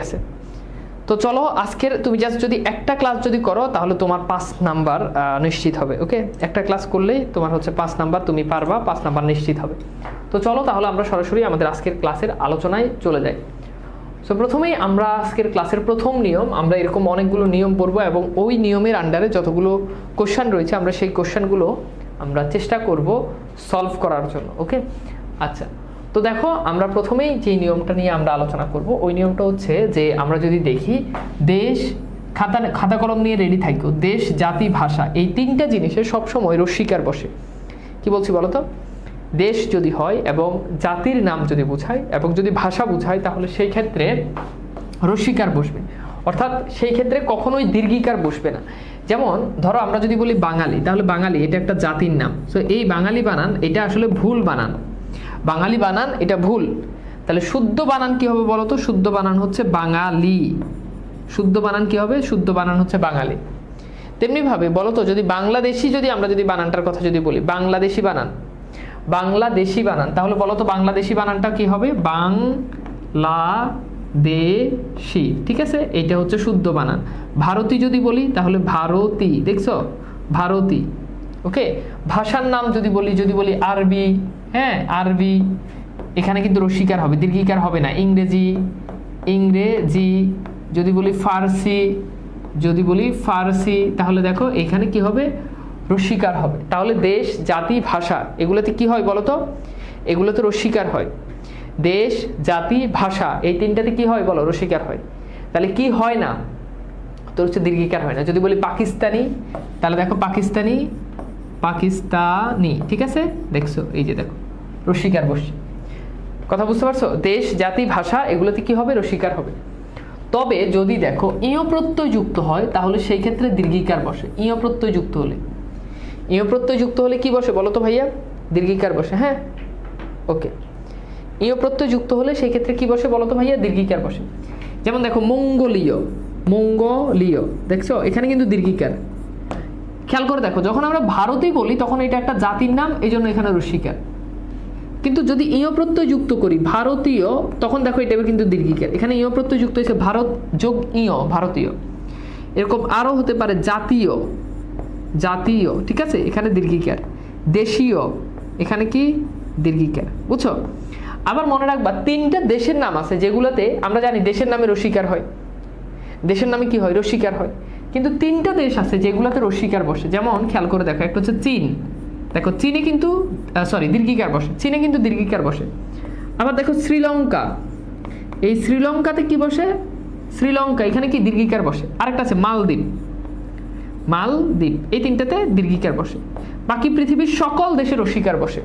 আছে। তো চলো আজকের তুমি জাস্ট যদি একটা ক্লাস যদি করো তাহলে তোমার 5 নাম্বার নিশ্চিত হবে। ওকে, একটা ক্লাস করলেই তোমার হচ্ছে 5 নাম্বার, তুমি পারবা, 5 নাম্বার নিশ্চিত হবে। তো চলো তাহলে আমরা সরাসরি আমাদের আজকের ক্লাসের আলোচনায় চলে যাই। সো প্রথমেই আমরা আজকের ক্লাসের প্রথম নিয়ম, আমরা এরকম অনেকগুলো নিয়ম পড়বো এবং ওই নিয়মের আন্ডারে যতগুলো কোশ্চেন রয়েছে আমরা সেই কোশ্চেনগুলো আমরা চেষ্টা করব সলভ করার জন্য। ওকে, আচ্ছা, তো দেখো আমরা প্রথমেই যে নিয়মটা নিয়ে আমরা আলোচনা করব ওই নিয়মটা হচ্ছে যে আমরা যদি দেখি দেশ, খাতা কলম নিয়ে রেডি থাকো, দেশ, জাতি, ভাষা, এই তিনটা জিনিসের সবসময় রস্বীকার বসে। কি বলছি বলো তো? দেশ যদি হয় এবং জাতির নাম যদি বোঝায় এবং যদি ভাষা বোঝায় তাহলে সেই ক্ষেত্রে রস্বীকার বসবে, অর্থাৎ সেই ক্ষেত্রে কখনোই দীর্ঘিকার বসবে না। যেমন ধরো আমরা যদি বলি বাঙালি, তাহলে বাঙালি এটা একটা জাতির নাম। সো এই বাঙালি বানান এটা আসলে ভুল বানান, বাঙালি বানান এটা ভুল। তাহলে শুদ্ধ বানান কি হবে বলো তো? শুদ্ধ বানান হচ্ছে বাঙালি। শুদ্ধ বানান কি হবে? শুদ্ধ বানান হচ্ছে বাঙালি। তেমনি ভাবে বলো তো, যদি বাংলাদেশি, যদি আমরা যদি বানানটার কথা যদি বলি, বাংলাদেশি বানান, বাংলাদেশি বানান, তাহলে বলো তো বাংলাদেশি বানানটা কি হবে? বাংলাদেশি। ঠিক আছে, এটা হচ্ছে শুদ্ধ বানান। ভারতী যদি বলি তাহলে ভারতী, দেখছো? ভারতী। ওকে, ভাষার নাম যদি বলি আরবি, হ্যাঁ আরবি, এখানে কিন্তু রস্বীকার হবে, দীর্ঘিকার হবে না। ইংরেজি, ইংরেজি। যদি বলি ফার্সি, যদি বলি ফার্সি, তাহলে দেখো এখানে কি হবে? রস্বীকার হবে। তাহলে দেশ, জাতি, ভাষা এগুলোতে কি হয় বলো তো? এগুলোতে রস্বীকার হয়। দেশ, জাতি, ভাষা এই তিনটাতে কি হয় বলো? রস্বীকার হয়। তাহলে কি হয় না? তো হচ্ছে দীর্ঘিকার হয় না। যদি বলি পাকিস্তানি, তাহলে দেখো পাকিস্তানি, পাকিস্তানি। ঠিক আছে, দেখছো? এই যে দেখো রস্বীকার বসছে। কথা বুঝতে পারছো? দেশ, জাতি, ভাষা এগুলোতে কি হবে? রস্বীকার হবে। তবে যদি দেখো ইয় প্রত্যয় যুক্ত হয় তাহলে সেই ক্ষেত্রে দীর্ঘিকার বসে। ইয় প্রত্যয় যুক্ত হলে, ইয় প্রত্যয় যুক্ত হলে কি বসে বলো তো ভাইয়া? দীর্ঘিকার বসে। হ্যাঁ, ওকে, ইয় প্রত্যয় যুক্ত হলে সেই ক্ষেত্রে কি বসে বলো তো ভাইয়া? দীর্ঘিকার বসে। যেমন দেখো মঙ্গোলীয়, মঙ্গোলীয়, দেখছো এখানে কিন্তু দীর্ঘিকার। খেয়াল করে দেখো, যখন আমরা ভারতই বলি তখন এটা একটা জাতির নাম, এই জন্য এখানে রস্বীকার। কিন্তু যদি ইয় প্রত্যয় যুক্ত করি ভারতীয়, তখন দেখো এটা কিন্তু দীর্ঘিকার। এখানে ইয় প্রত্যয় যুক্ত হয়েছে, ভারত যোগ ইয়, ভারতীয়। এরকম আরো হতে পারে জাতীয়, জাতীয়। ঠিক আছে, এখানে দীর্ঘিকার। দেশীয়, এখানে কি? দীর্ঘিকার। বুঝছো? আবার মনে রাখবা তিনটা দেশের নাম আছে যেগুলোতে আমরা জানি দেশের নামে রস্বীকার হয়, দেশের নামে কি হয়? রস্বীকার হয়। কিন্তু তিনটা দেশ আছে যেগুলোতে রস্বীকার বসে। যেমন খেয়াল করে দেখো, একটা হচ্ছে চীন, দেখো চীনে কিন্তু দীর্ঘিকার বসে, চীনে কিন্তু দীর্ঘিকার বসে। আবার দেখো শ্রীলঙ্কা, এই শ্রীলঙ্কাতে কি বসে? শ্রীলঙ্কা, এখানে কি? দীর্ঘিকার বসে। আরেকটা আছে মালদ্বীপ, মালদ্বীপ, এই তিনটাতে দীর্ঘিকার বসে। বাকি পৃথিবীর সকল দেশে রস্বীকার বসে,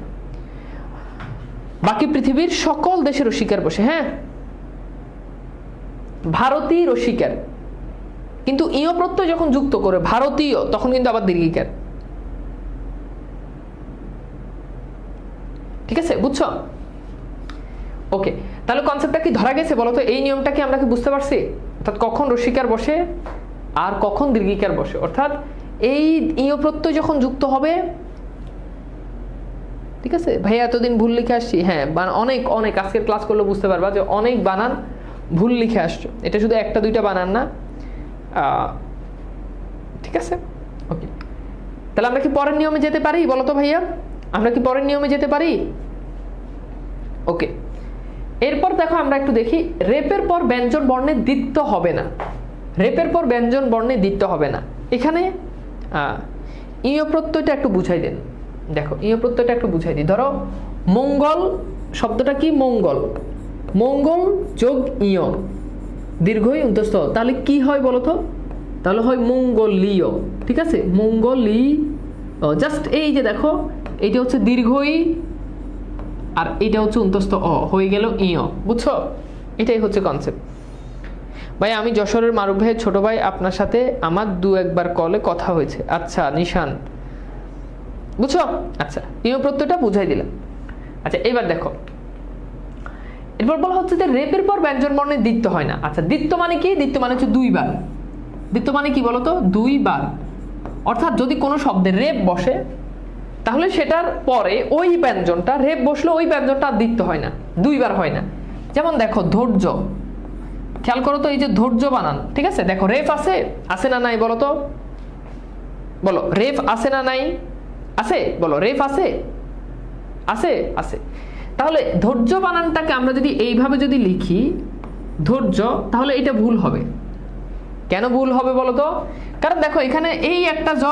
বাকি পৃথিবীর সকল দেশে রস্বীকার বসে। হ্যাঁ, ভারতীয় রস্বীকার, কিন্তু ইয় প্রত্যয় যখন যুক্ত করে ভারতীয় তখন কিন্তু আবার দীর্ঘিকার। ঠিক আছে, বুঝছো? ওকে, তাহলে কনসেপ্টটা কি ধরা গেছে বলো তো? এই নিয়মটা কি আমরা কি বুঝতে পারছি? অর্থাৎ কখন রস্বীকার বসে আর কখন দীর্ঘিকার বসে, অর্থাৎ এই ইয় প্রত্যয় যখন যুক্ত হবে। ঠিক আছে ভাইয়া, এতদিন ভুল লিখে আসছি। হ্যাঁ, অনেক অনেক আজকের ক্লাস করলে বুঝতে পারবা যে অনেক বানান ভুল লিখে আসছো। এটা শুধু একটা দুইটা বানান না। ঠিক আছে, ওকে, তাহলে আমরা কি পরের নিয়মে যেতে পারি বলো তো ভাইয়া? আমরা কি পরের নিয়মে যেতে পারি? ওকে, এরপর দেখো আমরা একটু দেখি, রেপের পর ব্যঞ্জন বর্ণে দ্বিত্ব হবে না। রেপের পর ব্যঞ্জন বর্ণে দ্বিত্ব হবে না। এখানে ইয় প্রত্যয়টা একটু বুঝাই দেন। দেখো ইয় প্রত্যয়টা একটু বুঝাই দিই। ধরো মঙ্গল শব্দটা কি? মঙ্গল, মঙ্গল যোগ ইয়, দীর্ঘই অন্তস্থ, তাহলে কি হয় বলো তো? তাহলে হয় মঙ্গলীয়। ঠিক আছে, মঙ্গলীয়। জাস্ট এই যে দেখো, এইটা হচ্ছে দীর্ঘই আর এইটা হচ্ছে অন্তস্থ অ, হয়ে গেল ইয়। বুঝছো? এটাই হচ্ছে কনসেপ্ট। ভাই আমি যশোরের মারুফ ভাইয়ের ছোট ভাই, আপনার সাথে আমার 2-1 কলে কথা হয়েছে। আচ্ছা নিশান, বুঝছো? আচ্ছা, ইয় প্রত্যয়টা বুঝাই দিলাম। আচ্ছা এবার দেখো, এরপর বলা হচ্ছে যে রেপের পর ব্যঞ্জন বর্ণে দ্বিত্ব হয় না। আচ্ছা দ্বিত্ব মানে কি? দ্বিত্ব মানে হচ্ছে 2 বার। দ্বিত্ব মানে কি বলতো? 2 বার। অর্থাৎ যদি কোনো শব্দে রেপ বসে তাহলে সেটার পরে ওই ব্যঞ্জনটা, রেপ বসলে ওই ব্যঞ্জনটা দ্বিত্ব হয় না, 2 বার হয় না। যেমন দেখো ধৈর্য, খেয়াল করো তো, এই যে ধৈর্য বানান, ঠিক আছে, দেখো রেফ আছে, আছে না নাই বলো তো, বলো রেফ আছে না নাই, আছে, বলো রেফ আছে, আছে, আছে। তাহলে ধৈর্য বানানটাকে আমরা যদি এইভাবে যদি লিখি ধৈর্য, তাহলে এটা ভুল হবে। কেন ভুল হবে বলো তো? কারণ দেখো এখানে এই একটা জ,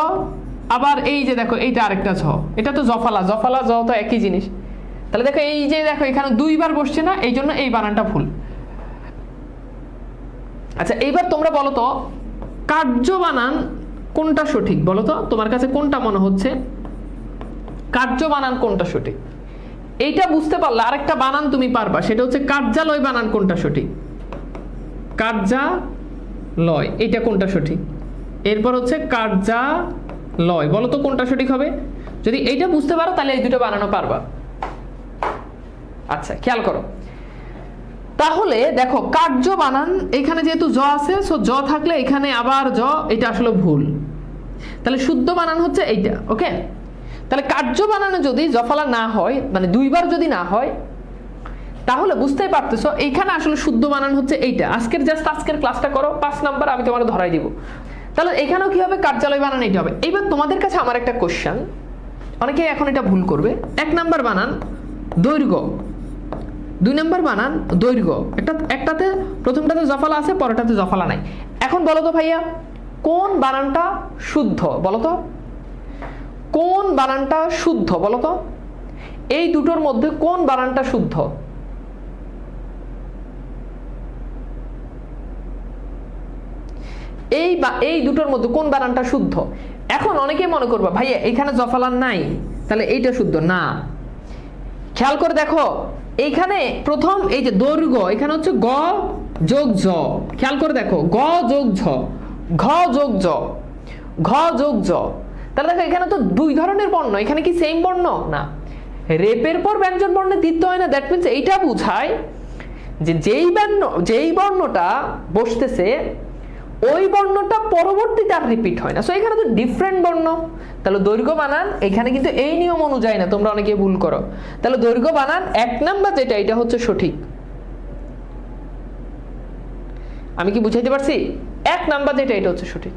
আবার এই যে দেখো এইটা আরেকটা ঝ, এটা তো জফালা, জফালা জ তো একই জিনিস। তাহলে দেখো এই যে দেখো এখানে দুইবার বসছে না, এই জন্য এই বানানটা ভুল। আচ্ছা এইবার তোমরা বলো তো কার্য বানান কোনটা সঠিক বলো তো, তোমার কাছে কোনটা মনে হচ্ছে কার্য বানান কোনটা সঠিক? এইটা বুঝতে পারলে আরেকটা বানান তুমি পারবা, সেটা হচ্ছে কার্যালয় বানান কোনটা সঠিক, কার্যালয় এটা কোনটা সঠিক। এরপর হচ্ছে কার্যালয়, বলো তো কোনটা সঠিক হবে? যদি এইটা বুঝতে পারো তাহলে এই দুটো বানানো পারবা। আচ্ছা খেয়াল করো, তাহলে দেখো কার্য বানান এখানে যেহেতু জ আছে, সো জ থাকলে এখানে আবার জ, এটা আসলে ভুল। তাহলে শুদ্ধ বানান হচ্ছে এইটা, ওকে। তাহলে কার্য বানানো যদি জফালা না হয়, মানে দুইবার যদি না হয়, তাহলে বুঝতেই পারতেছো এইখানে আসলে শুদ্ধ বানান হচ্ছে এইটা। আজকের ক্লাসটা করো, 5 নাম্বার আমি তোমার ধরাই দিব। তাহলে এখানেও কি হবে, কার্যালয় বানান এইটা হবে। এইবার তোমাদের কাছে আমার একটা কোশ্চেন, অনেকে এখন এটা ভুল করবে। 1 নাম্বার বানান দৈর্ঘ্য, 2 নাম্বার বানান দৈর্ঘ্য, একটাতে প্রথমটাতে জফালা আছে, পরেরটাতে জফালা নাই। এখন বলো তো ভাইয়া কোন বানানটা শুদ্ধ বলো তো, কোন বানানটা শুদ্ধ বলো তো, এই দুটোর মধ্যে কোন বানানটা শুদ্ধ? এই দুটোর মধ্যে কোন বানানটা শুদ্ধ? এখন অনেকেই মনে করবা ভাইয়া এখানে জফালা নাই, তাহলে এইটা শুদ্ধ না। খেয়াল করে দেখো এইখানে প্রথম এই যে দৈর্ঘ্য, এখানে হচ্ছে গ যোগ জ, খেয়াল করে দেখো গ যোগ ঝ, ঘ যোগ জ, ঘ যোগ জ। তাহলে দেখো এখানে তো 2 ধরনের বর্ণ, এখানে কি সেম বর্ণ না? রেপের পর ব্যঞ্জন বর্ণে দ্বিত্ব হয় না, দ্যাট মিনস এইটা বোঝায় যে যেই বর্ণটা বসতেছে ওই বর্ণটা পরবর্তীতে আর রিপিট হয় না। সো এখানে তো ডিফারেন্ট বর্ণ। তাহলে দৈর্ঘ্য বানান এখানে কিন্তু এই নিয়ম অনুযায়ী না, তোমরা অনেকে ভুল করো। তাহলে দৈর্ঘ্য বানান 1 নাম্বার যেটা, এটা হচ্ছে সঠিক। আমি কি বুঝাইতে পারছি? 1 নাম্বার যেটা, এটা হচ্ছে সঠিক।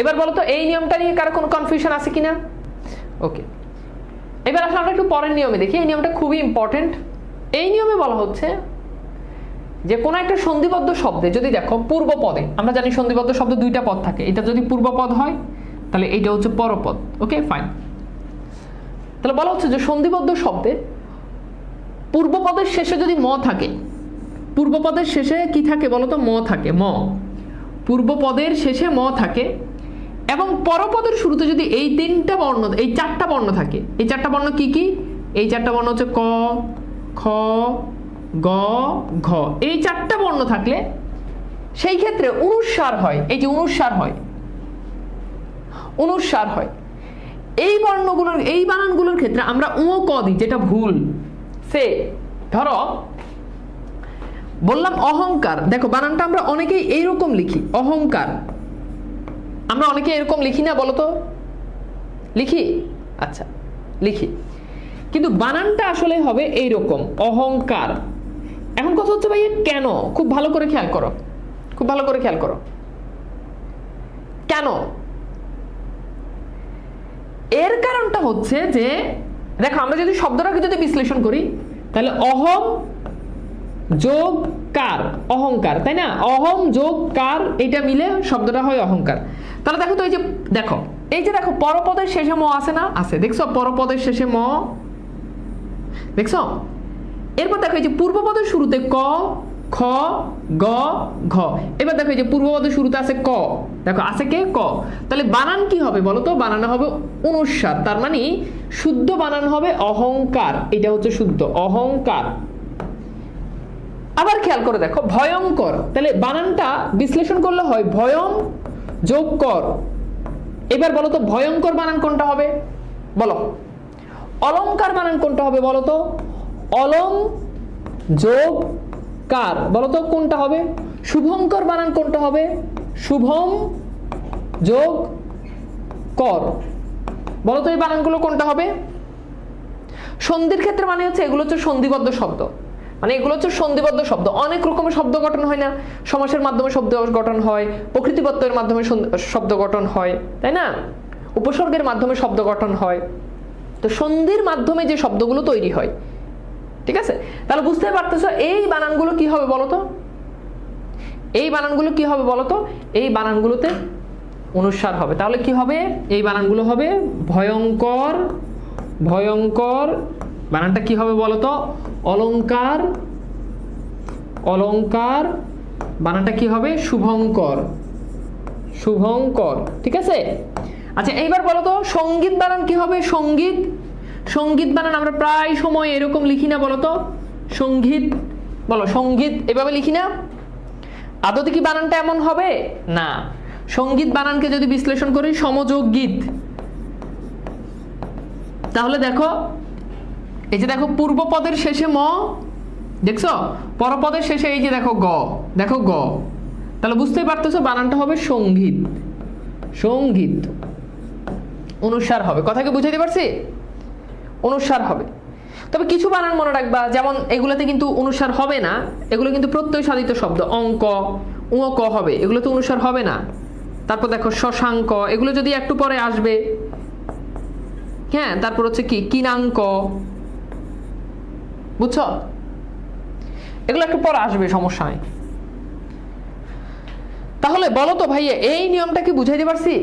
এবার বলো তো এই নিয়মটা নিয়ে কারো কোনো কনফিউশন আছে কিনা? ওকে, এবার আসলে আমরা একটু পরের নিয়মে দেখি। এই নিয়মটা খুবই ইম্পর্টেন্ট। এই নিয়মে বলা হচ্ছে যে কোনো একটা সন্ধিবদ্ধ শব্দে যদি দেখো পূর্ব পদে, আমরা জানি সন্ধিবদ্ধ শব্দে 2টা পদ থাকে, এটা যদি পূর্ব পদ হয় তাহলে এইটা হচ্ছে পরপদ। Okay fine. তাহলে বলা হচ্ছে যে সন্ধিবদ্ধ শব্দে পূর্ব পদের শেষে যদি ম থাকে, পূর্ব পদের শেষে কি থাকে বলো তো? ম থাকে, ম। পূর্ব পদের শেষে ম থাকে এবং পরপদের শুরুতে যদি এই 3টা বর্ণ, এই 4টা বর্ণ থাকে। এই 4টা বর্ণ কি কি? এই 4টা বর্ণ হচ্ছে ক, খ, গ, ঘ। এই 4টা বর্ণ থাকলে সেই ক্ষেত্রে অনুস্বার হয়। এই যে অনুস্বার হয়, অনুস্বার হয়। এই বর্ণগুলোর, এই বানানগুলোর ক্ষেত্রে আমরা উ ক দিই, যেটা ভুল। সে ধরো বললাম অহংকার, দেখো বানানটা আমরা অনেকেই এইরকম লিখি, অহংকার। আমরা অনেকে এরকম লিখি না বলো তো? লিখি? আচ্ছা লিখি, কিন্তু বানানটা আসলে হবে এইরকম, অহংকার। এখন কথা হচ্ছে ভাই কেন? খুব ভালো করে খেয়াল করো, খুব ভালো করে খেয়াল করো। কেন? এর কারণটা হচ্ছে যে দেখো আমরা যদি শব্দটাকে যদি বিশ্লেষণ করি তাহলে অহম যোগ কার, অহংকার, তাই না? অহম যোগ কার, এটা মিলে শব্দটা হয় অহংকার। তাহলে দেখো তো এই যে দেখো, এই যে দেখো পরপদের শেষে ম আছে না? আছে, দেখছো পরপদের শেষে ম, দেখছো? এরপর দেখো এই যে পূর্বপদের শুরুতে ক, খ, গ, ঘ। এবার দেখো এই যে পূর্বপদের শুরুতে আছে ক, দেখো আছে কে? ক। তাহলে বানান কি হবে বলো তো? বানানো হবে অনুস্বার, তার মানে শুদ্ধ বানান হবে অহংকার। এটা হচ্ছে শুদ্ধ, অহংকার। আবার খেয়াল করে দেখো ভয়ঙ্কর, তাহলে বানানটা বিশ্লেষণ করলে হয় ভয়ং যোগ কর। এবার বলো তো ভয়ঙ্কর বানান কোনটা হবে বলো? অলংকার বানান কোনটা হবে বলো তো? অলং যোগ কার, বলো তো কোনটা হবে? শুভঙ্কর বানান কোনটা হবে? শুভম যোগ কর। বলো তো এই বানানগুলো কোনটা হবে? সন্ধির ক্ষেত্রে মানে হচ্ছে এগুলো হচ্ছে সন্ধিবদ্ধ শব্দ। মানে এগুলো হচ্ছে সন্ধিবদ্ধ শব্দ। অনেক রকমের শব্দ গঠন হয় না, সমাসের মাধ্যমে শব্দ গঠন হয়, প্রকৃতিবদ্ধের মাধ্যমে শব্দ গঠন হয়, তাই না, উপসর্গের মাধ্যমে শব্দ গঠন হয়, তো সন্ধির মাধ্যমে যে শব্দগুলো তৈরি হয়, ঠিক আছে। তাহলে বুঝতে পারতেছো এই বানানগুলো কি হবে বলতো, এই বানানগুলো কি হবে বলতো, এই বানানগুলোতে অনুস্বার হবে। তাহলে কি হবে, এই বানানগুলো হবে ভয়ঙ্কর, ভয়ঙ্কর, বানানটা কি হবে বলতো, অলংকার, অলংকার, বানানটা কি হবে শুভঙ্কর, শুভঙ্কর, ঠিক আছে। আচ্ছা এইবার বলো তো সঙ্গীত বানান কি হবে, সঙ্গীত, সঙ্গীত বানান আমরা প্রায় সময় এরকম লিখি না বলতো, সঙ্গীত, বলো সঙ্গীত এভাবে লিখি না, আদতে কি বানানটা এমন হবে না। সঙ্গীত বানানকে যদি বিশ্লেষণ করি সমযোগ গীত, তাহলে দেখো এই যে দেখো পূর্বপদের শেষে ম, দেখছো পরপদের শেষে এই যে দেখো গ, দেখো গ, তাহলে বুঝতেই পারতেছো বানানটা হবে সঙ্গীত, সঙ্গীত, অনুস্বার হবে। কথা কি বুঝাইতে পারছি, অনুস্বার হবে। তবে কিছু বানান মনে রাখবা, যেমন এগুলোতে কিন্তু অনুস্বার হবে না, এগুলো কিন্তু প্রত্যয় সাধিত শব্দ, অঙ্ক ক হবে, এগুলো তো অনুস্বার হবে না। তারপর দেখো শশাঙ্ক, এগুলো যদি একটু পরে আসবে, হ্যাঁ, তারপর হচ্ছে কি কিনাঙ্ক, বুঝছো, এগুলো একটু পরে আসবে, সমস্যা নেই। তাহলে বলো তো ভাইয়া এই নিয়মটা কি বুঝাইতে পারছি,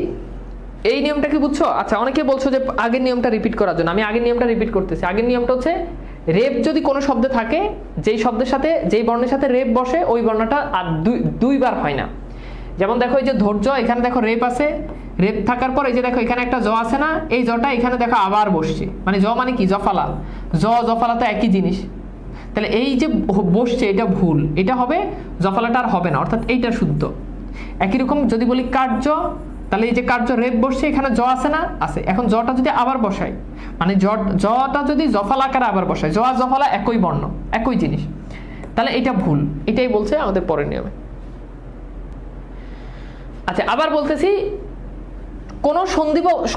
এই নিয়মটা কি বুঝছো। আচ্ছা অনেকে বলছো যে আগের নিয়মটা রিপিট করার জন্য, আমি আগের নিয়মটা রিপিট করতেছি। আগের নিয়মটা হচ্ছে রেপ যদি কোনো শব্দে থাকে, যেই শব্দের সাথে যেই বর্ণের সাথে রেপ বসে ওই বর্ণটা আর দুইবার হয় না। যেমন দেখো এই যে ধৈর্য, এখানে দেখো রেপ আছে, রেপ থাকার পর এই যে দেখো এখানে একটা জ আছে না, এই জটা এখানে দেখো আবার বসছে, মানে জ মানে কি জফালা, জফালা তো একই জিনিস। তাহলে এই যে বসছে এটা ভুল, এটা হবে জফালাটা আর হবে না, অর্থাৎ এইটা শুদ্ধ। একই রকম যদি বলি কার্য, তাহলে এই যে কার্য রেপ বসছে, এখানে জ আছে না, আছে, এখন জটা যদি আবার বসাই, মানে জটা যদি জফালা আকারে আবার বসাই, জ আর জফালা একই বর্ণ একই জিনিস, তাহলে এটা ভুল। এটাই বলছে আমাদের পরের নিয়মে। আচ্ছা আবার বলতেছি,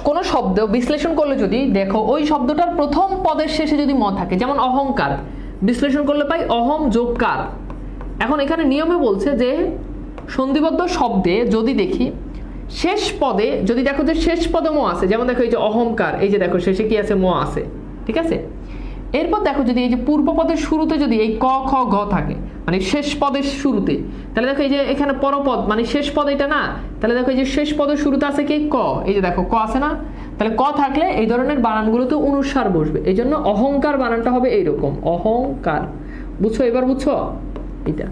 কোন শব্দ বিশ্লেষণ করলে যদি দেখো ওই শব্দটার প্রথম পদের শেষে যদি ম থাকে, যেমন অহংকার, বিশ্লেষণ করলে পাই অহম যোগ কার। এখন এখানে নিয়মে বলছে যে সন্ধিবদ্ধ শব্দে যদি দেখি শেষ পদে, যদি দেখো যে শেষ পদে ম আছে, যেমন দেখো এই যে অহংকার, এই যে দেখো শেষে কি আছে, ম আছে, ঠিক আছে। এরপর দেখো যদি এই যে পূর্ব পদের শুরুতে যদি এই ক খ গ থাকে, মানে শেষ পদের শুরুতে, তাহলে দেখো এই যে এখানে পরপদ মানে শেষ পদ এটা না, তাহলে দেখো এই যে শেষ পদের শুরুতে আছে কি ক, এই যে দেখো ক আছে না, তাহলে ক থাকলে এই ধরনের বানানগুলোতে অনুস্বার বসবে। এই জন্য অহংকার বানানটা হবে এইরকম, অহংকার, বুঝছো, এবার বুঝছো এটা,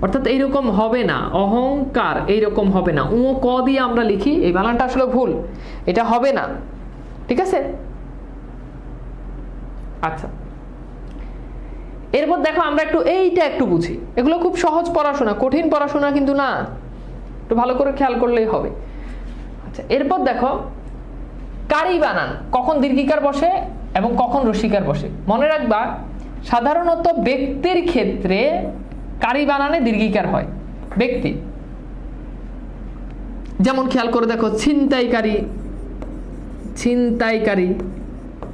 অর্থাৎ এইরকম হবে না, অহংকার এইরকম হবে না, উ ক দিয়ে আমরা লিখি, এই বানানটা আসলে ভুল, এটা হবে না, ঠিক আছে। আচ্ছা এরপর দেখো আমরা একটু এইটা একটু বুঝি, এগুলো খুব সহজ পড়াশোনা, কঠিন পড়াশোনা কিন্তু না, একটু ভালো করে খেয়াল করলেই হবে। আচ্ছা এরপর দেখো কারি বানান কখন দীর্ঘিকার বসে এবং কখন রসিকার বসে। মনে রাখবা সাধারণত ব্যক্তির ক্ষেত্রে কারি বানানে দীর্ঘিকার হয়, ব্যক্তি, যেমন খেয়াল করে দেখো ছিনতাইকারী, ছিনতাইকারী,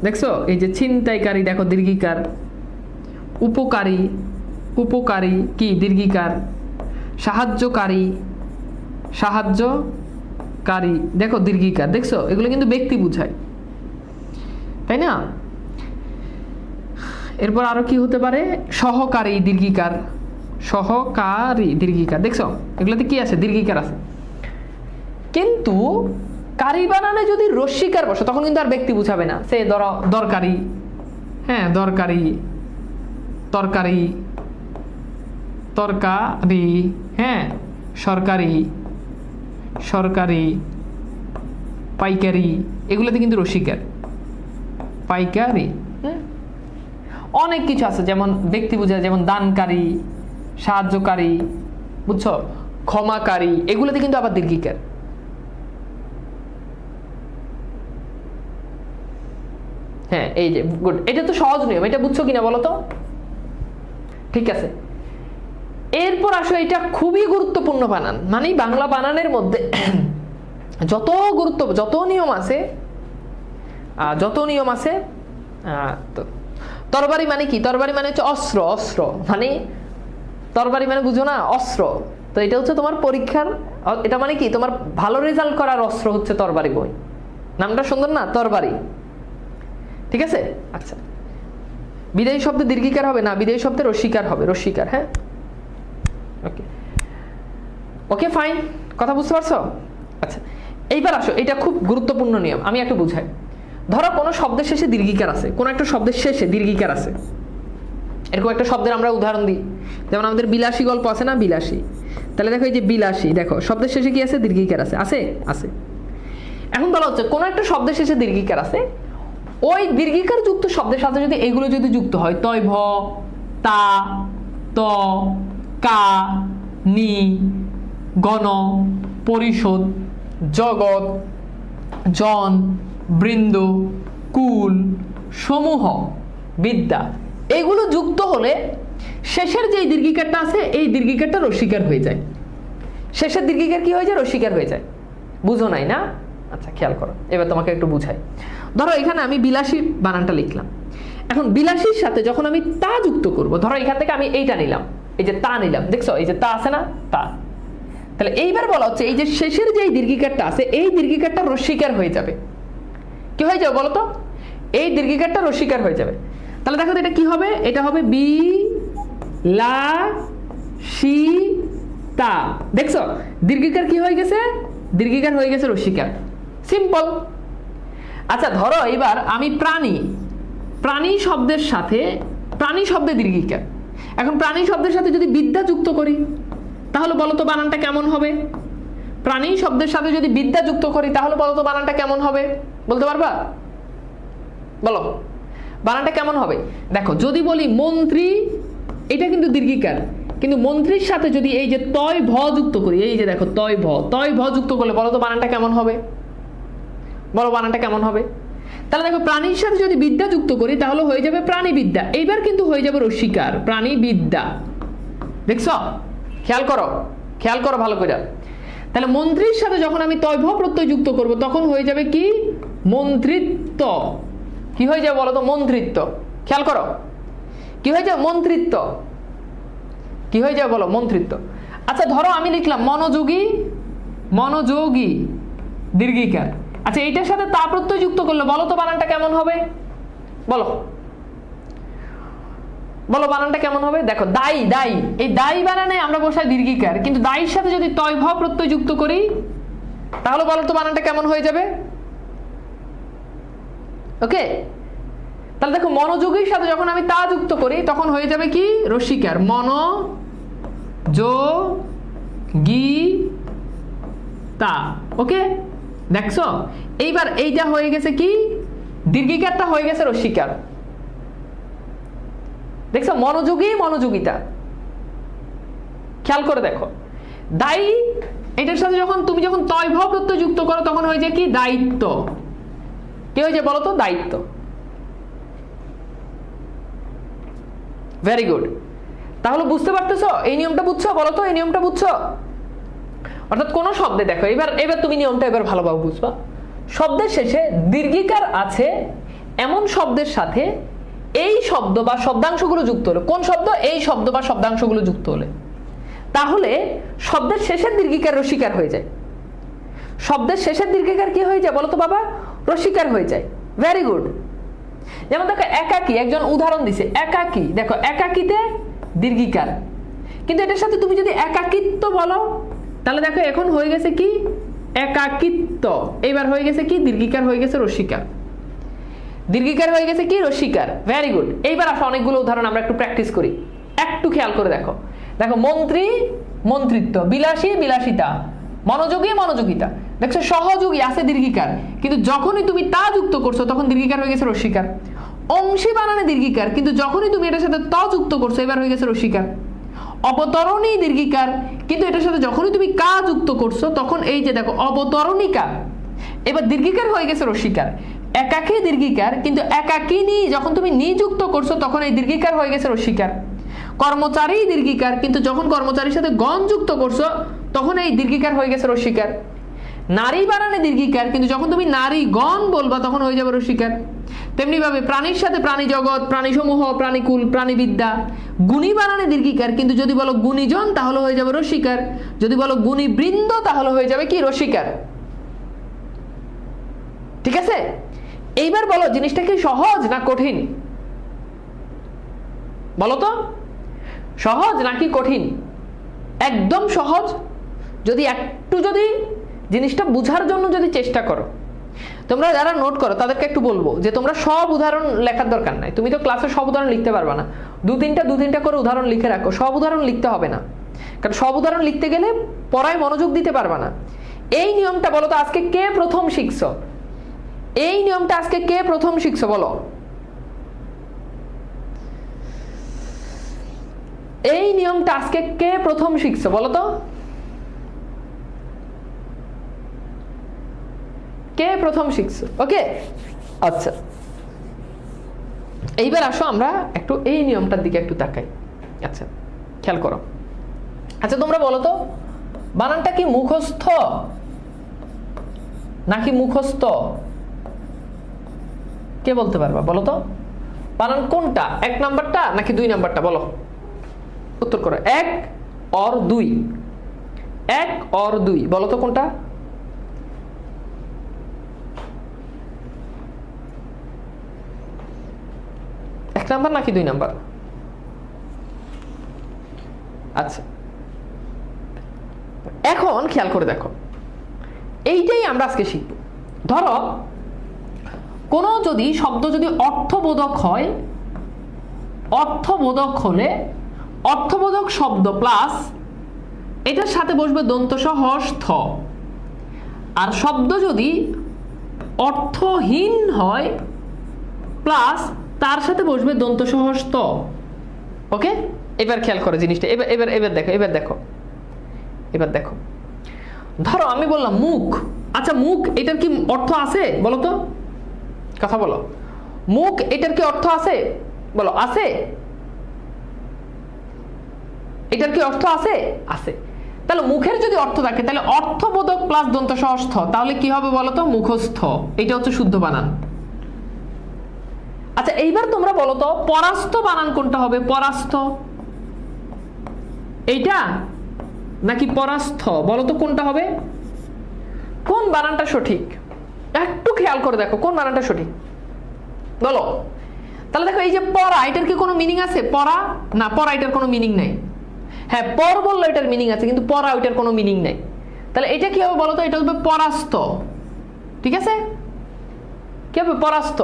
দেখছো এই যে ছিনতাইকারী দেখো দীর্ঘিকার, উপকারী, উপকারী কি দীর্ঘিকার, সাহায্যকারী, সাহায্যকারী দেখো দীর্ঘিকার, দেখছো এগুলো কিন্তু ব্যক্তি বুঝায়, তাই না। এরপর আরো কি হতে পারে, সহকারী দীর্ঘিকার, সহকারী দীর্ঘিকার, দেখছো এগুলোতে কি আছে, দীর্ঘিকার আছে। কিন্তু কারি বানানে যদি রস্যিকার বসে তখন কিন্তু আর ব্যক্তি বুঝাবে না, সে ধরো দরকারি, হ্যাঁ দরকারি, তরকারি, তরকারি, হ্যাঁ সরকারি, সরকারি, পাইকারি, এগুলোতে কিন্তু রসিকার, পাইকারি, অনেক কিছু আছে যেমন ব্যক্তি বোঝায়, যেমন দানকারী, সাহায্যকারী, বুঝছো, ক্ষমাকারী, এগুলোতে কিন্তু আবার দীর্ঘিকার। হ্যাঁ এই যে গুড, এটা তো সহজ নিয়ম, এটা বুঝছো কিনা বলো তো, ঠিক আছে। এরপর আসো এটা খুবই গুরুত্বপূর্ণ বানান, মানে বাংলা বানানের মধ্যে যত নিয়ম আছে তো তরবারি মানে কি? তরবারি মানে হচ্ছে অস্ত্র। অস্ত্র মানে তরবারি মানে বুঝো না, অস্ত্র। তো এটা হচ্ছে তোমার পরীক্ষার, এটা মানে কি তোমার ভালো রেজাল্ট করার অস্ত্র হচ্ছে তরবারি বই। নামটা সুন্দর না, তরবারি। ঠিক আছে, আচ্ছা। বিদায়ী শব্দে দীর্ঘিকার হবে না, বিদায়ী শব্দে রস্যিকার হবে, রস্যিকার। হ্যাঁ, ওকে ওকে ফাইন, কথা বুঝতে পারছো? আচ্ছা, এইবার আসো, এটা খুব গুরুত্বপূর্ণ নিয়ম, আমি একটু বুঝাই। ধরো কোনো শব্দের শেষে দীর্ঘিকার আছে, কোনো একটা শব্দের শেষে দীর্ঘিকার আছে, এরকম একটা শব্দের আমরা উদাহরণ দিই। যেমন আমাদের বিলাসী গল্প আছে না, বিলাসী। তাহলে দেখো এই যে বিলাসী, দেখো শব্দের শেষে কি আছে? দীর্ঘিকার আছে, আছে আছে। এখন বলা হচ্ছে কোনো একটা শব্দের শেষে দীর্ঘিকার আছে, ওই দীর্ঘিকার যুক্ত শব্দের সাথে যদি এইগুলো যদি যুক্ত হয়, তয় ভ, তা, ত, কা, নি, গণ, পরিষদ, জগৎ, জন, বৃন্দ, কুল, সমূহ, বিদ্যা, এইগুলো যুক্ত হলে শেষের যে দীর্ঘিকারটা আছে এই দীর্ঘিকারটা রস্যিকার হয়ে যায়। শেষের দীর্ঘিকার কি হয়ে যায়? রস্যিকার হয়ে যায়। বুঝো নাই না? আচ্ছা, খেয়াল করো, এবার তোমাকে একটু বুঝাই। ধরো এখানে আমি বিলাসী বানানটা লিখলাম। এখন বিলাসীর সাথে যখন আমি তা যুক্ত করব, ধরো এখান থেকে আমি এইটা নিলাম, এই যে তা নিলাম, দেখছো এই যে তা আছে না, তা। তাহলে এইবার বলা হচ্ছে এই যে শেষের যে দীর্ঘিকারটা আছে এই দীর্ঘিকারটা রস্যিকার হয়ে যাবে। কি হয়ে যাবে বলো তো? এই দীর্ঘিকারটা রস্যিকার হয়ে যাবে। তাহলে দেখো এটা কি হবে? এটা হবে বি লা সি তা। দেখছো দীর্ঘিকার কি হয়ে গেছে? দীর্ঘিকার হয়ে গেছে রস্যিকার। সিম্পল। আচ্ছা, ধরো এবার আমি প্রাণী, প্রাণী শব্দের সাথে, প্রাণী শব্দে দীর্ঘিকার। এখন প্রাণী শব্দের সাথে যদি বিদ্যা যুক্ত করি তাহলে বলো তো বানানটা কেমন হবে? প্রাণী শব্দের সাথে যদি বিদ্যা যুক্ত করি তাহলে বলো তো বানানটা কেমন হবে? বলতে পারবা? বলো বানানটা কেমন হবে? দেখো যদি বলি মন্ত্রী, এটা কিন্তু দীর্ঘিকার, কিন্তু মন্ত্রীর সাথে যদি এই যে তয় ভ যুক্ত করি, এই যে দেখো তয় ভ যুক্ত করলে বলো তো বানানটা কেমন হবে? বলো বানানটা কেমন হবে? তাহলে দেখো প্রাণীর সাথে যদি বিদ্যা যুক্ত করি তাহলে হয়ে যাবে প্রাণী বিদ্যা। এইবার কিন্তু হয়ে যাবে রস্যিকার, প্রাণী বিদ্যা। দেখছো? খেয়াল করো, খেয়াল করো ভালো করে। তাহলে মন্ত্রীর সাথে যখন আমি তয় ভ প্রত্যয় যুক্ত করব তখন হয়ে যাবে কি? মন্ত্রিত্ব। কি হয়ে যাবে বলো তো? মন্ত্রিত্ব। খেয়াল করো, কি হয়ে যাবে? মন্ত্রিত্ব। কি হয়ে যাবে বলো? মন্ত্রিত্ব। আচ্ছা ধরো আমি লিখলাম মনোযোগী, মনোযোগী দীর্ঘিকার। আচ্ছা এইটার সাথে তা প্রত্যয় যুক্ত করলে বলো তো বানানটা কেমন হবে? বলো বলো বানানটা কেমন হবে? দেখো দায়ী, দায়ী, এই দায়ী বানানে আমরা বসাই দীর্ঘিকার, কিন্তু দায়ীর সাথে যদি তয় ভ প্রত্যয় যুক্ত করি তাহলে বলো তো বানানটা কেমন হয়ে যাবে? ওকে, তাহলে দেখো মনোযোগীর সাথে যখন আমি তা যুক্ত করি তখন হয়ে যাবে কি? রস্যিকার, মনোযোগী তা। ওকে, দেখছো এইবার এইটা হয়ে গেছে কি? দীর্ঘিকারটা হয়ে গেছে রস্যিকার। দেখছো মনোযোগী, মনোযোগিতা। খেয়াল করে দেখো দায়ী, এটার সাথে যখন তুমি যখন তয় ভ প্রত্যয় যুক্ত করো তখন হয়ে যায় কি? দায়িত্ব। কি হয়ে যায় বলো তো? দায়িত্ব। Very good. তাহলে বুঝতে পারতেছো? এই নিয়মটা বুঝছো? বলো তো এই নিয়মটা বুঝছো? অর্থাৎ কোন শব্দে দেখো, এবার তুমি নিয়মটা এবার ভালোভাবে বুঝবা। শব্দের শেষে দীর্ঘিকার আছে এমন শব্দের সাথে এই শব্দ বা শব্দাংশগুলো যুক্ত হলে, কোন শব্দ? এই শব্দ বা শব্দাংশগুলো যুক্ত হলে, তাহলে শব্দের শেষের দীর্ঘিকার রস্যিকার হয়ে যায়। শব্দের শেষের দীর্ঘিকার কি হয়ে যায় বলো তো বাবা? রস্যিকার হয়ে যায়। Very good. যেমন দেখো একাকী, একজন উদাহরণ দিছে, একাকী। দেখো একাকীতে দীর্ঘিকার, কিন্তু এটার সাথে তুমি যদি একাকিত্ব বলো তাহলে দেখো এখন হয়ে গেছে কি? একাকিত্ব। এইবার হয়ে গেছে কি? দীর্ঘিকার হয়ে গেছে রস্যিকার। দীর্ঘিকার হয়ে গেছে কি? রস্যিকার। Very good. এইবার আসো অনেকগুলো উদাহরণ আমরা একটু প্র্যাকটিস করি। একটু খেয়াল করে দেখো। দেখো মন্ত্রী, মন্ত্রিত্ব, বিলাসী, বিলাসিতা, মনোযোগী, মনোযোগিতা। দেখছো সহযোগী আছে দীর্ঘিকার, কিন্তু যখনই তুমি তা যুক্ত করছো তখন দীর্ঘিকার হয়ে গেছে রস্যিকার। অংশী বানানে দীর্ঘিকার, কিন্তু যখনই তুমি এটার সাথে ত যুক্ত করছো এবার হয়ে গেছে রস্যিকার। অবতরণী দীর্ঘিকার, কিন্তু এটার সাথে যখনই তুমি কা যুক্ত করছো তখন এই যে দেখো অবতরণিকা, এবার দীর্ঘিকার হয়ে গেছে রস্যিকার। একাকী দীর্ঘিকার, কিন্তু একাকিনী যখন তুমি নি যুক্ত করছো তখন এই দীর্ঘিকার হয়ে গেছে রস্যিকার। কর্মচারী দীর্ঘিকার, কিন্তু যখন কর্মচারীর সাথে গণ যুক্ত করছো তখন এই দীর্ঘিকার হয়ে গেছে রস্যিকার। নারী বানানে দীর্ঘিকার, কিন্তু যখন তুমি নারী গণ বলবা তখন হয়ে যাবে রস্যিকার। তেমনি ভাবে প্রাণীর সাথে প্রাণী জগৎ, প্রাণী সমূহ, প্রাণীকুল, প্রাণীবিদ্যা। গুণী বানানে দীর্ঘিকার, কিন্তু যদি বলো গুণীজন তাহলে হয়ে যাবে রসিকার, যদি বলো গুণী বৃন্দ তাহলে হয়ে যাবে কি রসিকার। ঠিক আছে, এইবার বলো জিনিসটা কি সহজ না কঠিন? বলো তো, সহজ নাকি কঠিন? একদম সহজ। যদি একটু যদি জিনিসটা বুঝার জন্য যদি চেষ্টা করো, তোমরা যারা নোট করো তাদেরকে একটু বলবো যে তোমরা সব উদাহরণ লেখার দরকার নাই, তুমি তো ক্লাসে সব উদাহরণ লিখতে পারবা না, দু তিনটা করে উদাহরণ লিখে রাখো। সব উদাহরণ লিখতে হবে না, কারণ সব উদাহরণ লিখতে গেলে পড়ায় মনোযোগ দিতে পারবা না। এই নিয়মটা বলো তো আজকে কে প্রথম শিখছো? এই নিয়মটা আজকে কে প্রথম শিখছো বলো? এই নিয়মটা আজকে কে প্রথম শিখছো বলো তো? কে প্রথম শিখছো? ওকে, আচ্ছা এইবার আসো আমরা একটু এই নিয়মটার দিকে একটু তাকাই। আচ্ছা খেয়াল করো। আচ্ছা তোমরা বলো তো, বানানটা কি মুখস্থ নাকি মুখস্থ? কে বলতে পারবা বলো তো? বানান কোনটা, 1 নাম্বারটা নাকি 2 নাম্বারটা? বলো, উত্তর করো। 1 और 2, 1 और 2 বলো তো কোনটা? এক নাম্বার নাকি 2 নাম্বার? আচ্ছা এখন খেয়াল করে দেখো, এইটাই আমরা আজকে শিখব। ধরো কোনো যদি শব্দ যদি অর্থবোধক হয়, অর্থবোধক হলে অর্থবোধক শব্দ প্লাস এটার সাথে বসবে দন্তস হর্ষ থ, আর শব্দ যদি অর্থহীন হয় প্লাস তার সাথে বসবে দন্তস হর্ষ ত। ওকে, এবার খেয়াল করো জিনিসটা। এবার দেখো ধরো আমি বললাম মুখ। আচ্ছা মুখ এটার কি অর্থ আছে বলো তো? কথা বলো, মুখ এটার কি অর্থ আছে বলো? আছে? এটার কি অর্থ আছে? আছে। তাহলে মুখের যদি অর্থ থাকে তাহলে অর্থবোধক প্লাস দন্তস হর্ষ থ, তাহলে কি হবে বলো তো? মুখস্থ। এটা হচ্ছে শুদ্ধ বানান। আচ্ছা এইবার তোমরা বলো তো, পরাস্ত বানান কোনটা হবে? পরাস্ত এইটা নাকি পরাস্থ? বলো তো কোনটা হবে? কোন বানানটা সঠিক? একটু খেয়াল করে দেখো কোন বানানটা সঠিক বলো। তাহলে দেখো এই যে পড়া, এটার কি কোনো মিনিং আছে? পড়া না, পড়া এটার কোনো মিনিং নাই। হ্যাঁ পর বললো এটার মিনিং আছে, কিন্তু পড়া ওইটার কোনো মিনিং নাই। তাহলে এটা কি হবে বলো তো? এটা হবে পরাস্ত। ঠিক আছে, কি হবে? পরাস্ত।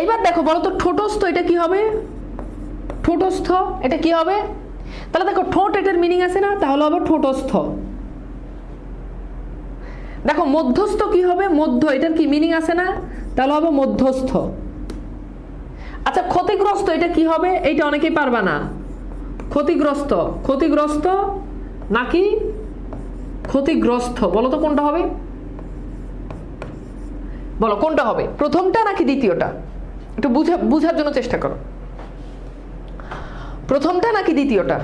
এবার দেখো বলো তো, ঠোঁটস্থ এটা কি হবে? ঠোঁটস্থ এটা কি হবে? তাহলে দেখো ঠোঁট এটার মিনিং আছে না, তাহলে হবে ঠোঁটস্থ। দেখো মধ্যস্থ কি হবে? মধ্য এটার কি মিনিং আছে না, তাহলে হবে মধ্যস্থ। আচ্ছা ক্ষতিগ্রস্ত এটা কি হবে? এইটা অনেকেই পারবা না। ক্ষতিগ্রস্ত, ক্ষতিগ্রস্ত নাকি ক্ষতিগ্রস্ত বলো তো কোনটা হবে? বলো কোনটা হবে, প্রথমটা নাকি দ্বিতীয়টা? একটু বুঝার জন্য চেষ্টা করো, প্রথমটা নাকি দ্বিতীয়টা?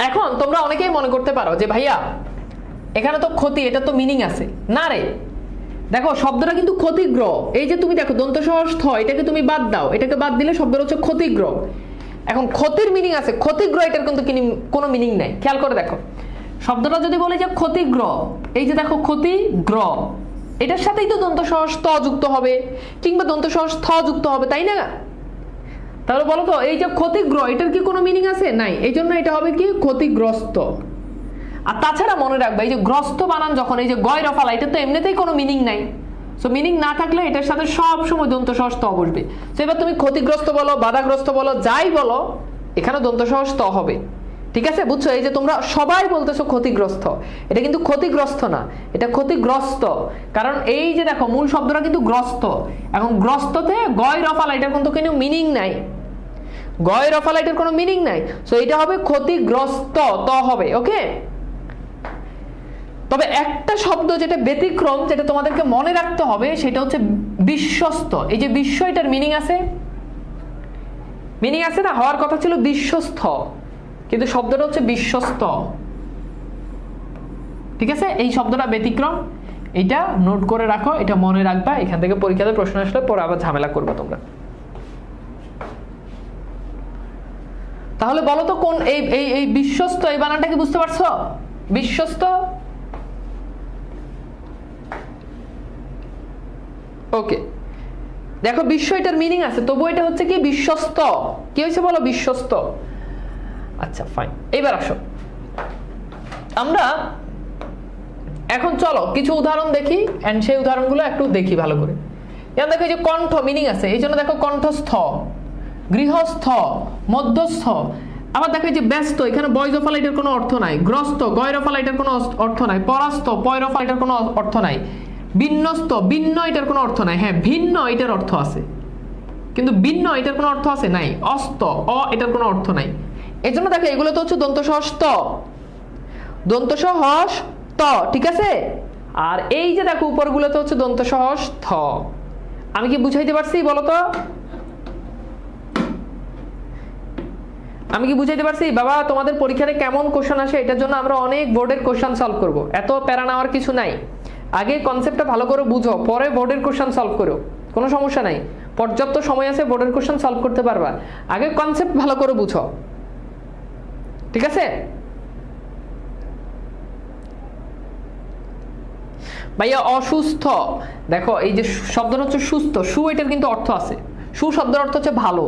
এখন তোমরা অনেকেই মনে করতে পারো যে ভাইয়া এখানে তো ক্ষতি, এটা তো মিনিং আছে না। রে দেখো শব্দটা কিন্তু ক্ষতিগ্র। এই যে তুমি দেখো দন্তস হর্ষ থ, এটাকে তুমি বাদ দাও, এটাকে বাদ দিলে শব্দটা হচ্ছে ক্ষতিগ্র। এখন ক্ষতির মিনিং আছে, ক্ষতিগ্র এটার কিন্তু কোনো মিনিং নাই। খেয়াল করে দেখো শব্দটা যদি বলে যে ক্ষতিগ্র, এই যে দেখো ক্ষতিগ্র, এটার সাথেই তো দন্তস হর্ষ ত যুক্ত হবে কিংবা দন্তস হর্ষ থ যুক্ত হবে, তাই না? তাহলে বলো তো এই যে ক্ষতিগ্র এটার কি কোনো মিনিং আছে? নাই। এই জন্য এটা হবে কি? ক্ষতিগ্রস্ত। আর তাছাড়া মনে রাখবে এই যে গ্রস্ত বানান যখন এই যে গয় রফালা, এটা তো এমনিতেই কোনো মিনিং নাই। সো মিনিং না থাকলে এটার সাথে সব সময় দন্তস হর্ষ ত বসবে। তো এবার তুমি ক্ষতিগ্রস্ত বলো, বাধাগ্রস্ত বলো, যাই বলো, এখানে দন্তস হর্ষ ত হবে। ঠিক আছে, বুঝছো? এই যে তোমরা সবাই বলতেছো ক্ষতিগ্রস্ত, এটা কিন্তু ক্ষতিগ্রস্ত না, এটা ক্ষতিগ্রস্ত। কারণ এই যে দেখো মূল শব্দটা কিন্তু গ্রস্ত। এখন গ্রস্ততে গয় রফালা এটার কিন্তু কোনো মিনিং নাই, গয় রফালা এটার কোনো মিনিং নাই। সো এটা হবে ক্ষতিগ্রস্ত, ত হবে। ওকে, তবে একটা শব্দ যেটা ব্যতিক্রম, যেটা তোমাদেরকে মনে রাখতে হবে, সেটা হচ্ছে বিশ্বস্ত। এই যে বিশ্ব, এটার মিনিং আছে, মিনিং আছে না? হওয়ার কথা ছিল বিশ্বস্ত, কিন্তু শব্দটা হচ্ছে বিশ্বস্ত। ঠিক আছে, এই শব্দটা ব্যতিক্রম। এটা নোট করে রাখো, এটা মনে রাখবা, এখান থেকে পরীক্ষাতে প্রশ্ন আসলে পরে আবার ঝামেলা করবে তোমরা। তাহলে বলো তো কোন এই এই এই বিশ্বস্ত এই বানানটা কি বুঝতে পারছো? বিশ্বস্ত, ওকে। দেখো বিশ্ব এটার মিনিং আছে, তবু এটা হচ্ছে কি বিশ্বস্ত। কি হয়েছে বলো? বিশ্বস্ত। আচ্ছা ফাইন, এবার আসো আমরা এখন চলো কিছু উদাহরণ দেখি, এন্ড সেই উদাহরণগুলো একটু দেখি ভালো করে। যেমন দেখো এই যে কণ্ঠ মিনিং আছে, এই জন্য দেখো কণ্ঠস্থ, গৃহস্থ, মধ্যস্থ। আবার দেখো এই যে ব্যস্ত, এখানে বয়জফালা এটার কোনো অর্থ নাই। গ্রস্ত, গয়রফালা এটার কোনো অর্থ নাই। পরাস্ত, পয়রফালা এটার কোনো অর্থ নাই। বিন্যস্ত, ভিন্ন এটার কোনো অর্থ নাই। হ্যাঁ ভিন্ন এটার অর্থ আছে, কিন্তু ভিন্ন এটার কোনো অর্থ আছে নাই। অস্ত, অ এটার কোনো অর্থ নাই। এই জন্য দেখো এগুলো তো হচ্ছে দন্তসহস ত, দন্তসহস ত, ঠিক আছে। আর এই যে দেখো উপরগুলো তো হচ্ছে দন্তসহস থ। আমি কি বুঝাইতে পারছি বলো তো? আমি কি বুঝাইতে পারছি? বাবা তোমাদের পরীক্ষাতে কেমন কোশ্চেন আসে এটার জন্য আমরা অনেক বোর্ডের কোশ্চেন সলভ করব, এত প্যারা নেওয়ার কিছু নাই। আগে কনসেপ্টটা ভালো করে বুঝো, পরে বোর্ডের কোশ্চেন সলভ করো, কোনো সমস্যা নাই। পর্যাপ্ত সময় আছে, বোর্ডের কোশ্চেন সলভ করতে পারবা। আগে কনসেপ্ট ভালো করে বুঝো, ঠিক আছে? ভাইয়া অসুস্থ, দেখো এই যে শব্দটা হচ্ছে সুস্থ, সু এটার কিন্তু অর্থ আছে। সু শব্দের অর্থ হচ্ছে ভালো,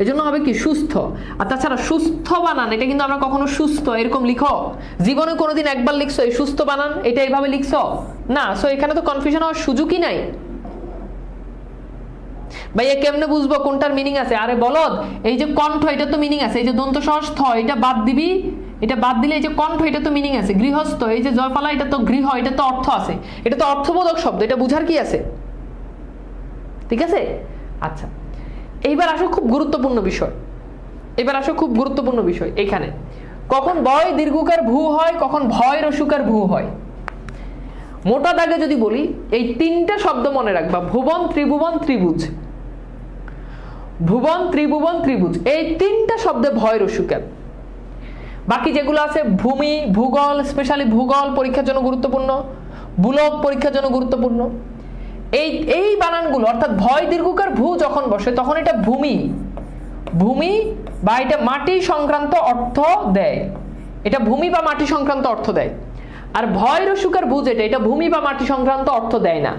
এই জন্য হবে কি সুস্থ। আর তাছাড়া সুস্থ বানান এটা কিন্তু আমরা কখনো সুস্থ এরকম লিখো জীবনে কোনোদিন একবার লিখছো এই সুস্থ বানান এটা এইভাবে লিখছো না। সো এখানে তো কনফিউশন হওয়ার সুযোগই নাই। ভাইয়া কেমনে বুঝবো কোনটার মিনিং আছে? আরে বলদ, এই যে কণ্ঠ এটা তো মিনিং আছে, এই যে দন্তসহস থ এটা বাদ দিবি, এটা বাদ দিলে এই যে কণ্ঠ এটা তো মিনিং আছে। গৃহস্থ, এই যে জয়পালা এটা তো গৃহ, এটা তো অর্থ আছে, এটা তো অর্থবোধক শব্দ, এটা বুঝার কি আছে? ঠিক আছে। আচ্ছা এইবার আসো খুব গুরুত্বপূর্ণ বিষয়, এবার আসো খুব গুরুত্বপূর্ণ বিষয়। এখানে কখন বয় দীর্ঘকার ভূ হয়, কখন ভয় রসুকার ভূ হয়। মোটা দাগে যদি বলি এই তিনটা শব্দ মনে রাখবা, ভুবন, ত্রিভুবন, ত্রিভুজ। ভুবন, ত্রিভুবন, ত্রিভুজ, এই তিনটা শব্দে ভয় রসুকার। বাকি যেগুলো আছে ভূমি, ভূগোল, স্পেশালি ভূগোল পরীক্ষার জন্য গুরুত্বপূর্ণ, বুলক পরীক্ষার জন্য গুরুত্বপূর্ণ। এই বানানগুলো অর্থাৎ ভয় দীর্ঘকার ভূ যখন বসে তখন এটা ভূমি, ভূমি বা এটা মাটি সংক্রান্ত অর্থ দেয়, এটা ভূমি বা মাটি সংক্রান্ত অর্থ দেয়। আর ভয় রসুকার ভূ যেটা, এটা ভূমি বা মাটি সংক্রান্ত অর্থ দেয় না।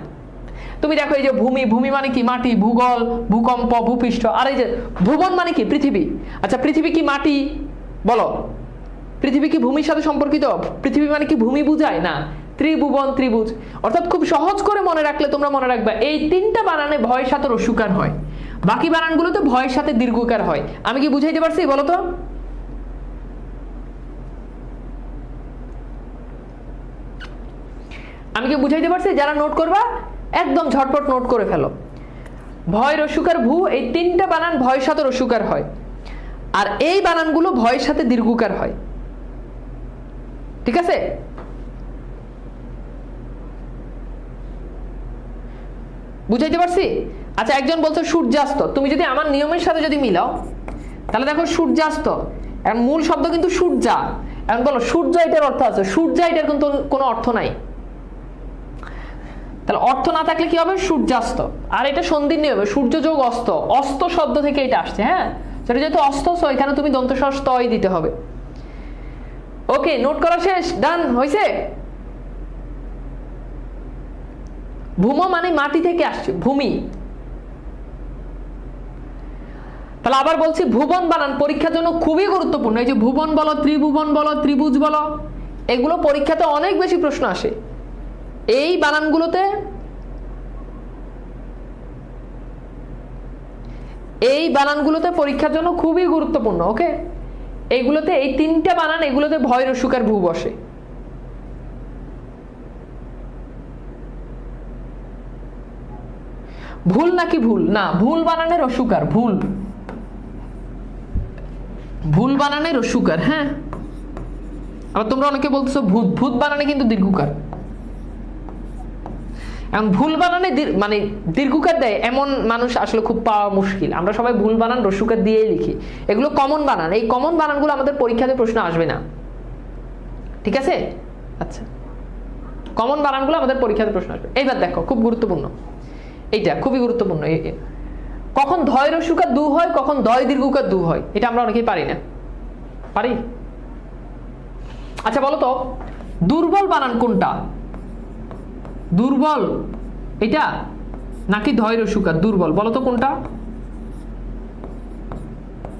তুমি দেখো এই যে ভূমি, ভূমি মানে কি? মাটি, ভূগোল, ভূকম্প, ভূপৃষ্ঠ। আর এই যে ভুবন মানে কি? পৃথিবী। আচ্ছা পৃথিবী কি মাটি? বলো, পৃথিবী কি ভূমির সাথে সম্পর্কিত? পৃথিবী মানে কি ভূমি বুঝায় না? ত্রিভুবন, ত্রিভুজ। অর্থাৎ খুব সহজ করে মনে রাখলে তোমরা মনে রাখবে এই তিনটা বানানে ভয়ের সাথে রসুকার হয়, বাকি বানানগুলোতে ভয়ের সাথে দীর্ঘকার হয়। আমি কি বুঝাইতে পারছি বলো তো? আমি কি বুঝাইতে পারছি? যারা নোট করবা একদম ঝটপট নোট করে ফেলো। ভয় রসুকার ভূ, এই তিনটা বানান ভয়ের সাথে রসুকার হয়, আর এই বানানগুলো ভয়ের সাথে দীর্ঘকার হয়। ঠিক আছে। বুঝাইতে পারছি? আচ্ছা একজন বলছো সূর্যাস্ত, তুমি যদি আমার নিয়মের সাথে যদি মিলাও তাহলে দেখো সূর্যাস্ত এখন মূল শব্দ কিন্তু সূর্যা। এখন বলো সূর্য এটার অর্থ আছে, সূর্যা এটার কিন্তু কোনো অর্থ নাই। তাহলে অর্থ না থাকলে কি হবে? সূর্যাস্ত। আর এটা সন্ধির নিয়মে সূর্য যোগ অস্ত, অস্ত শব্দ থেকে এটা আসছে। হ্যাঁ সেটা যেহেতু অস্ত, এখানে তুমি দন্তস্বর স্তই দিতে হবে। ওকে, নোট করা শেষ? ডান হয়েছে? ভূম মানে মাটি থেকে আসছে, ভূমি। তাহলে আবার বলছি ভুবন বানান পরীক্ষার জন্য খুবই গুরুত্বপূর্ণ। এই যে ভুবন বলো, ত্রিভুবন বলো, ত্রিভুজ বলো, এগুলো পরীক্ষাতে অনেক বেশি প্রশ্ন আসে। এই বানানগুলোতে পরীক্ষার জন্য খুবই গুরুত্বপূর্ণ। ওকে, এইগুলোতে এই তিনটা বানান এগুলোতে ভয় রসুকার ভূ বসে। ভুল নাকি ভুল না? ভুল বানানে রসুকার, ভুল, ভুল বানানে রসুকার। হ্যাঁ আবার তোমরা অনেকে বলতেছো ভূত, ভূত বানানে কিন্তু দীর্ঘকার। এখন ভুল বানানে মানে দীর্ঘকার দেয় এমন মানুষ আসলে খুব পাওয়া মুশকিল। আমরা সবাই ভুল বানান রসুকার দিয়েই লিখি, এগুলো কমন বানান। এই কমন বানানগুলো আমাদের পরীক্ষাতে প্রশ্ন আসবে না। ঠিক আছে। আচ্ছা কমন বানানগুলো আমাদের পরীক্ষাতে প্রশ্ন আসবে। এইবার দেখো খুব গুরুত্বপূর্ণ, এইটা খুবই গুরুত্বপূর্ণ। কখন ধয় রস্যকার দু হয়, কখন দয় দীর্ঘকার দু হয়, এটা আমরা অনেকেই পারি না। পারি? আচ্ছা বলো তো দুর্বল বানান কোনটা? দুর্বল এটা নাকি ধয় রস্যকার? দুর্বল বলো তো কোনটা,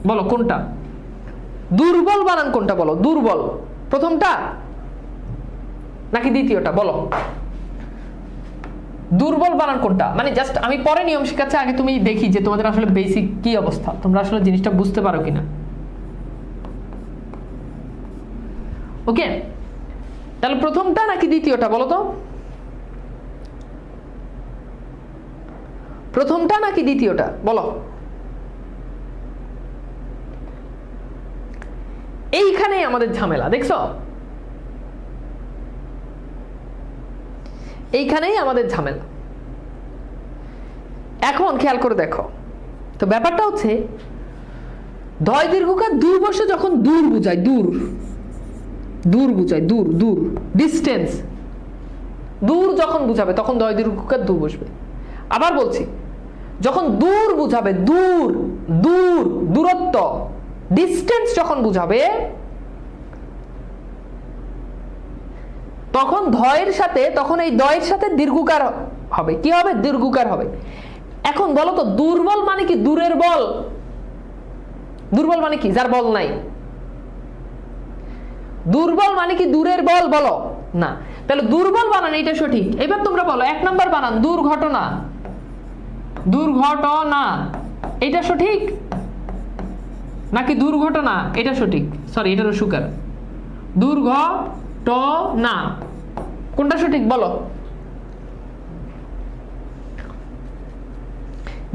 বলো কোনটা দুর্বল বানান কোনটা? বলো দুর্বল প্রথমটা নাকি দ্বিতীয়টা? বলো দুর্বল বানান কোনটা? মানে জাস্ট আমি পরে নিয়ম শেখাচ্ছি, আগে তুমি দেখি যে তোমাদের আসলে বেসিক কি অবস্থা, তোমরা আসলে জিনিসটা বুঝতে পারো কিনা। ওকে, তাহলে প্রথমটা নাকি দ্বিতীয়টা বলো তো, প্রথমটা নাকি দ্বিতীয়টা বলো। এইখানেই আমাদের ঝামেলা, দেখছো? এইখানেই আমাদের ঝামেলা। এখন খেয়াল করে দেখো তো, ব্যাপারটা হচ্ছে ধয় দীর্ঘকার দূর বসে যখন দূর বুঝায়, দূর দূর বুঝায়, দূর দূর ডিস্টেন্স, দূর যখন বুঝাবে তখন ধয় দীর্ঘকার দূর বসবে। আবার বলছি, যখন দূর বুঝাবে, দূর দূর দূরত্ব ডিস্টেন্স যখন বুঝাবে তখন ধয়ের সাথে, তখন এই দয়ের সাথে দীর্ঘকার হবে। কি হবে? দীর্ঘকার হবে। এখন বলো তো দুর্বল মানে কি? দূরের বল। দুর্বল মানে কি? যার বল নাই। দুর্বল মানে কি? দূরের বল। বলো না, তাহলে দুর্বল বানান এটা সঠিক। এবার তোমরা বলো 1 নাম্বার বানান দুর্ঘটনা, দুর্ঘটনা এটা সঠিক নাকি দুর্ঘটনা এটা সঠিক? সরি, এটা রস্যকার। দুর্ঘটনা কোনটা সঠিক বলো?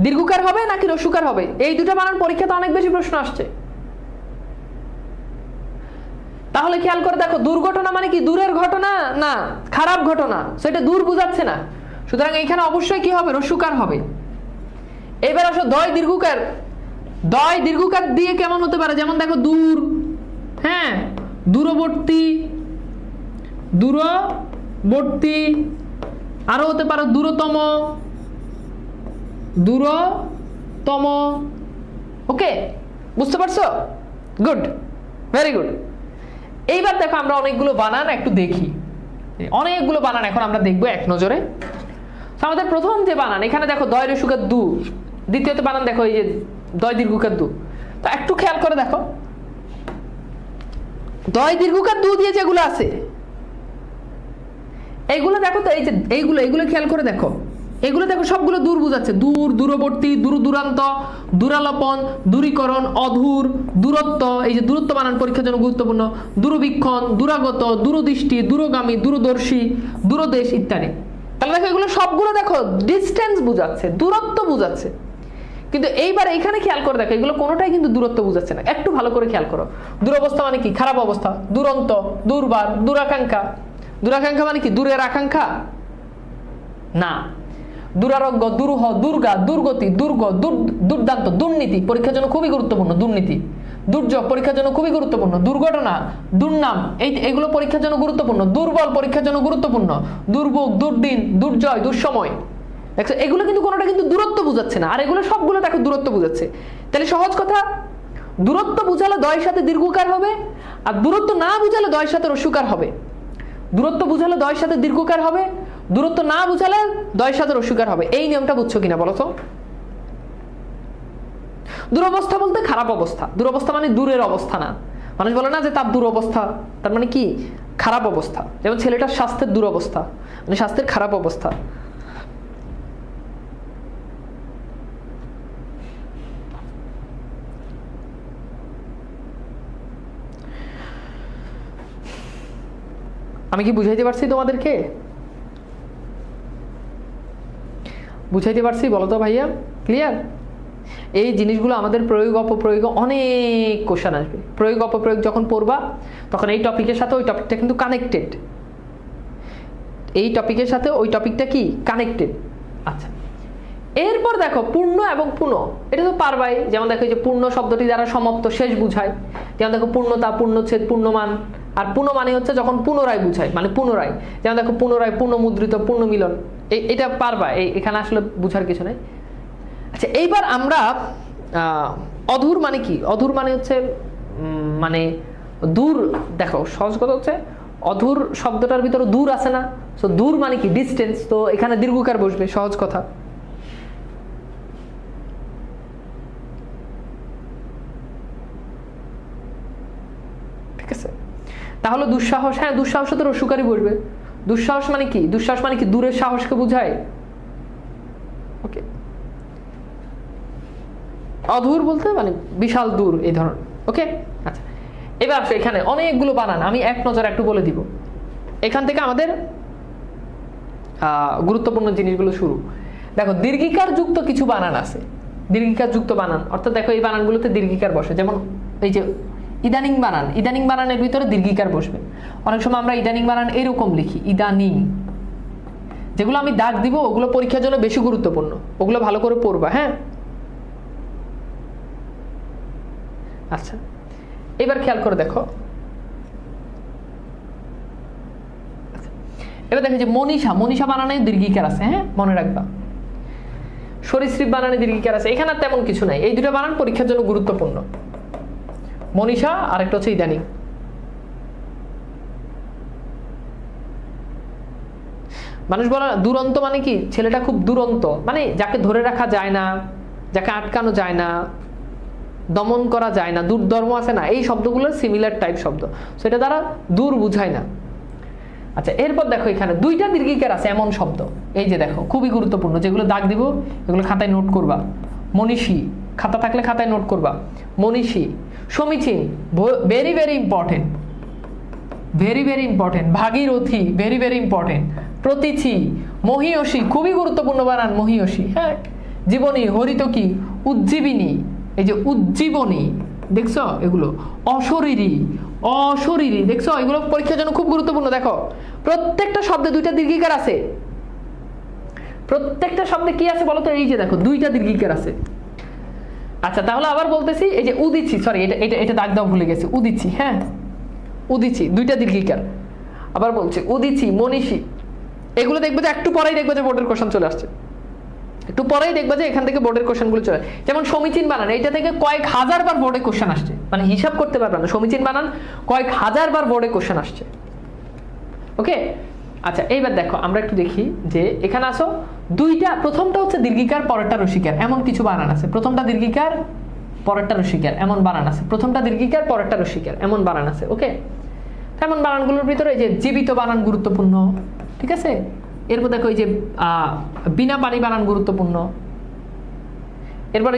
দীর্ঘকার হবে নাকি রস্যকার হবে? এই দুটো বানান পরীক্ষাতে অনেক বেশি প্রশ্ন আসছে। তাহলে খেয়াল করে দেখো, দুর্ঘটনা মানে কি? দূরের ঘটনা না, খারাপ ঘটনা, সেটা দূর বুঝাচ্ছে না, সুতরাং এখানে অবশ্যই কি হবে? রস্যকার হবে। এবার আসো দয় দীর্ঘকার। দয় দীর্ঘকার দিয়ে কেমন হতে পারে? যেমন দেখো দূর, হ্যাঁ, দূরবর্তী, দূরবর্তী, আরো হতে পারে দূরতম, দূরতম। ওকে, বুঝতে পারছো? Good, very good. এইবার দেখো আমরা অনেকগুলো বানান একটু দেখি, অনেকগুলো বানান এখন আমরা দেখবো এক নজরে। আমাদের প্রথম যে বানান, এখানে দেখো দয় রস্যকার দু, দ্বিতীয়তে বানান দেখো এই যে দয় দীর্ঘকার দু। তো একটু খেয়াল করে দেখো, দয় দীর্ঘকার দু দিয়ে যেগুলো আছে এইগুলো দেখো তো, এই যে এইগুলো খেয়াল করে দেখো, এগুলো দেখো সবগুলো দূর বুঝাচ্ছে। দূর, দূরবর্তী, দূর দূরান্ত, দূরালোপন, দূরীকরণ, অধূর, দূরত্ব। এই যে দূরত্ব বানান পরীক্ষার জন্য গুরুত্বপূর্ণ। দূরবীক্ষণ, দূরাগত, দূরদৃষ্টি, দূরগামী, দূরদর্শী, দূরদেশ ইত্যাদি। তাহলে দেখো এগুলো সবগুলো দেখো ডিস্টেন্স বুঝাচ্ছে, দূরত্ব বুঝাচ্ছে। কিন্তু এইবার এখানে খেয়াল করে দেখো, এগুলো কোনোটাই কিন্তু দূরত্ব বুঝাচ্ছে না। একটু ভালো করে খেয়াল করো। দুরবস্থা মানে কি? খারাপ অবস্থা। দুরন্ত, দুর্বার, দুরাকাঙ্ক্ষা। দুরাকাঙ্ক্ষা মানে কি? দূরের আকাঙ্ক্ষা না। দুরারোগ্য, দুরূহ, দুর্গা, দুর্গতি, দুর্গ, দুর্দান্ত, দুর্নীতি পরীক্ষার জন্য খুবই গুরুত্বপূর্ণ। দুর্নীতি, দুর্যোগ পরীক্ষার জন্য খুবই গুরুত্বপূর্ণ। দুর্ঘটনা, দুর্নাম, এগুলো পরীক্ষার জন্য গুরুত্বপূর্ণ। দুর্বল পরীক্ষার জন্য গুরুত্বপূর্ণ। দুর্ভোগ, দুর্দিন, দুর্জয়, দুঃসময়। দেখছো এগুলো কিন্তু কোনোটা কিন্তু দূরত্ব বুঝাচ্ছে না, আর এগুলো সবগুলো দেখো দূরত্ব বুঝাচ্ছে। তাহলে সহজ কথা, দূরত্ব বুঝালে দয়ের সাথে দীর্ঘকার হবে, আর দূরত্ব না বুঝালে দয়ের সাথে রস্যকার হবে। দূরত্ব বুঝালে দয়ের সাথে দীর্ঘকার হবে, দূরত্ব না বুঝালে দয়ের সাথে রস্যকার হবে। এই নিয়মটা বুঝছো কিনা বলো তো? দুরবস্থা বলতে খারাপ অবস্থা। দুরবস্থা মানে দূরের অবস্থা না। মানুষ বলে না যে তার দুরবস্থা, তার মানে কি? খারাপ অবস্থা। যেমন ছেলেটার স্বাস্থ্যের দুরবস্থা, মানে স্বাস্থ্যের খারাপ অবস্থা। আমি কি বুঝাইতে পারছি তোমাদেরকে? বুঝাইতে পারছি বলো তো ভাইয়া? ক্লিয়ার? এই জিনিসগুলো আমাদের প্রয়োগ অপপ্রয়োগ অনেক কোশ্চেন আসবে। প্রয়োগ অপপ্রয়োগ যখন পড়বা তখন এই টপিকের সাথে ওই টপিকটা কিন্তু কানেক্টেড। এই টপিকের সাথে ওই টপিকটা কি কানেক্টেড। আচ্ছা, এরপর দেখো পূর্ণ এবং পুনঃ, এটা তো পারবাই। যেমন দেখো যে পূর্ণ শব্দটি দ্বারা সমাপ্ত, শেষ বুঝায়। যেমন দেখো পূর্ণতা, পূর্ণচ্ছেদ, পূর্ণমান, আর পুনঃ মানে হচ্ছে যখন পুনরায় বুঝায়, মানে পুনরায়, যেমন দেখো পুনরায়, পুনঃমুদ্রিত, পুনঃমিলন, এটা পারবা, এখানে আসলে বুঝার কিছু নেই। আচ্ছা, এইবার আমরা অধুর মানে কি? অধুর মানে হচ্ছে মানে দূর। দেখো সহজ কথা হচ্ছে অধুর শব্দটার ভিতরে দূর আছে না, তো দূর মানে কি? ডিস্টেন্স। তো এখানে দীর্ঘকার বসবে, সহজ কথা। ঠিক আছে, তাহলে দুঃসাহস, হ্যাঁ দুঃসাহস তো রস্যকারী বসবে। দুঃসাহস মানে কি? দুঃসাহস মানে কি? দূরের সাহসকে বোঝায়। ওকে, অধুর বলতে মানে বিশাল দূর, এই ধরনের। ওকে, আচ্ছা এবার আসো, এখানে অনেকগুলো বানান আমি এক নজরে একটু বলে দিব। এখান থেকে আমাদের গুরুত্বপূর্ণ জিনিসগুলো শুরু। দেখো দীর্ঘিকার যুক্ত কিছু বানান আছে, দীর্ঘিকার যুক্ত বানান, অর্থাৎ দেখো এই বানানগুলোতে দীর্ঘিকার বসে। যেমন এই যে ইদানিং বানান, ইদানিং বানানের ভিতরে দীর্ঘিকার বসবে। অনেক সময় আমরা ইদানিং বানান এরকম লিখি, ইদানিং। যেগুলো আমি দাগ দিব ওগুলো পরীক্ষার জন্য বেশি গুরুত্বপূর্ণ, ওগুলো ভালো করে পড়বা। হ্যাঁ, আচ্ছা এবার খেয়াল করে দেখো, এবার দেখো যে মনীষা, মনীষা বানানে দীর্ঘিকার আছে, হ্যাঁ মনে রাখবা। সরীসৃপ বানানে দীর্ঘিকার আছে, এখানে তেমন কিছু নাই। এই দুটো বানান পরীক্ষার জন্য গুরুত্বপূর্ণ, মনীষা আর একটা হচ্ছে ইদানিং। মানুষ বলা দুরন্ত মানে কি? ছেলেটা খুব দুরন্ত, মানে যাকে ধরে রাখা যায় না, যাকে আটকানো যায় না, দমন করা যায় না, দুর্ধর্ম আছে না, এই শব্দগুলোর সিমিলার টাইপ শব্দ, সেটা দ্বারা দূর বুঝায় না। আচ্ছা এরপর দেখো এখানে দুইটা দীর্ঘিকার আছে এমন শব্দ, এই যে দেখো খুবই গুরুত্বপূর্ণ, যেগুলো দাগ দিব এগুলো খাতায় নোট করবা। মনীষী, খাতা থাকলে খাতায় নোট করবা। মনীষী, সমীচীন, very very important, very very important. ভাগীরথী, ভেরি ভেরি ইম্পর্টেন্ট। প্রতীচী, মহীয়সী, খুবই গুরুত্বপূর্ণ বানান মহীয়সী। হ্যাঁ, জীবনী, হরিতকী, উজ্জীবিনী, এই যে উজ্জীবনী, দেখছো এগুলো। অশরীরী, অশরীরী, দেখছো এগুলো পরীক্ষার জন্য খুব গুরুত্বপূর্ণ। দেখো প্রত্যেকটা শব্দে দুইটা দীর্ঘিকার আছে, প্রত্যেকটা শব্দে কি আছে বলো তো? এই যে দেখো দুইটা দীর্ঘিকার আছে। আচ্ছা তাহলে আবার বলতেছি, এই যে উদিচি, সরি এটা এটা এটা দাগ দাও ভুলে গেছি, উদিচি। হ্যাঁ, উদিচি, দুইটা দীর্ঘিকার। আবার বলছি উদিচি, মনীষী, এগুলো দেখবে যে একটু পরেই দেখবে যে বোর্ডের কোশ্চেন চলে আসছে, একটু পরেই দেখবে যে এখান থেকে বোর্ডের কোশ্চেনগুলো চলে। যেমন সমীচীন বানান, এটা থেকে কয়েক হাজার বার বোর্ডে কোশ্চেন আসছে, মানে হিসাব করতে পারবে না। সমীচীন বানান কয়েক হাজার বার বোর্ডে কোশ্চেন আসছে। ওকে, আচ্ছা এইবার দেখো আমরা একটু দেখি যে এখানে আসো দুইটা, প্রথমটা হচ্ছে দীর্ঘিকার পরেরটা রসিকার, এমন কিছু বানান আছে। প্রথমটা দীর্ঘিকার পরেরটা রসিকার, এমন বানান আছে। প্রথমটা দীর্ঘিকার পরেরটা রসিকার, এমন বানান আছে। ওকে, এমন বানানগুলোর ভিতরে এই যে জীবিত বানান গুরুত্বপূর্ণ, ঠিক আছে। এরপর দেখো এই যে বিনা পানি বানান গুরুত্বপূর্ণ। এরপর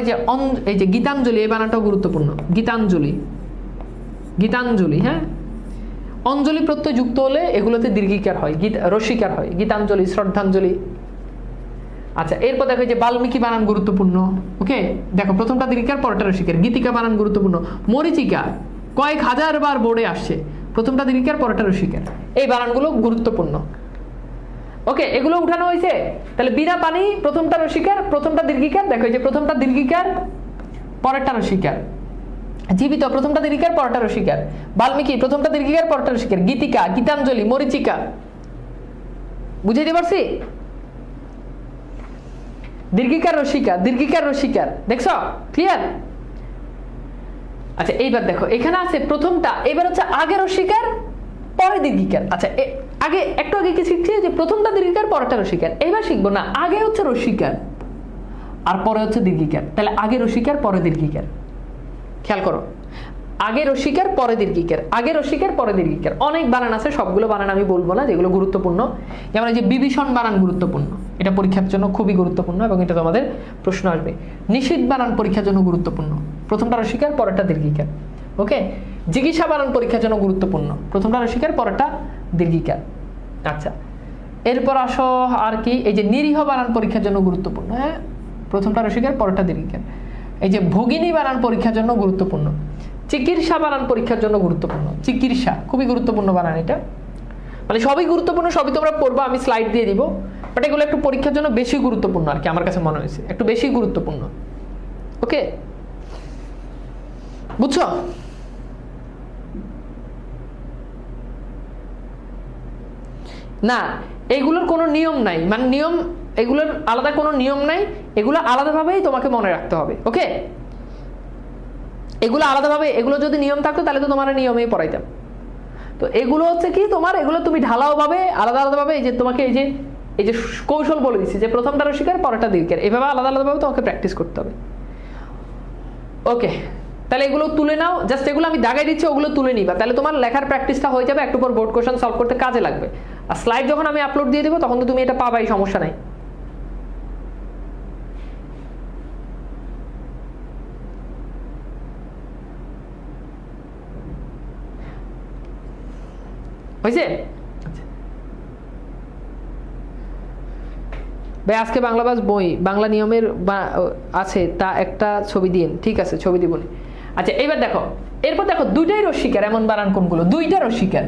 এই যে গীতাঞ্জলি, এই বানানটাও গুরুত্বপূর্ণ। গীতাঞ্জলি, গীতাঞ্জলি, হ্যাঁ। অঞ্জলি প্রত্যয় যুক্ত হলে এগুলোতে দীর্ঘিকার হয়, রসিকার হয়। গীতাঞ্জলি, শ্রদ্ধাঞ্জলি। আচ্ছা এরপর দেখো যে বাল্মীকি বানান গুরুত্বপূর্ণ। ওকে, দেখো প্রথমটা দীর্ঘিকার পরেরটা রসিকার। গীতিকা বানান গুরুত্বপূর্ণ। মরীচিকা কয়েক হাজার বার বোর্ডে আসছে, প্রথমটা দীর্ঘিকার পরেরটা রসিকার, এই বানানগুলো গুরুত্বপূর্ণ। ওকে, এগুলো উঠানো হয়েছে। তাহলে বিনা পানি প্রথমটা রসিকার, প্রথমটা দীর্ঘিকার। দেখো এই যে প্রথমটা দীর্ঘিকার পরেরটা রসিকার। জীবিত প্রথমটা দীর্ঘিকার পরেরটা রসিকার। বাল্মীকি প্রথমটা দীর্ঘিকার পরেরটা রসিকার। গীতিকা, গীতাঞ্জলি, মরীচিকা। বুঝাইতে পারছি? দীর্ঘিকার রসিকার, দীর্ঘিকার রসিকার, দেখছো ক্লিয়ার? আচ্ছা এইবার দেখো এখানে আছে প্রথমটা, এবার হচ্ছে আগে রসিকার পরে দীর্ঘিকার। আচ্ছা আগে একটু আগে কি শিখছি যে প্রথমটা দীর্ঘিকার পরেরটা রসিকার, এবার শিখবো না আগে হচ্ছে রসিকার আর পরে হচ্ছে দীর্ঘিকার। তাহলে আগে রসিকার পরে দীর্ঘিকার, খেয়াল করো, আগে রসিকার পরে দীর্ঘিকার, আগে রসিকার পরে দীর্ঘিকার। অনেক বানান আছে, সবগুলো বানান আমি বলবো না, যেগুলো গুরুত্বপূর্ণ। যেমন এই যে বিভীষণ বানান গুরুত্বপূর্ণ, এটা পরীক্ষার জন্য খুবই গুরুত্বপূর্ণ এবং এটা তোমাদের প্রশ্ন আসবে। নিষিদ্ধ বানান পরীক্ষার জন্য গুরুত্বপূর্ণ, প্রথমটা রসিকার পরেরটা দীর্ঘিকার। ওকে, জিজ্ঞাসা বানান পরীক্ষার জন্য গুরুত্বপূর্ণ, প্রথমটা রসিকার পরেরটা দীর্ঘিকার। আচ্ছা এরপর আসো আর কি, এই যে নিরীহ বানান পরীক্ষার জন্য গুরুত্বপূর্ণ, হ্যাঁ, প্রথমটা রসিকার পরেরটা দীর্ঘিকার। এই যে ভগিনী বানান পরীক্ষার জন্য গুরুত্বপূর্ণ। চিকিৎসা বানান পরীক্ষার জন্য গুরুত্বপূর্ণ। চিকিৎসা খুবই গুরুত্বপূর্ণ বানান, এটা মানে সবই গুরুত্বপূর্ণ, সবই তোমরা পড়বা, আমি স্লাইড দিয়ে দিব, বাট এগুলো একটু পরীক্ষার জন্য বেশি গুরুত্বপূর্ণ আর কি, আমার কাছে মনে হয়েছে একটু বেশি গুরুত্বপূর্ণ। ওকে, বুঝছো? না, এগুলোর কোনো নিয়ম নাই, মানে নিয়ম, এগুলোর আলাদা কোনো নিয়ম নাই, এগুলো আলাদাভাবেই তোমাকে মনে রাখতে হবে। ওকে, এগুলো আলাদাভাবে, এগুলো যদি নিয়ম থাকতো তাহলে তো তোমার নিয়মেই পড়াইতাম। তো এগুলো হচ্ছে কি তোমার, এগুলো তুমি ঢালাও ভাবে আলাদা আলাদাভাবে, এই যে তোমাকে এই যে কৌশল বলে দিচ্ছি যে প্রথমটা রসিকার পরেরটা দীর্ঘিকার, এভাবে আলাদা আলাদাভাবে তোমাকে প্র্যাকটিস করতে হবে। ওকে, তাহলে এগুলো তুলে নাও, জাস্ট এগুলো আমি দাগাই দিচ্ছি, ওগুলো তুলে নিবা, তাহলে তোমার লেখার প্র্যাকটিসটা হয়ে যাবে, একটু পর বোর্ড কোশ্চেন সলভ করতে কাজে লাগবে। আর স্লাইড যখন আমি আপলোড দিয়ে দেবো তখন তো তুমি এটা পাবাই, সমস্যা নাই। হয়েছে? ভাই আজকে বাংলা বাস বই বাংলা নিয়মের আছে, তা একটা ছবি দিন। ঠিক আছে, ছবি দিব। আচ্ছা এইবার দেখো, এরপর দেখো দুইটাই রসিকার, এমন বানান কোনগুলো? দুইটা রসিকার,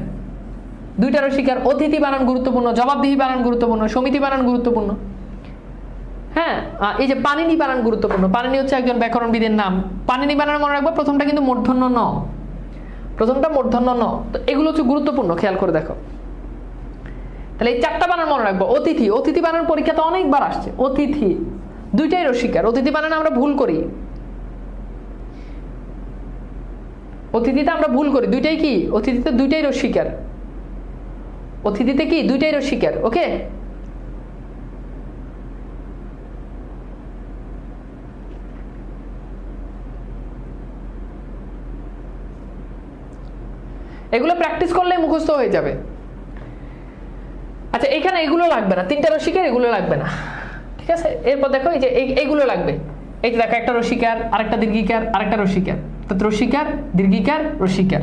দুইটা রসিকার। অতিথি বানান গুরুত্বপূর্ণ, জবাবদিহি বানান গুরুত্বপূর্ণ, সমিতি বানান গুরুত্বপূর্ণ। হ্যাঁ, এই যে পানিনি বানান গুরুত্বপূর্ণ। পানিনি হচ্ছে একজন ব্যাকরণবিদের নাম। পানিনি বানান মনে রাখবো, প্রথমটা কিন্তু মূর্ধন্য ন, প্রথমটা মূর্ধন্য ন। তো এগুলো হচ্ছে গুরুত্বপূর্ণ, খেয়াল করে দেখো। তাহলে এই চারটা বানান মনে রাখবো। অতিথি, অতিথি বানান পরীক্ষাতে অনেকবার আসছে। অতিথি দুইটাই রসিকার। অতিথি বানান আমরা ভুল করি, অতিথিতে আমরা ভুল করি, দুইটাই কি? অতিথিতে দুইটাই রসিকার, অতিথিতে কি? দুইটাই রসিকার। ওকে, এগুলো প্র্যাকটিস করলে মুখস্থ হয়ে যাবে। আচ্ছা এখানে এগুলো লাগবে না, তিনটা রসিকার, এগুলো লাগবে না। ঠিক আছে, এরপর দেখো এই যে এইগুলো লাগবে। এই যে দেখো, একটা রসিকার, আরেকটা দীর্ঘিকার, আরেকটা রসিকার, রসিকার দীর্ঘিকার রসিকার।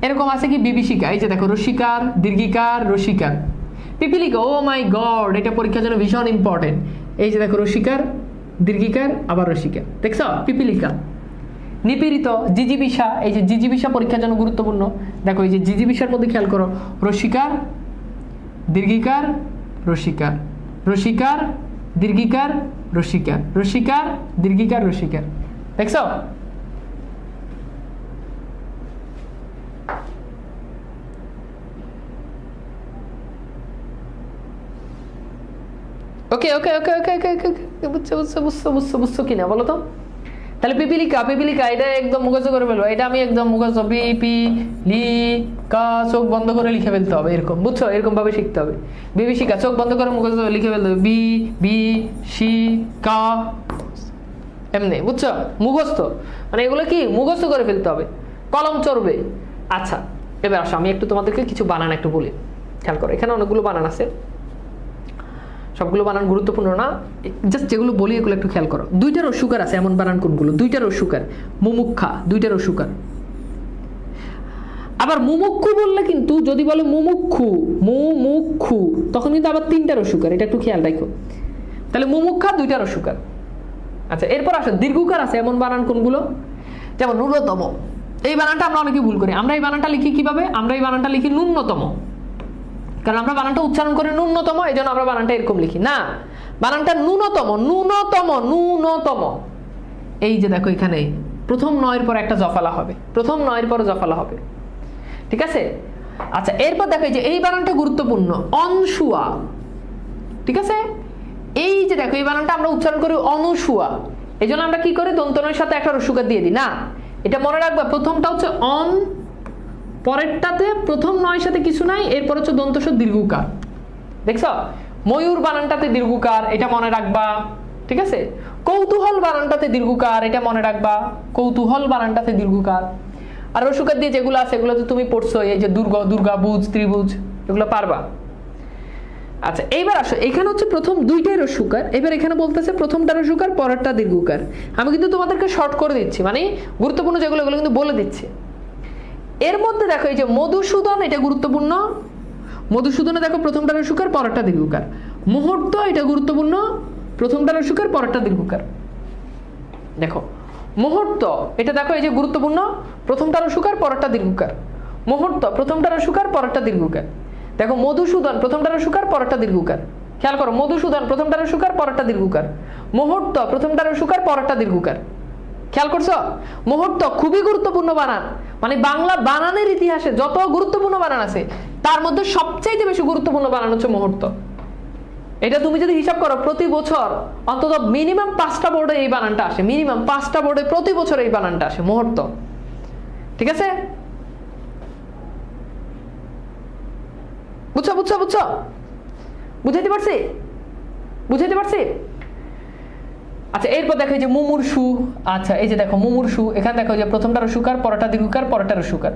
এরকম আছে কি বিভীষিকা, এই যে দেখো রসিকার দীর্ঘিকার রসিকার। পিপিলিকা, ও মাই গড, এটা পরীক্ষার জন্য ভীষণ ইম্পর্টেন্ট। এই যে দেখো রসিকার দীর্ঘিকার আবার রসিকার, দেখছ? পিপিলিকা। নিপীড়িত, জিজিবিষা, এই যে জিজিবিষা পরীক্ষার জন্য গুরুত্বপূর্ণ। দেখো এই যে জিজিবিষার মধ্যে খেয়াল করো, রসিকার দীর্ঘিকার রসিকার, রসিকার দীর্ঘিকার রসিকার, রসিকার দীর্ঘিকার রসিকার। দেখছো? ওকে ওকে ওকে ওকে ওকে ওকে, বুঝছো বুঝছো বুঝছো বুঝছো বুঝছো কিনা বলো তো? তাহলে পিপিলিকা, পিপিলিকা এটা একদম মুখস্থ করে ফেলবো, এটা আমি একদম মুখস্থ, পিপিলিকা চোখ বন্ধ করে লিখে ফেলতে হবে, এরকম, বুঝছো? এরকম ভাবে শিখতে হবে। বিভীষিকা চোখ বন্ধ করে মুখস্থ লিখে ফেলতে হবে, বি বি সি কা, এমনি, বুঝছো? মুখস্থ, মানে এগুলো কি মুখস্থ করে ফেলতে হবে, কলম চড়বে। আচ্ছা এবার আসো, আমি একটু তোমাদেরকে কিছু বানান একটু বলি, খেয়াল করো। এখানে অনেকগুলো বানান আছে, সবগুলো বানান গুরুত্বপূর্ণ না, জাস্ট যেগুলো বলি এগুলো একটু খেয়াল করো। দুইটার রসুকার আছে, এমন বানান কোনগুলো? দুইটার রসুকার। মুমুক্ষা, দুইটার রসুকার। আবার মুমুক্ষু বললে কিন্তু, যদি বলে মুমুক্ষু, মুমুক্ষু, তখন কিন্তু আবার তিনটা রসুকার, এটা একটু খেয়াল রাখো। তাহলে মুমুক্ষা দুইটা রসুকার। আচ্ছা এরপর আসো, দীর্ঘকার আছে, এমন বানান কোনগুলো? যেমন ন্যূনতম, এই বানানটা আমরা অনেকে ভুল করি। আমরা এই বানানটা লিখি কিভাবে? আমরা এই বানানটা লিখি ন্যূনতম, কারণ আমরা বানানটা উচ্চারণ করে ন্যূনতম, এই জন্য আমরা বানানটা এরকম লিখি না। বানানটা ন্যূনতম, ন্যূনতম, ন্যূনতম। এই যে দেখো এখানে প্রথম নয়ের পর একটা জফালা হবে, প্রথম নয়ের পর জফালা হবে, ঠিক আছে? আচ্ছা এরপর দেখো, এই যে এই বানানটা গুরুত্বপূর্ণ, অনসুয়া, ঠিক আছে? এই যে দেখো এই বানানটা আমরা উচ্চারণ করি অনুসুয়া, এই জন্য আমরা কি করি? দন্তনের সাথে একটা রসুকার দিয়ে দিই না। এটা মনে রাখবা, প্রথমটা হচ্ছে অন, পরেরটাতে প্রথম নয়ের সাথে কিছু নাই, এরপর হচ্ছে দন্তস্ব দীর্ঘকার, দেখছো? ময়ূর বানানটাতে দীর্ঘকার, এটা মনে রাখবা, ঠিক আছে? কৌতূহল বানানটাতে দীর্ঘকার, এটা মনে রাখবা, কৌতূহল বানানটাতে দীর্ঘকার। আর রসুকার দিয়ে যেগুলো আছে এগুলো তো তুমি পড়ছো, এই যে দুর্গা, দুর্গাবুজ, ত্রিভুজ, এগুলো পারবা। আচ্ছা এইবার আসো, এখানে হচ্ছে প্রথম দুইটাই রসুকার, এবার এখানে বলতেছে প্রথমটা রসুকার পরেরটা দীর্ঘকার। আমি কিন্তু তোমাদেরকে শর্ট করে দিচ্ছি, মানে গুরুত্বপূর্ণ যেগুলো এগুলো কিন্তু বলে দিচ্ছি। এর মধ্যে দেখো এই যে মধুসূদন, এটা গুরুত্বপূর্ণ। মধুসূদনে দেখো প্রথমটা রসুকার পরেরটা দীর্ঘকার। মুহূর্ত, এটা গুরুত্বপূর্ণ, প্রথমটা রসুকার পরেরটা দীর্ঘকার। দেখো মুহূর্ত, এটা দেখো এই যে গুরুত্বপূর্ণ, প্রথমটা রসুকার পরেরটা দীর্ঘকার। মুহূর্ত, প্রথমটা রসুকার পরেরটা দীর্ঘকার। দেখো মধুসূদন, প্রথমটা রসুকার পরেরটা দীর্ঘকার। খেয়াল করো, মধুসূদন প্রথমটা রসুকার পরেরটা দীর্ঘকার। মুহূর্ত, প্রথমটা রসুকার পরেরটা দীর্ঘকার। খেয়াল করছো? মুহূর্ত খুবই গুরুত্বপূর্ণ বানান, মানে বাংলা বানানের ইতিহাসে যত গুরুত্বপূর্ণ বানান আছে তার মধ্যে সবচাইতে বেশি গুরুত্বপূর্ণ বানান হচ্ছে মুহূর্ত। এটা তুমি যদি হিসাব করো প্রতি বছর অন্তত মিনিমাম 5টা বোর্ডে এই বানানটা আসে, মিনিমাম 5টা বোর্ডে প্রতি বছর এই বানানটা আসে, মুহূর্ত। ঠিক আছে, বুঝছো বুঝছো বুঝছো বুঝাইতে পারছি, বুঝাইতে পারছি? আচ্ছা, এরপর দেখো এই যে মুমূর্ষু। আচ্ছা, এই যে দেখো মুমূর্ষু, এখানে দেখো যে প্রথমটা রসুকার, পরেরটা দীর্ঘকার, পরেরটা রসুকার।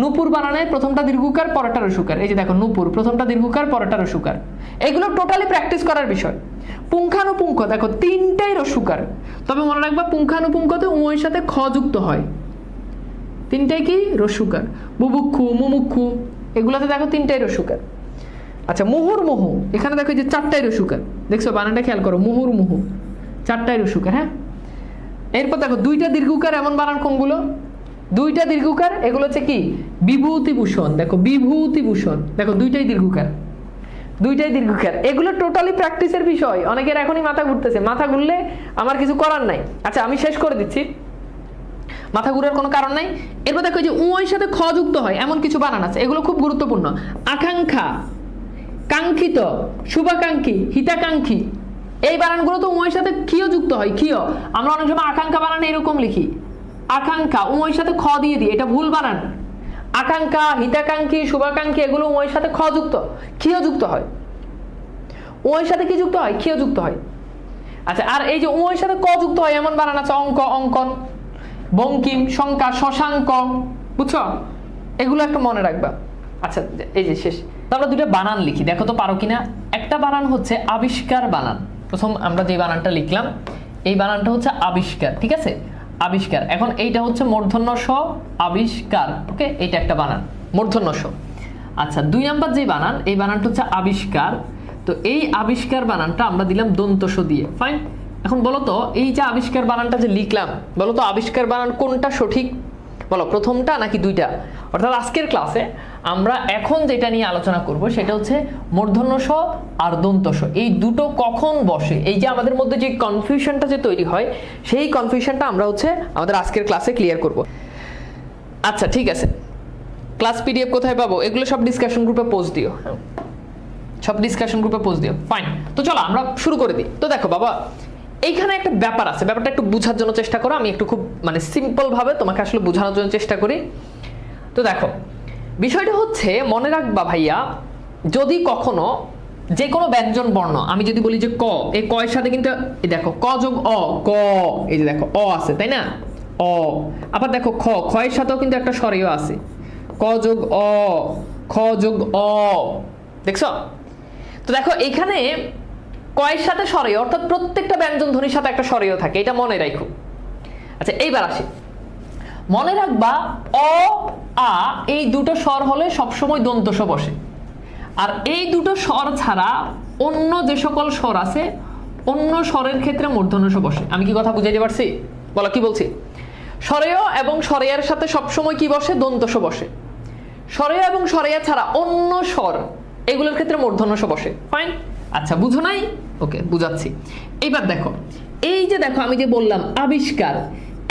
নূপুর বানানে প্রথমটা দীর্ঘকার, পরেরটা রসুকার। এই যে দেখো নূপুর, প্রথমটা দীর্ঘকার, পরেরটা রসুকার। এগুলো টোটালি প্র্যাকটিস করার বিষয়। পুঙ্খানুপুঙ্খ দেখো 3টাই রসুকার, তবে মনে রাখবা পুঙ্খানুপুঙ্খতে উয়ের সাথে খ যুক্ত হয়, 3টাই কি রসুকার। বুভুক্ষু, মুমুক্ষু এগুলোতে দেখো 3টাই রসুকার। আচ্ছা, মুহুর্মুহু, এখানে দেখো যে 4টাই রসুকার। দেখছো বানানটা খেয়াল করো, মুহুর্মুহু 4টাই রসুকার। হ্যাঁ, এরপর দেখো 2টা দীর্ঘকার, এমন বানান কোনগুলো? 2টা দীর্ঘকার, এগুলো হচ্ছে কি বিভূতিভূষণ। দেখো বিভূতিভূষণ, দেখো 2টাই দীর্ঘকার, 2টাই দীর্ঘকার। এগুলো টোটালি প্র্যাকটিসের বিষয়। অনেকের এখনই মাথা ঘুরতেছে, মাথা ঘুরলে আমার কিছু করার নাই। আচ্ছা, আমি শেষ করে দিচ্ছি, মাথা ঘুরার কোনো কারণ নাই। এরপর দেখো যে উয়ের সাথে খ যুক্ত হয় এমন কিছু বানান আছে, এগুলো খুব গুরুত্বপূর্ণ। আকাঙ্ক্ষা, কাঙ্ক্ষিত, শুভাকাঙ্ক্ষী, হিতাকাঙ্ক্ষী, এই বানানগুলো তো উয়ের সাথে ক্ষীয় যুক্ত হয়। ক্ষীয় আমরা অনেক সময় আকাঙ্ক্ষা বানানে এরকম লিখি, আকাঙ্ক্ষা উয়ের সাথে খ দিয়ে দিই, এটা ভুল বানান। আকাঙ্ক্ষা, হিতাকাঙ্ক্ষী, শুভাকাঙ্ক্ষী এগুলো উয়ের সাথে খ যুক্ত, ক্ষীয় যুক্ত হয়। উয়ের সাথে কি যুক্ত হয়? ক্ষীয় যুক্ত হয়। আচ্ছা, আর এই যে উয়ের সাথে ক যুক্ত হয় এমন বানান আছে অঙ্ক, অঙ্কন, বঙ্কিম, শঙ্কা, শশাঙ্ক। বুঝছো? এগুলো একটু মনে রাখবা। আচ্ছা, এই যে শেষ, আমরা 2টা বানান লিখি, দেখো তো পারো কিনা। একটা বানান হচ্ছে আবিষ্কার বানান। প্রথম আমরা যে বানানটা লিখলাম এই বানানটা হচ্ছে আবিষ্কার। ঠিক আছে, আবিষ্কার। এখন এইটা হচ্ছে মূর্ধন্য স, আবিষ্কার। ওকে, এইটা একটা বানান মূর্ধন্য স। আচ্ছা, 2 নাম্বার যে বানান, এই বানানটা হচ্ছে আবিষ্কার। তো এই আবিষ্কার বানানটা আমরা দিলাম দন্ত স দিয়ে। ফাইন। এখন বলো তো এই যে আবিষ্কার বানানটা যে লিখলাম, বলো তো আবিষ্কার বানান কোনটা সঠিক? বলো, প্রথমটা নাকি 2টা? অর্থাৎ আজকের ক্লাসে আমরা এখন যেটা নিয়ে আলোচনা করব সেটা হচ্ছে মূর্ধন্য স আর দন্ত স, এই দুটো কখন বসে। এই যে আমাদের মধ্যে যে কনফিউশনটা যে তৈরি হয়, সেই কনফিউশনটা আমরা হচ্ছে আমাদের আজকের ক্লাসে ক্লিয়ার করব। আচ্ছা, ঠিক আছে। ক্লাস পিডিএফ কোথায় পাবো? এগুলো সব ডিসকাশন গ্রুপে পোস্ট দিও, সব ডিসকাশন গ্রুপে পোস্ট দিও। ফাইন। তো চলো আমরা শুরু করে দিই। তো দেখো বাবা, এইখানে একটা ব্যাপার আছে, ব্যাপারটা একটু বোঝার জন্য চেষ্টা করো। আমি একটু খুব মানে সিম্পল ভাবে তোমাকে আসলে বোঝানোর জন্য চেষ্টা করি। তো দেখো, বিষয়টা হচ্ছে মনে রাখবা ভাইয়া, যদি কখনো যে কোনো ব্যঞ্জন বর্ণ, আমি যদি বলি যে ক, এই ক এর সাথে কিন্তু এই দেখো ক যোগ অ, ক, এই যে দেখো অ আছে, তাই না? অ। আবার দেখো খ, খ এর সাথেও কিন্তু একটা স্বরীয় আছে, ক যোগ অ, খ যোগ অ। দেখছো? তো দেখো এইখানে কয়ের সাথে স্বরীয়, অর্থাৎ প্রত্যেকটা ব্যঞ্জন ধ্বনির সাথে একটা স্বরীয় থাকে, এটা মনে রাখো। আচ্ছা, এইবার আসি, মনে রাখবা অ, আ এই দুটো স্বর হলে সবসময় দন্ত স বসে। আর এই দুটো স্বর ছাড়া অন্য যে সকল স্বর আছে, অন্য স্বরের ক্ষেত্রে মূর্ধন্য স বসে। আমি কি কথা বুঝাইতে পারছি? বলো, কি বলছি? স্বরেয় এবং স্বরেয়ার সাথে সবসময় কি বসে? দন্ত স বসে। স্বরেয় এবং স্বরেয়া ছাড়া অন্য স্বর এগুলোর ক্ষেত্রে মূর্ধন্য স বসে। ফাইন। আচ্ছা, বুঝো নাই? ওকে, বুঝাচ্ছি। এইবার দেখো, এই যে দেখো আমি যে বললাম আবিষ্কার,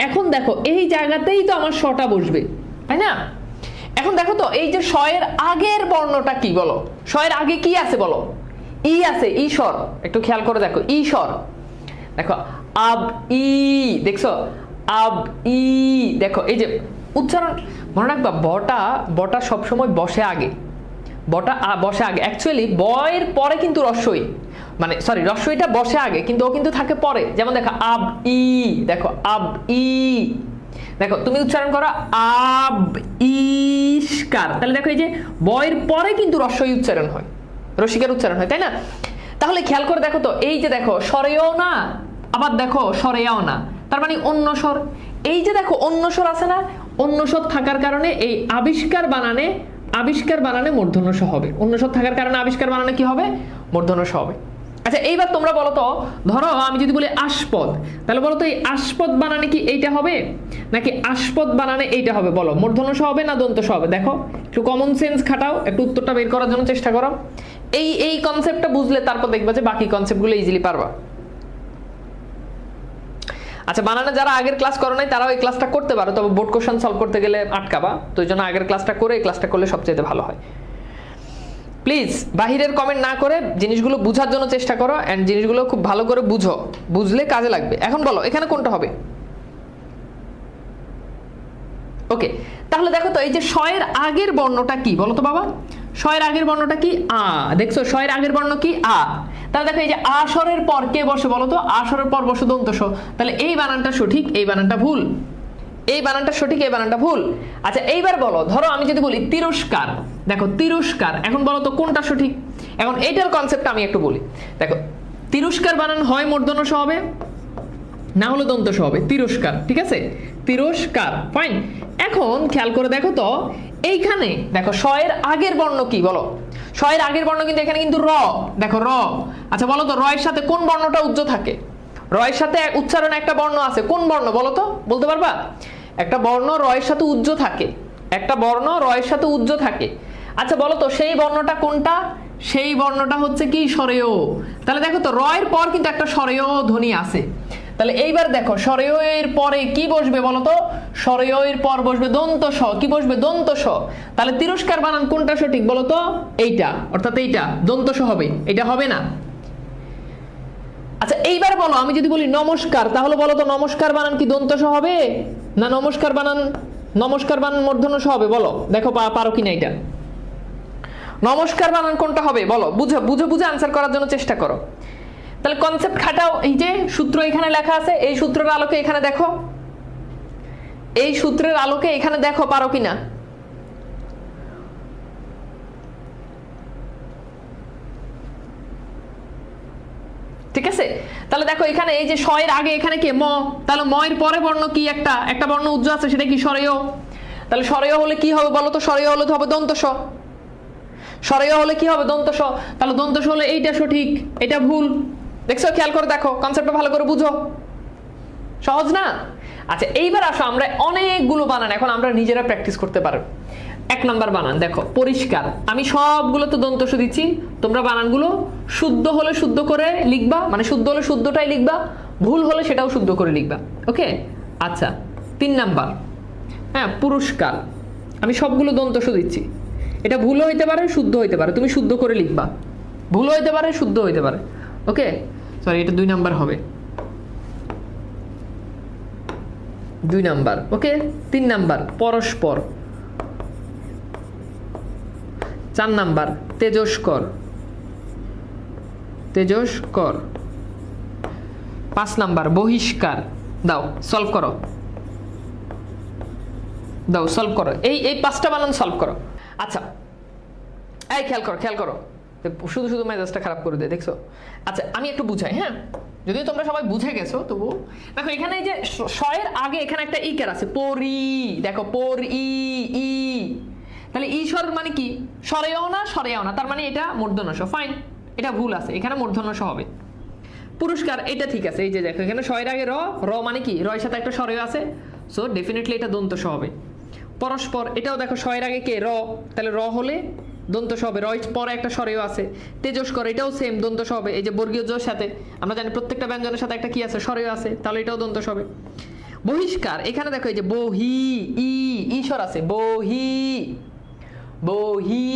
এখন দেখো এই জায়গাতেই তো আমার শটা বসবে, তাই না? এখন দেখো তো এই যে শ এর আগের বর্ণটা কি? বলো, শ এর আগে কি আছে? বলো, ই আছে, ই স্বর। একটু খেয়াল করে দেখো, ই স্বর। দেখো আব ই, দেখছো আব ই। দেখো এই যে উচ্চারণ মনে রাখবা, বটা বটা সবসময় বসে আগে, বটা বসে আগে। অ্যাকচুয়ালি বয়ের পরে কিন্তু রস্বই, মানে সরি রস্বইটা বসে আগে, কিন্তু ও কিন্তু থাকে পরে। যেমন দেখো আব ই, দেখো আব ই। দেখো তুমি উচ্চারণ করো আব ইস্কার, তাহলে দেখো এই যে বয়ের পরে কিন্তু রস্বই উচ্চারণ হয়, রসিকার উচ্চারণ হয়, তাই না? তাহলে খেয়াল করে দেখো তো, এই যে দেখো স্বরেও না, আবার দেখো স্বরেয়াও না, তার মানে অন্য স্বর। এই যে দেখো অন্য স্বর আছে না, অন্য স্বর থাকার কারণে এই আবিষ্কার বানানে মূর্ধন্য স হবে। অন্য স্বর থাকার কারণে আবিষ্কার বানানে কি হবে? মূর্ধন্য স হবে। আচ্ছা, এইবার তোমরা বলো তো, ধরো আমি যদি বলি আস্পদ, তাহলে বলো তো এই আস্পদ বানানে কি এইটা হবে নাকি আস্পদ বানানে এইটা হবে? বলো, মূর্ধন্য স হবে না দন্ত স হবে? দেখো, একটু কমন সেন্স খাটাও, একটু উত্তরটা বের করার জন্য চেষ্টা করো। এই কনসেপ্টটা বুঝলে তারপর দেখবা যে বাকি কনসেপ্টগুলো ইজিলি পারবা। আচ্ছা, বানানে যারা আগের ক্লাস করো নাই তারাও এই ক্লাসটা করতে পারো, তবে বোর্ড কোশ্চেন সলভ করতে গেলে আটকাবা, তো এই জন্য আগের ক্লাসটা করে এই ক্লাসটা করলে সবচেয়ে ভালো হয়। প্লিজ বাহিরের কমেন্ট না করে জিনিসগুলো বোঝার জন্য চেষ্টা করো, অ্যান্ড জিনিসগুলো খুব ভালো করে বুঝো, বুঝলে কাজে লাগবে। এখন বলো এখানে কোনটা হবে? ওকে, তাহলে দেখো তো এই যে শয়ের আগের বর্ণটা কি বলো তো বাবা? শয়ের আগের বর্ণটা কি? আ। দেখছো শয়ের আগের বর্ণ কি? আ। তাহলে দেখো এই যে আ স্বরের পর কে বসে বলো তো? আ স্বরের পর বসে দন্ত স। তাহলে এই বানানটা সঠিক, এই বানানটা ভুল। এই বানানটা সঠিক, এই বানানটা ভুল। আচ্ছা এইবার বলো, ধরো আমি যদি বলি তিরস্কার, দেখো তিরস্কার, এখন বলো তো কোনটা সঠিক? এখন এইটার কনসেপ্টটা আমি একটু বলি। দেখো তিরস্কার বানান হয় মূর্ধন্য স হবে, না হলে দন্ত স হবে, তিরস্কার, ঠিক আছে? তিরস্কার, ফাইন। এখন খেয়াল করে দেখো তো এইখানে দেখো শয়ের আগের বর্ণ কি বলো? শয়ের আগের বর্ণ কিন্তু এখানে কিন্তু র, দেখো র। আচ্ছা বলো তো র এর সাথে কোন বর্ণটা উজ্জ থাকে? র এর সাথে উচ্চারণে একটা বর্ণ আছে, কোন বর্ণ বলো তো? বলতে পারবা? একটা বর্ণ র এর সাথে উজ্জ থাকে, একটা বর্ণ র এর সাথে উজ্জ থাকে। আচ্ছা বলো তো সেই বর্ণটা কোনটা? সেই বর্ণটা হচ্ছে কি? স্বরেয়। তাহলে দেখো তো র এর পর কিন্তু একটা স্বরেয় ধ্বনি আছে। তাহলে এইবার দেখো স্বরেয় এর পরে কি বসবে বলো তো? স্বরেয় এর পর বসবে দন্ত স। কি বসবে? দন্ত স। তাহলে তিরস্কার বানান কোনটা সঠিক বলো তো? এইটা, অর্থাৎ এইটা দন্ত স হবে, এটা হবে না। আচ্ছা এইবার বলো আমি যদি বলি নমস্কার, তাহলে বলো তো নমস্কার বানান কি দন্ত স হবে, না নমস্কার বানান মূর্ধন্য স হবে? বলো দেখো পারো কিনা এটা। নমস্কার বানান কোনটা হবে বলো? বুঝে বুঝে বুঝে আনসার করার জন্য চেষ্টা করো। তাহলে কনসেপ্ট খাটাও। এই যে সূত্র এখানে লেখা আছে, এই সূত্রের আলোকে এখানে দেখো, এই সূত্রের আলোকে এখানে দেখো পারো কিনা। ঠিক আছে, তাহলে দেখো এখানে এই যে শয়ের আগে এখানে কে? ম। তাহলে ম এর পরে বর্ণ কি? একটা বর্ণ উজ্জ আছে, সেটা কি? স্বরেয়। তাহলে স্বরেয় হলে কি হবে বলো তো? স্বরেয় হলে তো হবে দন্ত স। স্বরেয় হলে কি হবে? দন্ত স। তাহলে দন্ত স হলে এইটা সঠিক, এটা ভুল। দেখছো? খেয়াল করে দেখো, কনসেপ্টটা ভালো করে বুঝো। সহজ না? আচ্ছা এইবার আসো আমরা অনেকগুলো বানান এখন আমরা নিজেরা প্র্যাকটিস করতে পারবো। 1 নাম্বার বানান দেখো পরিষ্কার, আমি সবগুলো তো দন্ত স দিচ্ছি, তোমরা বানানগুলো শুদ্ধ হলে শুদ্ধ করে লিখবা, মানে শুদ্ধ হলে শুদ্ধটাই লিখবা, ভুল হলে সেটাও শুদ্ধ করে লিখবা। ওকে, আচ্ছা 3 নাম্বার, হ্যাঁ পুরস্কার, আমি সবগুলো দন্ত স দিচ্ছি, এটা ভুল হইতে পারে শুদ্ধ হইতে পারে, তুমি শুদ্ধ করে লিখবা, ভুল হইতে পারে শুদ্ধ হইতে পারে। ওকে সরি, এটা 2 নাম্বার হবে, 2 নাম্বার। ওকে 3 নাম্বার পরস্পর, 4 নাম্বার তেজস্কর, তেজস্কর, 5 নাম্বার বহিষ্কার। দাও সলভ করো, দাও সলভ করো, এই 5টা বানান সলভ করো। আচ্ছা এই খেয়াল করো, খেয়াল করো, শুধু শুধু মেজাজটা খারাপ করে দেয় দেখছো। আচ্ছা আমি একটু বুঝাই, হ্যাঁ যদিও তোমরা সবাই বুঝে গেছো তবু দেখো এখানে এই যে শয়ের আগে এখানে একটা ইকার আছে, পরি, দেখো পরি ই, তাহলে ই স্বর মানে কি? স্বরেও না স্বরেও না, তার মানে এটা মূর্ধন্য স। ফাইন, এটা ভুল আছে, এখানে মূর্ধন্য স হবে। পুরস্কার এটা ঠিক আছে, এই যে দেখো এখানে শয়ের আগে র, র মানে কি? র এর সাথে একটা স্বরেও আছে, সো ডেফিনেটলি এটা দন্ত স হবে। পরস্পর এটাও দেখো শয়ের আগে কে? র, তাহলে র হলে দন্ত স হবে, র পরে একটা স্বরেও আছে। তেজস্কর এটাও সেম দন্ত স হবে, এই যে বর্গীয় জোর সাথে আমরা জানি প্রত্যেকটা ব্যঞ্জনের সাথে একটা কি আছে? স্বরেও আছে, তাহলে এটাও দন্ত স হবে। বহিষ্কার এখানে দেখো এই যে বহি ই স্বর আছে, বহি বহি,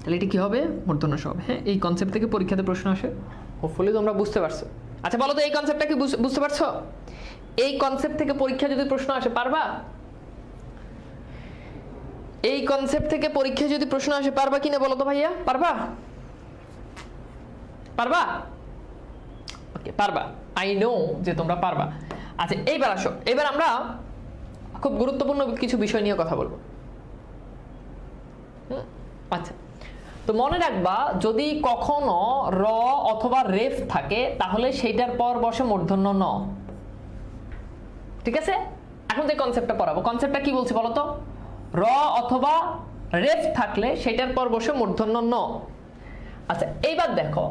তাহলে এটা কি হবে? মূর্ধন্য স হবে। হ্যাঁ এই কনসেপ্ট থেকে পরীক্ষাতে প্রশ্ন আসে, হোপফুলি তোমরা বুঝতে পারছো। আচ্ছা বলো তো এই কনসেপ্টটা কি বুঝতে পারছো? এই কনসেপ্ট থেকে পরীক্ষা যদি প্রশ্ন আসে পারবা? এই কনসেপ্ট থেকে পরীক্ষা যদি প্রশ্ন আসে পারবা কিনা বলো তো ভাইয়া? পারবা? পারবা? ওকে পারবা, আই নো যে তোমরা পারবা। আচ্ছা এইবার আসো, এবার আমরা খুব গুরুত্বপূর্ণ কিছু বিষয় নিয়ে কথা বলবো। আচ্ছা তো মনে রাখবা, যদি কখনো র অথবা রেফ থাকে তাহলে সেইটার পর বসে মূর্ধন্য ন। ঠিক আছে, এখন যে কনসেপ্টটা পড়াবো, কনসেপ্টটা কি বলছে বলো তো? র অথবা রেফ থাকলে সেটার পর বসে মূর্ধন্য ন। আচ্ছা এইবার দেখো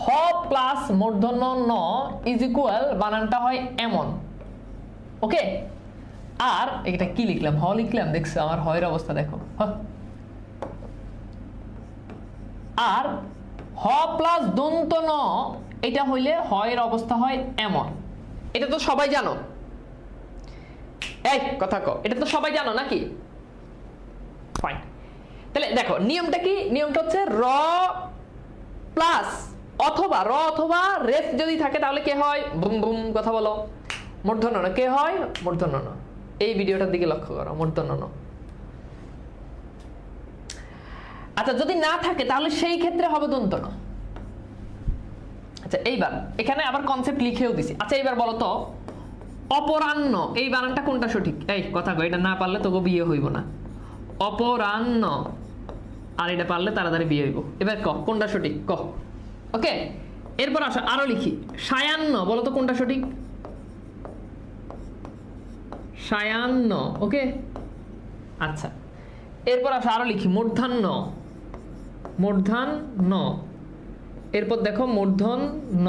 হ প্লাস মূর্ধন্য ন ইজ ইকুয়াল বানানটা হয় এমন। ওকে, আর এটা কি লিখলাম? হ লিখলাম, দেখছো আমার হয়ের অবস্থা দেখো। আর হ প্লাস দন্ত ন এটা হইলে হয়ের অবস্থা হয় এমন। এটা তো সবাই জানো, এই কথা কও, এটা তো সবাই জানো নাকি? ফাইন, তাহলে দেখো নিয়মটা কি, নিয়মটা হচ্ছে র প্লাস অথবা র অথবা রেফ যদি থাকে তাহলে কে হয়, বুম বুম কথা বলো, মূর্ধন্য ন। কে হয়? মূর্ধন্য ন। এই ভিডিওটার দিকে লক্ষ্য করো, মূর্ধন্য ন। আচ্ছা যদি না থাকে তাহলে সেই ক্ষেত্রে হবে দন্ত ন। আচ্ছা এইবার এখানে আবার কনসেপ্ট লিখেও দিছি। আচ্ছা এইবার বলো তো অপরাহ্ন এই বানানটা কোনটা সঠিক? এই কথা কো, এটা না পারলে তোকে বিয়ে হইব না। অপরাহ্ন, আর এটা পারলে তাড়াতাড়ি বিয়ে হইব। এবার ক কোনটা সঠিক ক। ওকে, এরপর আসো আরো লিখি সায়াহ্ন, বলো তো কোনটা সঠিক? সায়াহ্ন। ওকে, আচ্ছা এরপর আসো আরো লিখি মূর্ধন্য, মূর্ধন্য। এরপর দেখো মূর্ধন্য।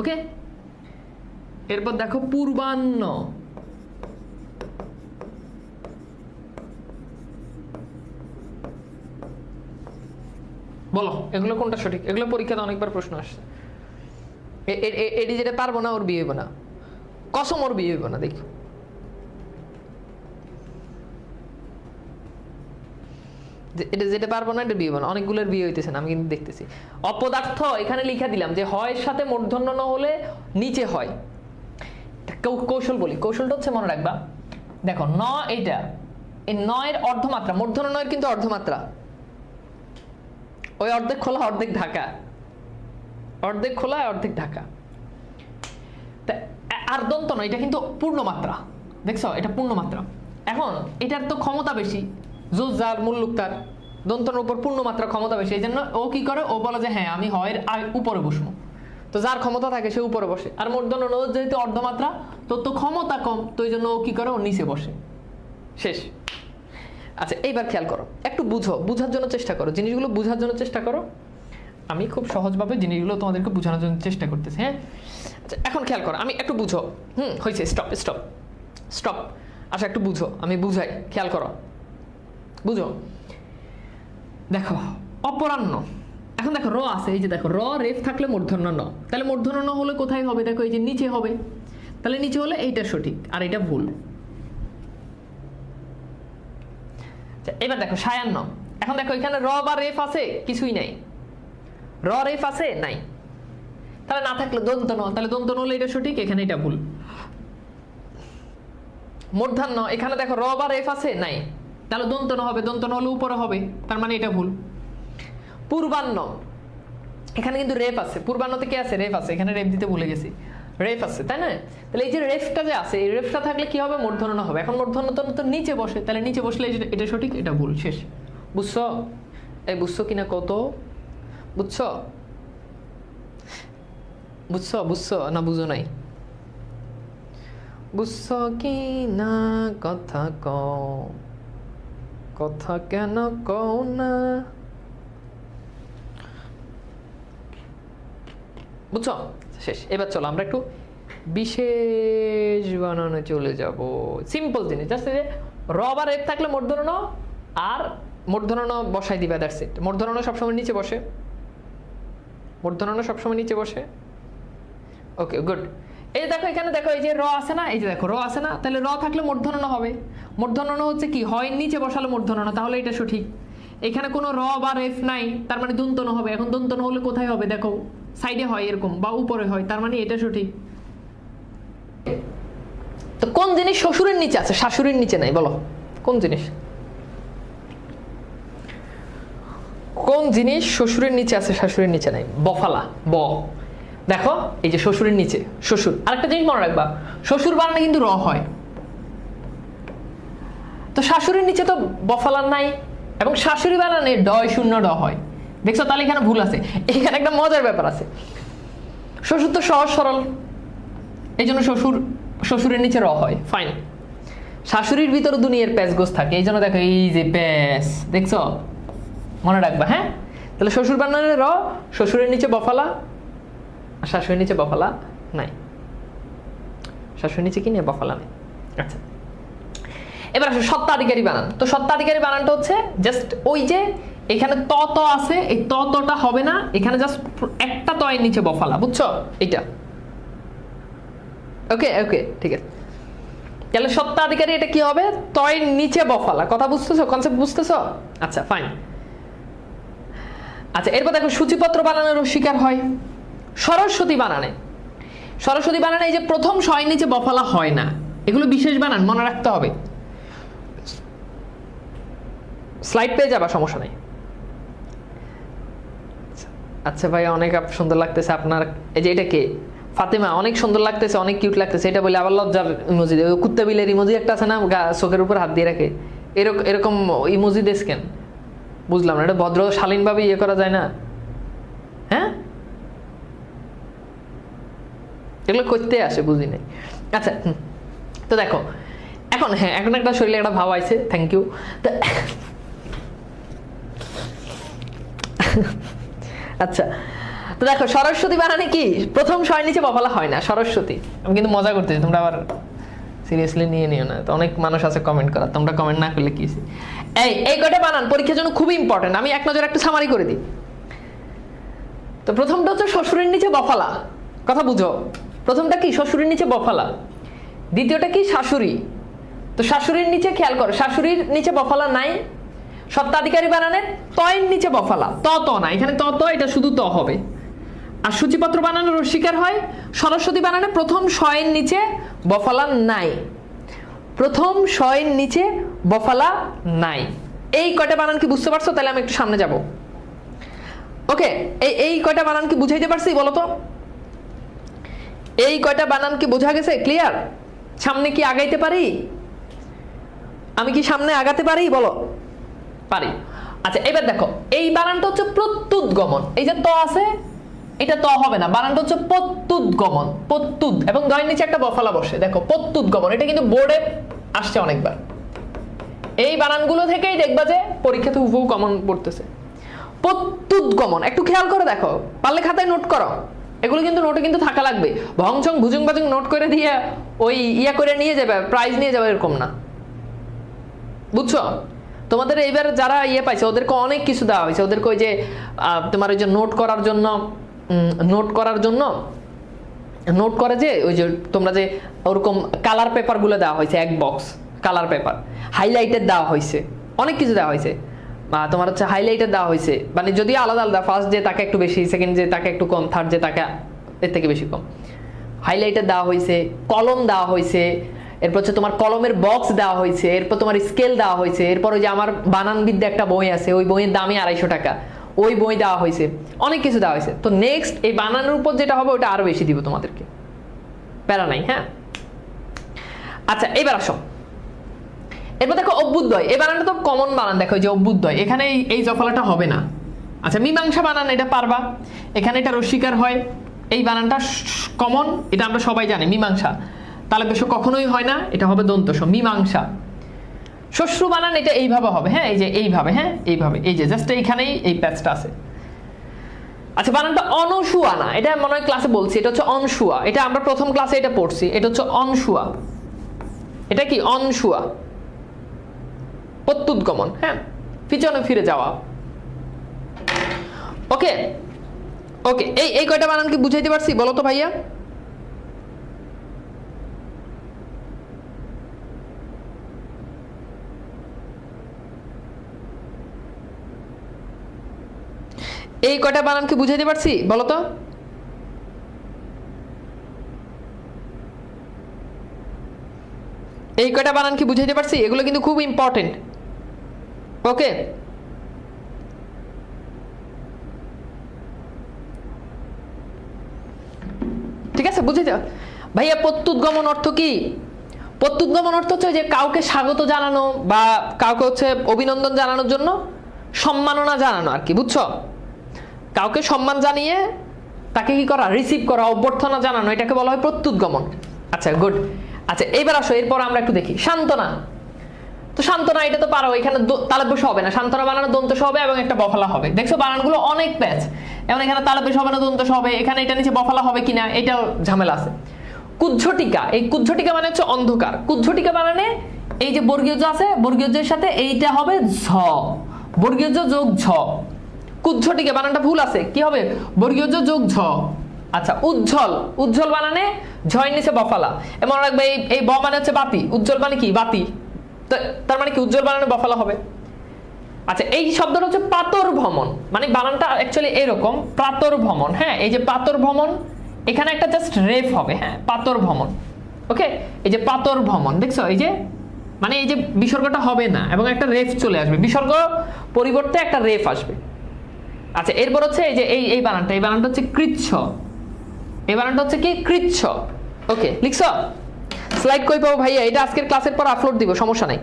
ওকে, এরপর দেখো পূর্বাহ্ন। বলো এগুলো কোনটা সঠিক? এগুলো পরীক্ষাতে অনেকবার প্রশ্ন আসছে। এটি যেটা পারবো না ওর বিয়ে হইব না, কসম ওর বিয়ে হইব না। দেখো এটা যেটা পারবো না এটা বিয়ে হইব না। অনেকগুলোর বিয়ে হইতেছে না, আমি কিন্তু দেখতেছি। অপদার্থ এখানে লিখা দিলাম যে হয় সাথে মূর্ধন্য ন হলে নিচে হয়। কৌশল বলি, কৌশলটা হচ্ছে মনে রাখবা, দেখো ন এইটা, এই নয়ের অর্ধমাত্রা, মূর্ধন্য নয়ের কিন্তু অর্ধমাত্রা, ওই অর্ধেক খোলা অর্ধেক ঢাকা, অর্ধেক খোলা অর্ধেক ঢাকা। আর দন্ত নয়, এটা কিন্তু পূর্ণ মাত্রা, দেখছো এটা পূর্ণ মাত্রা। এখন এটার তো ক্ষমতা বেশি, জোর যার মুল্লুক তার, দন্তনের উপর পূর্ণ মাত্রা ক্ষমতা বেশি। এই জন্য ও কি করে, ও বলে যে হ্যাঁ আমি হয় উপরে বসবো। তো যার ক্ষমতা থাকে সে উপরে বসে, আর মূর্ধন্য ন যেহেতু অর্ধমাত্রা তোর তো ক্ষমতা কম, তো এই জন্য ও কি করে, ও নিচে বসে। শেষ। আচ্ছা এইবার খেয়াল করো, একটু বুঝো, বুঝার জন্য চেষ্টা করো, জিনিসগুলো বুঝার জন্য চেষ্টা করো। আমি খুব সহজভাবে জিনিসগুলো তোমাদেরকে বোঝানোর জন্য চেষ্টা করতেছি। হ্যাঁ আচ্ছা এখন খেয়াল করো, আমি একটু বুঝো। হয়েছে, স্টপ স্টপ স্টপ। আচ্ছা একটু বুঝো, আমি বুঝাই, খেয়াল করো, বুঝো। দেখো অপরাহ্ন, এখন দেখো র আছে, এই যে দেখো র রেফ থাকলে মূর্ধন্য ন, তাহলে মূর্ধন্য ন হলে কোথায় হবে? দেখো এই যে নিচে হবে, তাহলে নিচে হলে এইটা সঠিক আর এটা ভুল। এবার দেখো সায়াহ্ন, এখন দেখো এখানে র বা রেফ আছে? কিছুই নাই। র রেফ আছে? নাই। তাহলে না থাকলে দন্ত ন, তাহলে দন্ত ন হলে এটা সঠিক, এখানে এটা ভুল। মূর্ধন্য, এখানে দেখো র বা রেফ আছে? নাই, তাহলে দন্ত ন হবে, দন্ত ন হলে উপরে হবে, তার মানে এটা ভুল। পূর্বাহ্ন, এখানে কিন্তু রেফ আছে, পূর্বাহ্নতে কি আছে? রেফ আছে, এখানে রেফ দিতে ভুলে গেছি, রেফ আছে তাই না? তাহলে এই যে রেফটা যে আছে, এই রেফটা থাকলে কি হবে? মূর্ধন্য ন হবে। এখন মূর্ধন্য তো নিচে বসে, তাহলে নিচে বসলে এটা সঠিক, এটা ভুল। শেষ। বুঝছো? এই বুঝছো কিনা কত? বুঝছো? বুঝছো? বুঝছো না বুঝো নাই? বুঝছো কি না কথা কও, কথা কেন কও না? বুঝছো? শেষ। এবার চলো আমরা একটু বিশেষ বানানো চলে যাব। সিম্পল জিনিস, জাস্ট যে র বা রেফ থাকলে মূর্ধন্য ন আর মূর্ধন্য ন বসাই দিবা, দ্যাটস ইট। মূর্ধন্য ন সবসময় নিচে বসে, মূর্ধন্য ন সবসময় নিচে বসে। Okay good. এই দেখো এখানে দেখো এই যে র আছে না, এই যে দেখো র আছে না, তাহলে র থাকলে মূর্ধন্য ন হবে। মূর্ধন্য ন হচ্ছে কি, হয় নিচে বসালে মূর্ধন্য ন, তাহলে এটা সঠিক। এখানে কোনো র বা রেফ নাই, তার মানে দন্ত ন হবে। এখন দন্ত ন হলে কোথায় হবে? দেখো সাইডে হয় এরকম, বা উপরে হয়, তার মানে এটা সঠিক। তো কোন জিনিস শ্বশুরের নিচে আছে, শাশুড়ির নিচে নাই? বলো কোন জিনিস, কোন জিনিস শ্বশুরের নিচে আছে শাশুড়ির নিচে নাই? বফালা, ব। দেখো এই যে শ্বশুরের নিচে, শ্বশুর। আরেকটা জিনিস মনে রাখবা, শ্বশুর বানানে কিন্তু র হয়, তো শাশুড়ির নিচে তো বফালা নাই, এবং শাশুড়ি বানানে ডয় শূন্য ড হয়। দেখছো? তাহলে এখানে ভুল আছে। এখানে একটা মজার ব্যাপার আছে, শ্বশুর তো সহজ সরল, এই জন্য শ্বশুরের নিচে র হয়। ফাইন। শাশুড়ির ভিতরে দুনিয়ার প্যাচ গোছ থাকে, এই জন্য দেখো এই যে প্যাচ, দেখছো? মনে রাখবা। হ্যাঁ তাহলে শ্বশুর বানানে র, শ্বশুরের নিচে বফালা, আর শাশুড়ির নিচে বফালা নাই। শাশুড়ির নিচে কি নেই? বফালা নেই। আচ্ছা এবার আসো সত্ত্বাধিকারী বানান। তো সত্ত্বাধিকারী বানানটা হচ্ছে জাস্ট ওই যে এখানে ত ত আছে, এই ত তটা হবে না, এখানে জাস্ট একটা ত এর নিচে বফালা। বুঝছো? এটা ওকে ওকে ঠিক আছে, তাহলে সত্ত্বাধিকারী এটা কি হবে? তয়ের নিচে বফালা। কথা বুঝতেছো, কনসেপ্ট বুঝতেছো? আচ্ছা ফাইন। আচ্ছা এরপর দেখো সূচিপত্র বানানোর অস্বীকার হয় সরস্বতী বানানে। সরস্বতী বানানে এই যে প্রথম শয়ের নিচে বফালা হয় না, এগুলো বিশেষ বানান, মনে রাখতে হবে। স্লাইড পেয়ে যাবা, সমস্যা নেই। আচ্ছা ভাই অনেক সুন্দর লাগতেছে আপনার, এই যে এটা কে? ফাতেমা, অনেক সুন্দর লাগতেছে, অনেক কিউট লাগতেছে। এটা বলে আবার লজ্জার ইমোজি দেয়, কুত্তা বিলের ইমোজি একটা আছে না, চোখের উপর হাত দিয়ে রাখে, এরকম ইমোজি দেশ কেন? বুঝলাম না, এটা ভদ্র শালীনভাবে ইয়ে করা যায় না? হ্যাঁ এগুলো করতে আসে, বুঝি নাই। আচ্ছা তো দেখো এখন, হ্যাঁ এখন একটা শরীরে একটা ভাব আইছে, থ্যাংক ইউ। আচ্ছা তো দেখো সরস্বতী বানানে কি প্রথম শয়ের নিচে বফালা হয় না, সরস্বতী। আমি কিন্তু মজা করতেছি, তোমরা আবার সিরিয়াসলি নিয়ে নিও না, তো অনেক মানুষ আছে কমেন্ট করার, তোমরা কমেন্ট না করলে কি? এই কয়টা বানান পরীক্ষার জন্য খুবই ইম্পর্টেন্ট, আমি এক নজর একটু সামারি করে দিই। তো প্রথমটা হচ্ছে শ্বশুরের নিচে বফালা, কথা বুঝো। প্রথমটা কি? শ্বশুরের নিচে বফালা। দ্বিতীয়টা কি? শাশুড়ি। তো শাশুড়ির নিচে খেয়াল করো, শাশুড়ির নিচে বফালা নাই। সত্ত্বাধিকারী বানানে তয়ের নিচে বফালা, ত না, এখানে ত, এটা শুধু ত হবে। আর সূচিপত্র বানানোর অস্বীকার হয় সরস্বতী বানানে প্রথম শয়ের নিচে বফালা নাই, প্রথম শয়ের নিচে বফালা নাই। এই কয়টা বানান কি বুঝতে পারছো? তাহলে আমি একটু সামনে যাব। ওকে, এই কয়টা বানান কি বুঝাইতে পারছি বলো তো? এই কয়টা বানান কি বোঝা গেছে? ক্লিয়ার? সামনে কি আগাইতে পারি? আমি কি সামনে আগাতে পারি? বলো। পারি। আচ্ছা এবার দেখো, এই বানানটা হচ্ছে প্রত্যুৎগমন। এই যে ত আছে, এটা ত হবে না, বানানটা হচ্ছে প্রত্যুৎগমন, প্রত্যুৎ, এবং দয়ের নিচে একটা বফালা বসে। দেখো প্রত্যুৎগমন, এটা কিন্তু বোর্ডে আসছে অনেকবার। এই বানানগুলো থেকেই দেখবা যে পরীক্ষাতে হুবহু কমন পড়তেছে। প্রত্যুৎগমন একটু খেয়াল করে দেখো, পারলে খাতায় নোট করো, এগুলো কিন্তু নোটে কিন্তু থাকা লাগবে। ভংচং ভুজুং বাজুং নোট করে দিয়ে ওই ইয়া করে নিয়ে যাবে, প্রাইজ নিয়ে যাবে, এরকম না, বুঝছো? তোমাদের এইবার যারা ইয়ে পাইছে ওদেরকে অনেক কিছু দেওয়া হয়েছে, ওদেরকে ওই যে তোমার ওই যে নোট করার জন্য নোট করে যে ওই যে তোমরা যে ওরকম কালার পেপারগুলো দেওয়া হয়েছে, এক বক্স কালার পেপার, হাইলাইটের দেওয়া হয়েছে, অনেক কিছু দেওয়া হয়েছে। তোমার হচ্ছে হাইলাইটার দেওয়া হয়েছে, মানে যদি আলাদা আলাদা, ফার্স্ট যে তাকে একটু বেশি, সেকেন্ড যে তাকে একটু কম, থার্ড যে তাকে এর থেকে বেশি কম। হাইলাইটার দেওয়া হয়েছে, কলম দেওয়া হয়েছে, এরপর হচ্ছে তোমার কলমের বক্স দেওয়া হয়েছে, এরপর তোমার স্কেল দেওয়া হয়েছে, এরপর ওই যে আমার বানানবিদ্যা একটা বই আছে, ওই বইয়ের দামই 250 টাকা, ওই বই দেওয়া হয়েছে, অনেক কিছু দেওয়া হয়েছে। তো নেক্সট এই বানানোর উপর যেটা হবে ওটা আরো বেশি দিব তোমাদেরকে, প্যারা নাই। হ্যাঁ আচ্ছা এবার আসো, এরপর দেখো অভ্যুদয়। এই বানানটা তো কমন বানান, দেখো এই যে অভ্যুদয়, এখানে এই জফলাটা হবে না। আচ্ছা মীমাংসা বানান, এটা পারবা, এখানে এটা অস্বীকার হয়। এই বানানটা কমন, এটা আমরা সবাই জানি, মীমাংসা। তাহলে বেশ কখনোই হয় না, এটা হবে দন্ত স, মীমাংসা। শ্বশ্রু বানান এটা এইভাবে হবে, হ্যাঁ এই যে এইভাবে, হ্যাঁ এইভাবে, এই যে জাস্ট এইখানেই এই প্যাচটা আছে। আচ্ছা বানানটা অনসুয়া না, এটা মনে হয় ক্লাসে বলছি, এটা হচ্ছে অনসুয়া, এটা আমরা প্রথম ক্লাসে এটা পড়ছি, এটা হচ্ছে অনসুয়া। এটা কি? অনসুয়া, প্রত্যুৎগমন, হ্যাঁ পিছনে ফিরে যাওয়া। ওকে ওকে, এই কয়টা বানান কি বুঝাইতে পারছি বলো তো ভাইয়া? এই কয়টা বানান কি বুঝাইতে পারছি বলো তো? এই কয়টা বানান কি বুঝাইতে পারছি? এগুলো কিন্তু খুব ইম্পর্টেন্ট। ওকে ঠিক আছে, বুঝেছ ভাইয়া? প্রত্যুৎগমন অর্থ কি? প্রত্যুৎগমন অর্থ হচ্ছে যে কাউকে স্বাগত জানানো বা কাউকে হচ্ছে অভিনন্দন জানানোর জন্য সম্মাননা জানানো আর কি, বুঝছো? কাউকে সম্মান জানিয়ে তাকে কি করা? রিসিভ করা, অভ্যর্থনা জানানো, এটাকে বলা হয় প্রত্যুৎগমন। আচ্ছা গুড। আচ্ছা এবার আসো, এরপর আমরা একটু দেখি সান্ত্বনা। তো সান্ত্বনা এটা তো পারো, এখানে তালব্য হবে না, সান্ত্বনা বানানো দন্ত হবে এবং একটা বফলা হবে। দেখছো বানানগুলো অনেক প্যাচ, এবং এখানে তালব্য হবে না, দন্ত হবে, এখানে এটা নিচে বফলা হবে কিনা এটাও ঝামেলা আছে। কুজ্ঝটিকা, এই কুজ্ঝটিকা মানে হচ্ছে অন্ধকার। কুজ্ঝটিকা বানানে এই যে বর্গীয় জ আছে, বর্গীয় জের সাথে এইটা হবে ঝ, বর্গীয় জ যোগ ঝ। কুজ্ঝটিকা বানানটা ভুল আছে, কি হবে? বর্গীয় জ যোগ ঝ, আচ্ছা উজ্জ্বল, উজ্জ্বল বানানে ঝয়ের নিচে বফালা। মনে রাখবে এই ব মানে হচ্ছে বাতি, উজ্জ্বল মানে কি বাতি, তার মানে কি উজ্জ্বল বানানে বফালা হবে। আচ্ছা এই শব্দটা হচ্ছে পাতর ভ্রমণ, মানে বানানটা অ্যাকচুয়ালি এরকম পাতর ভ্রমণ। হ্যাঁ এই যে পাতর ভ্রমণ, এখানে একটা জাস্ট রেফ হবে। হ্যাঁ পাতর ভ্রমণ, ওকে এই যে পাতর ভ্রমণ দেখছো, এই যে মানে এই যে বিসর্গটা হবে না এবং একটা রেফ চলে আসবে, বিসর্গ পরিবর্তে একটা রেফ আসবে। আচ্ছা এরপর হচ্ছে এই যে এই বানানটা, এই বানানটা হচ্ছে কৃচ্ছ, এই বানানটা হচ্ছে কি কৃচ্ছ। ওকে লিখছো? স্লাইড কই পাবো ভাইয়া? এটা আজকের ক্লাসের পর আপলোড দিব, সমস্যা নাই,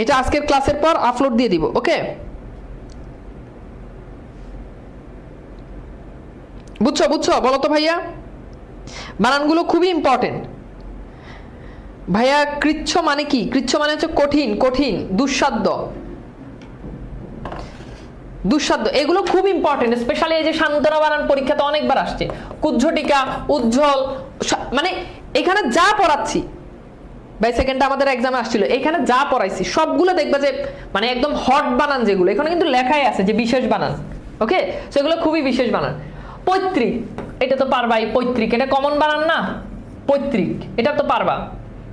এটা আজকের ক্লাসের পর আপলোড দিয়ে দিব। ওকে বুঝছো? বুঝছো বলো তো ভাইয়া, বানানগুলো খুবই ইম্পর্টেন্ট। ভাইয়া কৃচ্ছ মানে কি? কৃচ্ছ মানে হচ্ছে কঠিন, কঠিন, দুঃসাধ্য, দুঃসাধ্য, এগুলো খুব ইম্পর্টেন্ট। স্পেশালি এই যে সান্ত্বনা বানান পরীক্ষাতে অনেকবার আসছে, কুজ্ঝটিকা, উজ্জ্বল, মানে এখানে যা পড়াচ্ছি বাই সেকেন্ডটা আমাদের এক্সামে আসছিল, এখানে যা পড়াইছি সবগুলো দেখবা যে মানে একদম হট বানান যেগুলো, এখানে কিন্তু লেখাই আছে যে বিশেষ বানান। ওকে সেগুলো খুবই বিশেষ বানান। পৈতৃক, এটা তো পারবাই, পৈতৃক এটা কমন বানান না, পৈতৃক এটা তো পারবা।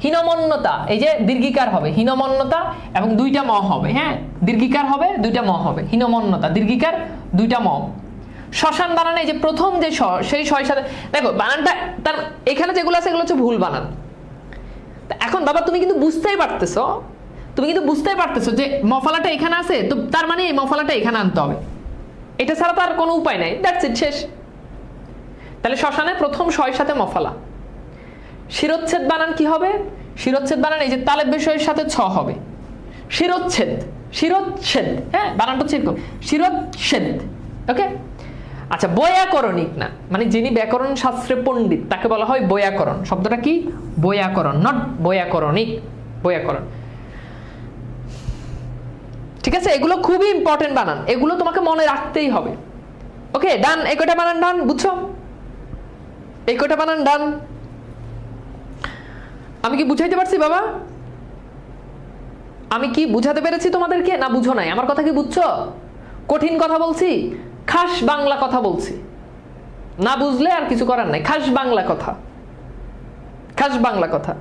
হীনমন্যতা, এই যে দীর্ঘিকার হবে, হীনমন্যতা এবং দুইটা ম হবে। হ্যাঁ দীর্ঘিকার হবে, দুইটা ম হবে, হীনমন্যতা দীর্ঘিকার, দুইটা ম। শ্মশান বানানে এই যে প্রথম যে স, সেই শয়ের সাথে দেখো বানানটা তার এখানে যেগুলো আছে এগুলো হচ্ছে ভুল বানান। এখন বাবা তুমি কিন্তু বুঝতেই পারতেছো, তুমি কিন্তু বুঝতেই পারতেছো যে মফালাটা এখানে আছে, তো তার মানে এই মফালাটা এখানে আনতে হবে, এটা ছাড়া তো আর কোনো উপায় নাই, দ্যাটস ইট, শেষ। তাহলে শ্মশানে প্রথম শয়ের সাথে মফালা। শিরোচ্ছেদ বানান কি হবে? শিরোচ্ছেদ বানান এই যে তালেব বিষয়ের সাথে ছ হবে, শিরোচ্ছেদ, শিরোচ্ছেদ। হ্যাঁ বানানটা হচ্ছে এরকম, শিরোচ্ছেদ। ওকে আচ্ছা বৈয়াকরণিক না, মানে যিনি ব্যাকরণ শাস্ত্রে পণ্ডিত তাকে বলা হয় বৈয়াকরণ। শব্দটা কি? বৈয়াকরণ, নট বৈয়াকরণিক, বৈয়াকরণ। ঠিক আছে এগুলো খুবই ইম্পর্টেন্ট বানান, এগুলো তোমাকে মনে রাখতেই হবে। ওকে ডান, এই কয়টা বানান ডান, বুঝছো? এই কয়টা বানান ডান। আমি কি বুঝাইতে পারছি বাবা? আমি কি বুঝাতে পেরেছি তোমাদেরকে না বুঝো নাই? আমার কথা কি বুঝছো? কঠিন কথা বলছি, খাস বাংলা কথা বলছি, না বুঝলে আর কিছু করার নাই, খাস বাংলা কথা, খাস বাংলা কথা।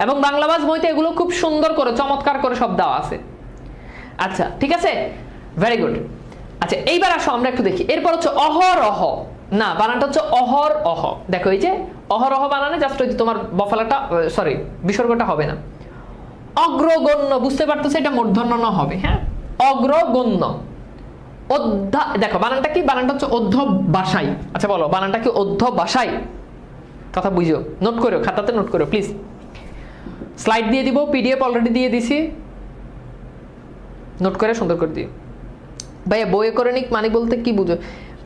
এবং বাংলাবাজ বইতে এগুলো খুব সুন্দর করে চমৎকার করে সব দেওয়া আছে। আচ্ছা ঠিক আছে, ভেরি গুড। আচ্ছা এইবার আসো আমরা একটু দেখি, এরপর হচ্ছে অহরহ না, বানানটা হচ্ছে অহর অহ। দেখো এই যে অহরহ বানানে জাস্ট ওই যে তোমার বফালাটা সরি বিসর্গটা হবে না। অগ্রগণ্য, বুঝতে পারতেছো এটা মূর্ধন্য ন হবে। হ্যাঁ অগ্রগণ্য। অধ্যা, দেখো বানানটা কি? বানানটা হচ্ছে অধ্যবাসাই। আচ্ছা বলো বানানটা কি? অধ্যবাসাই। কথা বুঝো, নোট করো, খাতাতে নোট করো প্লিজ। স্লাইড দিয়ে দিব, পিডিএফ অলরেডি দিয়ে দিছি, নোট করে সুন্দর করে দিও। ভাইয়া বৈয়াকরণিক মানে বলতে কি বুঝো?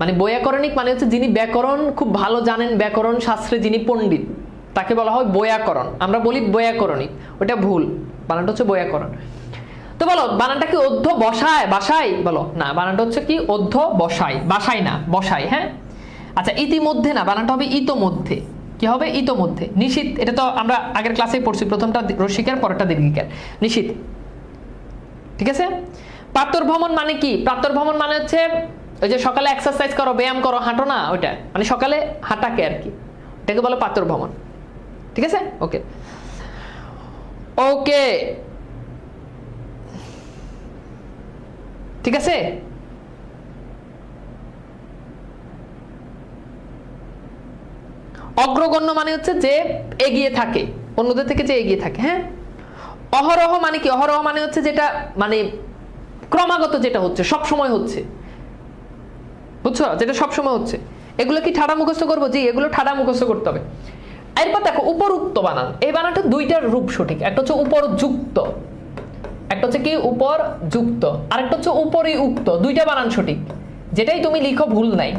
মানে বৈয়াকরণিক মানে হচ্ছে যিনি ব্যাকরণ খুব ভালো জানেন, ব্যাকরণ শাস্ত্রে যিনি পণ্ডিত তাকে বলা হয় বৈয়াকরণ। আমরা বলি বৈয়াকরণিক, ওটা ভুল, বানানটা হচ্ছে বৈয়াকরণ। তো বলো বানানটা কি? অধ্য বসায়, বাসাই? বলো না, বানানটা হচ্ছে কি? অধ্য বসাই, বাসাই না বসাই। হ্যাঁ আচ্ছা ইতিমধ্যে না, বানানটা হবে ইতোমধ্যে। কি হবে? ইতোমধ্যে। নিশীথ, এটা তো আমরা আগের ক্লাসেই পড়ছি, প্রথমটা রসিকার পরেরটা দীর্ঘিকার, নিশীথ। ঠিক আছে। প্রাতর ভ্রমণ মানে কি? প্রাতর ভ্রমণ মানে হচ্ছে ওই যে সকালে এক্সারসাইজ করো, ব্যায়াম করো, হাঁটো না, ওইটা মানে সকালে হাঁটাকে আর কি, এটাকে বলো প্রাতর ভ্রমণ। ঠিক আছে ওকে ওকে ঠিক আছে। অগ্রগণ্য মানে হচ্ছে যে এগিয়ে থাকে, অন্যদের থেকে যে এগিয়ে থাকে। হ্যাঁ অহরহ মানে কি? অহরহ মানে হচ্ছে যেটা মানে ক্রমাগত, যেটা হচ্ছে সব সময় হচ্ছে, বুঝছো? যেটা সব সময় হচ্ছে। এগুলো কি ঠাডা মুখস্থ করবো? জি এগুলো ঠাডা মুখস্থ করতে হবে। এরপর দেখো উপরুক্ত বানান, এই বানানটা দুইটার রূপ সঠিক, একটা হচ্ছে উপরযুক্ত, একটা হচ্ছে কি উপরযুক্ত, আরেকটা হচ্ছে উপরি উক্ত। দুইটা বানান সঠিক, যেটাই তুমি লিখো ভুল নাই।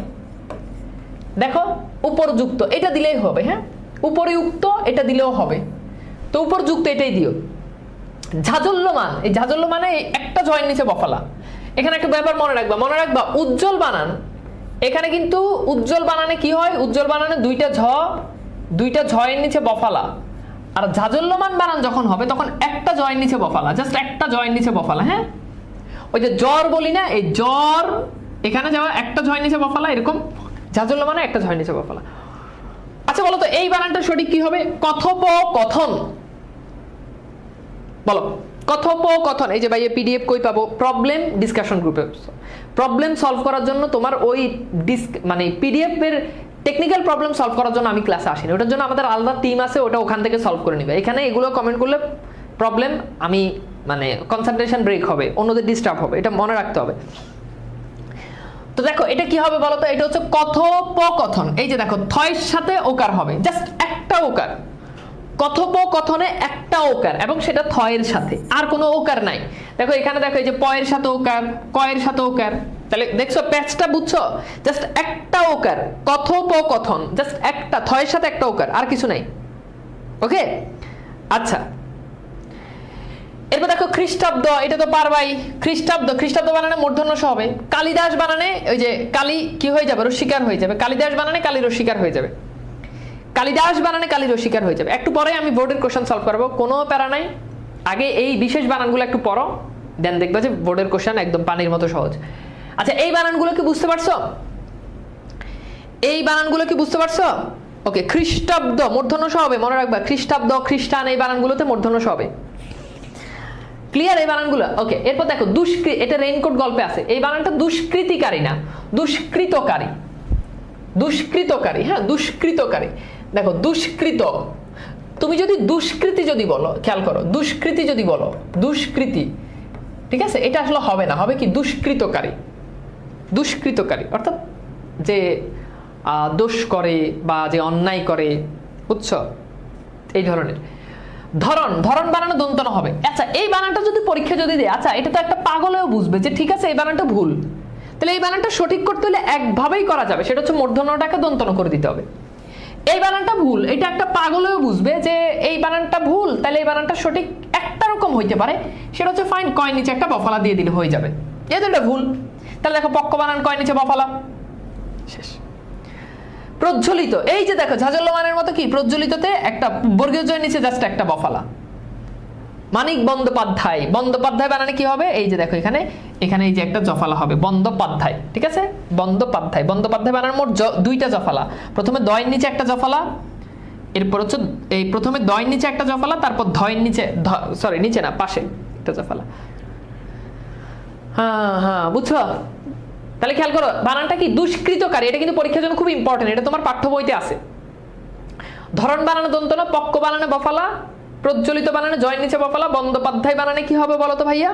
দেখো উপরযুক্ত এটা দিলেই হবে। হ্যাঁ উপরি উক্ত এটা দিলেও হবে, তো উপরযুক্ত এটাই দিও। ঝাজল্যমান, এই ঝাজল্যমানে একটা জয়ের নিচে বফালা। এখানে একটা ব্যাপার মনে রাখবা, মনে রাখবা উজ্জ্বল বানান, এখানে কিন্তু উজ্জ্বল বানানে কি হয়? উজ্জ্বল বানানে দুইটা ঝয়ের নিচে বফালা। আর ঝাজল্যমান বানান যখন হবে তখন একটা জয়ের নিচে বফালা, জাস্ট একটা জয়ের নিচে বফালা। হ্যাঁ ওই যে জ্বর বলি না, এই জ্বর এখানে যাওয়া একটা জয়ের নিচে বফালা, এরকম জাজল্যমানে একটা ঝয়ের নিচে বফলা। আচ্ছা বলো তো এই বানানটা সঠিক কি হবে? কথোপকথন। বলো কথোপকথন। এই যে ভাই পিডিএফ কই পাবো? প্রবলেম ডিসকাশন গ্রুপে। প্রবলেম সলভ করার জন্য তোমার ওই মানে পিডিএফ এর টেকনিক্যাল প্রবলেম সলভ করার জন্য আমি ক্লাসে আসিনি, ওটার জন্য আমাদের আলাদা টিম আছে, ওটা ওখান থেকে সলভ করে নিবে। এখানে এগুলো কমেন্ট করলে প্রবলেম আমি মানে কনসেন্ট্রেশন ব্রেক হবে, অন্যদের ডিস্টার্ব হবে, এটা মনে রাখতে হবে। তো দেখো এটা কি হবে বলো তো? এটা হচ্ছে কথোপকথন। এই যে দেখো থয়ের সাথে ওকার হবে, জাস্ট একটা ওকার। কথোপকথনে একটা ওকার এবং সেটা থয়ের সাথে, আর কোনো ওকার নাই। দেখো এখানে দেখো এই যে পয়ের সাথে ওকার, কয়ের সাথে ওকার, তাহলে দেখছো প্যাচটা বুঝছো? জাস্ট একটা ওকার, কথোপকথন, জাস্ট একটা থয়ের সাথে একটা ওকার, আর কিছু নাই। ওকে আচ্ছা এরপর দেখো খ্রিস্টাব্দ, এটা তো পারবাই। খ্রিস্টাব্দ বানানে মূর্ধন্য স হবে। কালিদাস বানানে ওই যে কালি কি হয়ে যাবে? রস্বীকার হয়ে যাবে। কালিদাস বানানে কালি রস্বীকার হয়ে যাবে। কালিদাস বানানে কালি রস্বীকার হয়ে যাবে। একটু পরে আমি বোর্ডের কোশ্চেন সলভ করবো, কোনো প্যারা নাই। আগে এই বিশেষ বানানগুলো একটু পড়ো, দেন দেখবা যে বোর্ডের কোশ্চেন একদম পানির মতো সহজ। আচ্ছা এই বানানগুলো কি বুঝতে পারছো? এই বানানগুলো কি বুঝতে পারছো? ওকে খ্রিস্টাব্দ মূর্ধন্য স হবে, মনে রাখবা। খ্রিস্টাব্দ, খ্রিস্টান, এই বানানগুলোতে মূর্ধন্য স হবে। ক্লিয়ার এই বানানগুলো? ওকে এরপর দেখো এটা রেইনকোট গল্পে আছে। এই বানানটা দুষ্কৃতিকারী না, দুষ্কৃতকারী। দুষ্কৃতকারী, হ্যাঁ দুষ্কৃতকারী। দেখো দুষ্কৃত, তুমি যদি দুষ্কৃতি যদি বলো, খেয়াল করো, দুষ্কৃতি যদি বলো, দুষ্কৃতি, ঠিক আছে, এটা আসলে হবে না, হবে কি দুষ্কৃতকারী। দুষ্কৃতকারী অর্থাৎ যে দোষ করে বা যে অন্যায় করে, বুঝছো, এই ধরনের। ধরন বানানো দন্তন হবে। আচ্ছা এই বানানটা যদি পরীক্ষা যদি দেয়, আচ্ছা এটা তো একটা পাগলেও বুঝবে যে ঠিক আছে এই বানানটা ভুল, তাহলে এই বানানটা সঠিক করতে হলে একভাবেই করা যাবে, সেটা হচ্ছে মূর্ধন্যটাকে দন্তন করে দিতে হবে। এই বানানটা ভুল, এটা একটা পাগলেও বুঝবে যে এই বানানটা ভুল, তাহলে এই বানানটা সঠিক একটা রকম হইতে পারে, সেটা হচ্ছে ফাইন কয় নিচে একটা বফলা দিয়ে দিলে হয়ে যাবে। এই তো এটা ভুল, তাহলে দেখো পক্ষ বানান কয় নিচে বফলা, শেষ। প্রজ্বলিত, এই যে দেখো ঝাজল্যমানের মতো কি প্রজ্বলিততে একটা বর্গীয় জয়ের নিচে জাস্ট একটা বফলা। মানিক বন্দ্যোপাধ্যায়, বন্দ্যোপাধ্যায় বানানে কি হবে? এই যে দেখো এখানে এই যে একটা জফলা হবে, বন্দ্যোপাধ্যায়, ঠিক আছে, বন্দ্যোপাধ্যায়। বন্দ্যোপাধ্যায় বানানোর মোট দুইটা জফলা, প্রথমে দয়ের নিচে একটা জফলা, এরপর হচ্ছে এই প্রথমে দয়ের নিচে একটা জফলা, তারপর ধয়ের নিচে, সরি নিচে না পাশে একটা জফলা। হ্যাঁ বুঝছো? তাহলে খেয়াল করো বানানটা কি দুষ্কৃতকারী, এটা কিন্তু পরীক্ষার জন্য খুব ইম্পর্টেন্ট, এটা তোমার পাঠ্য বইতে আছে। ধরন বানানো দন্তন, পক্ষ বানানে বফলা, প্রজ্বলিত বানানে জয়ের নিচে বফলা, বন্দ্যোপাধ্যায় বানানে কি হবে বলো তো ভাইয়া?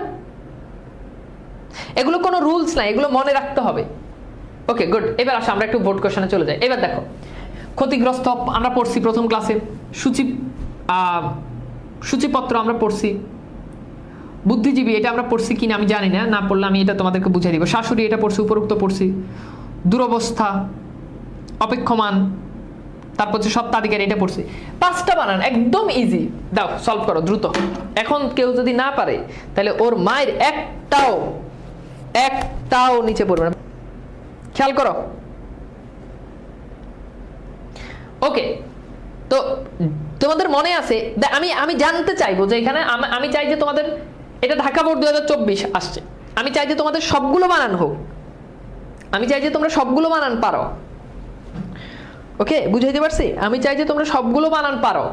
এগুলো কোনো রুলস নাই, এগুলো মনে রাখতে হবে। ওকে গুড, এবার আসো আমরা একটু বোর্ড কোশ্চেনে চলে যাই। এবার দেখো ক্ষতিগ্রস্ত আমরা পড়ছি প্রথম ক্লাসে, সূচিপত্র আমরা পড়ছি, বুদ্ধিজীবী এটা আমরা পড়ছি কিনা আমি জানি না, না পড়লে আমি এটা তোমাদেরকে বুঝিয়ে দিব। শাশুড়ি এটা পড়ছি, উপরোক্ত পড়ছি। দুরবস্থা, অপেক্ষমান, তারপর হচ্ছে সত্ত্বাধিকারী এটা পড়ছি। 5টা বানান একদম ইজি, দাও সলভ করো দ্রুত। এখন কেউ যদি না পারে তাহলে ওর মায়ের একটাও নিচে পড়বে না, খেয়াল করো। ওকে তো তোমাদের মনে আছে, আমি জানতে চাইবো যে এখানে আমি চাই যে তোমাদের, এটা ঢাকা বোর্ড 2024 আসছে, আমি চাই যে তোমাদের সবগুলো বানান হোক, আমি চাই যে তোমরা সবগুলো বানান পারো। ওকে বুঝাইতে পারছি? আমি চাই যে তোমরা সবগুলো বানান পারো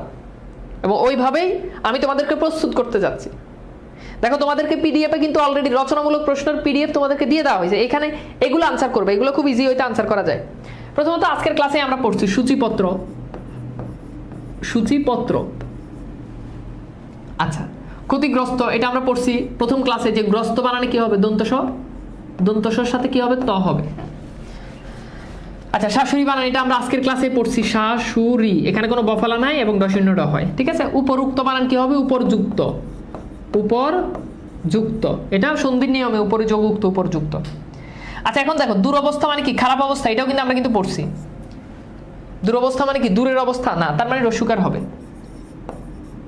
এবং ওইভাবেই আমি তোমাদেরকে প্রস্তুত করতে যাচ্ছি। দেখো তোমাদেরকে পিডিএফে কিন্তু অলরেডি রচনামূলক প্রশ্নের পিডিএফ তোমাদেরকে দিয়ে দেওয়া হয়েছে, এখানে এগুলো আনসার করবে, এগুলো খুব ইজি হইতে আনসার করা যায়। প্রথমত আজকের ক্লাসে আমরা পড়ছি সূচিপত্র। আচ্ছা ক্ষতিগ্রস্ত এটা আমরা পড়ছি প্রথম ক্লাসে, যে গ্রস্ত বানানে কি হবে? দন্তস্বর সাথে কি হবে? ত হবে। আচ্ছা শাশুড়ি বানান এটা আমরা আজকের ক্লাসে পড়ছি, শাশুড়ি, এখানে কোনো বফলা নাই এবং দশন্য হয়, ঠিক আছে। উপরুক্ত বানান কি হবে? উপরযুক্ত, এটা সন্ধির নিয়মে উপরে যোগযুক্ত, উপরযুক্ত। আচ্ছা এখন দেখো দুরবস্থা মানে কি? খারাপ অবস্থা, এটাও কিন্তু আমরা কিন্তু পড়ছি। দুরবস্থা মানে কি? দূরের অবস্থা না, তার মানে রস্যকার হবে,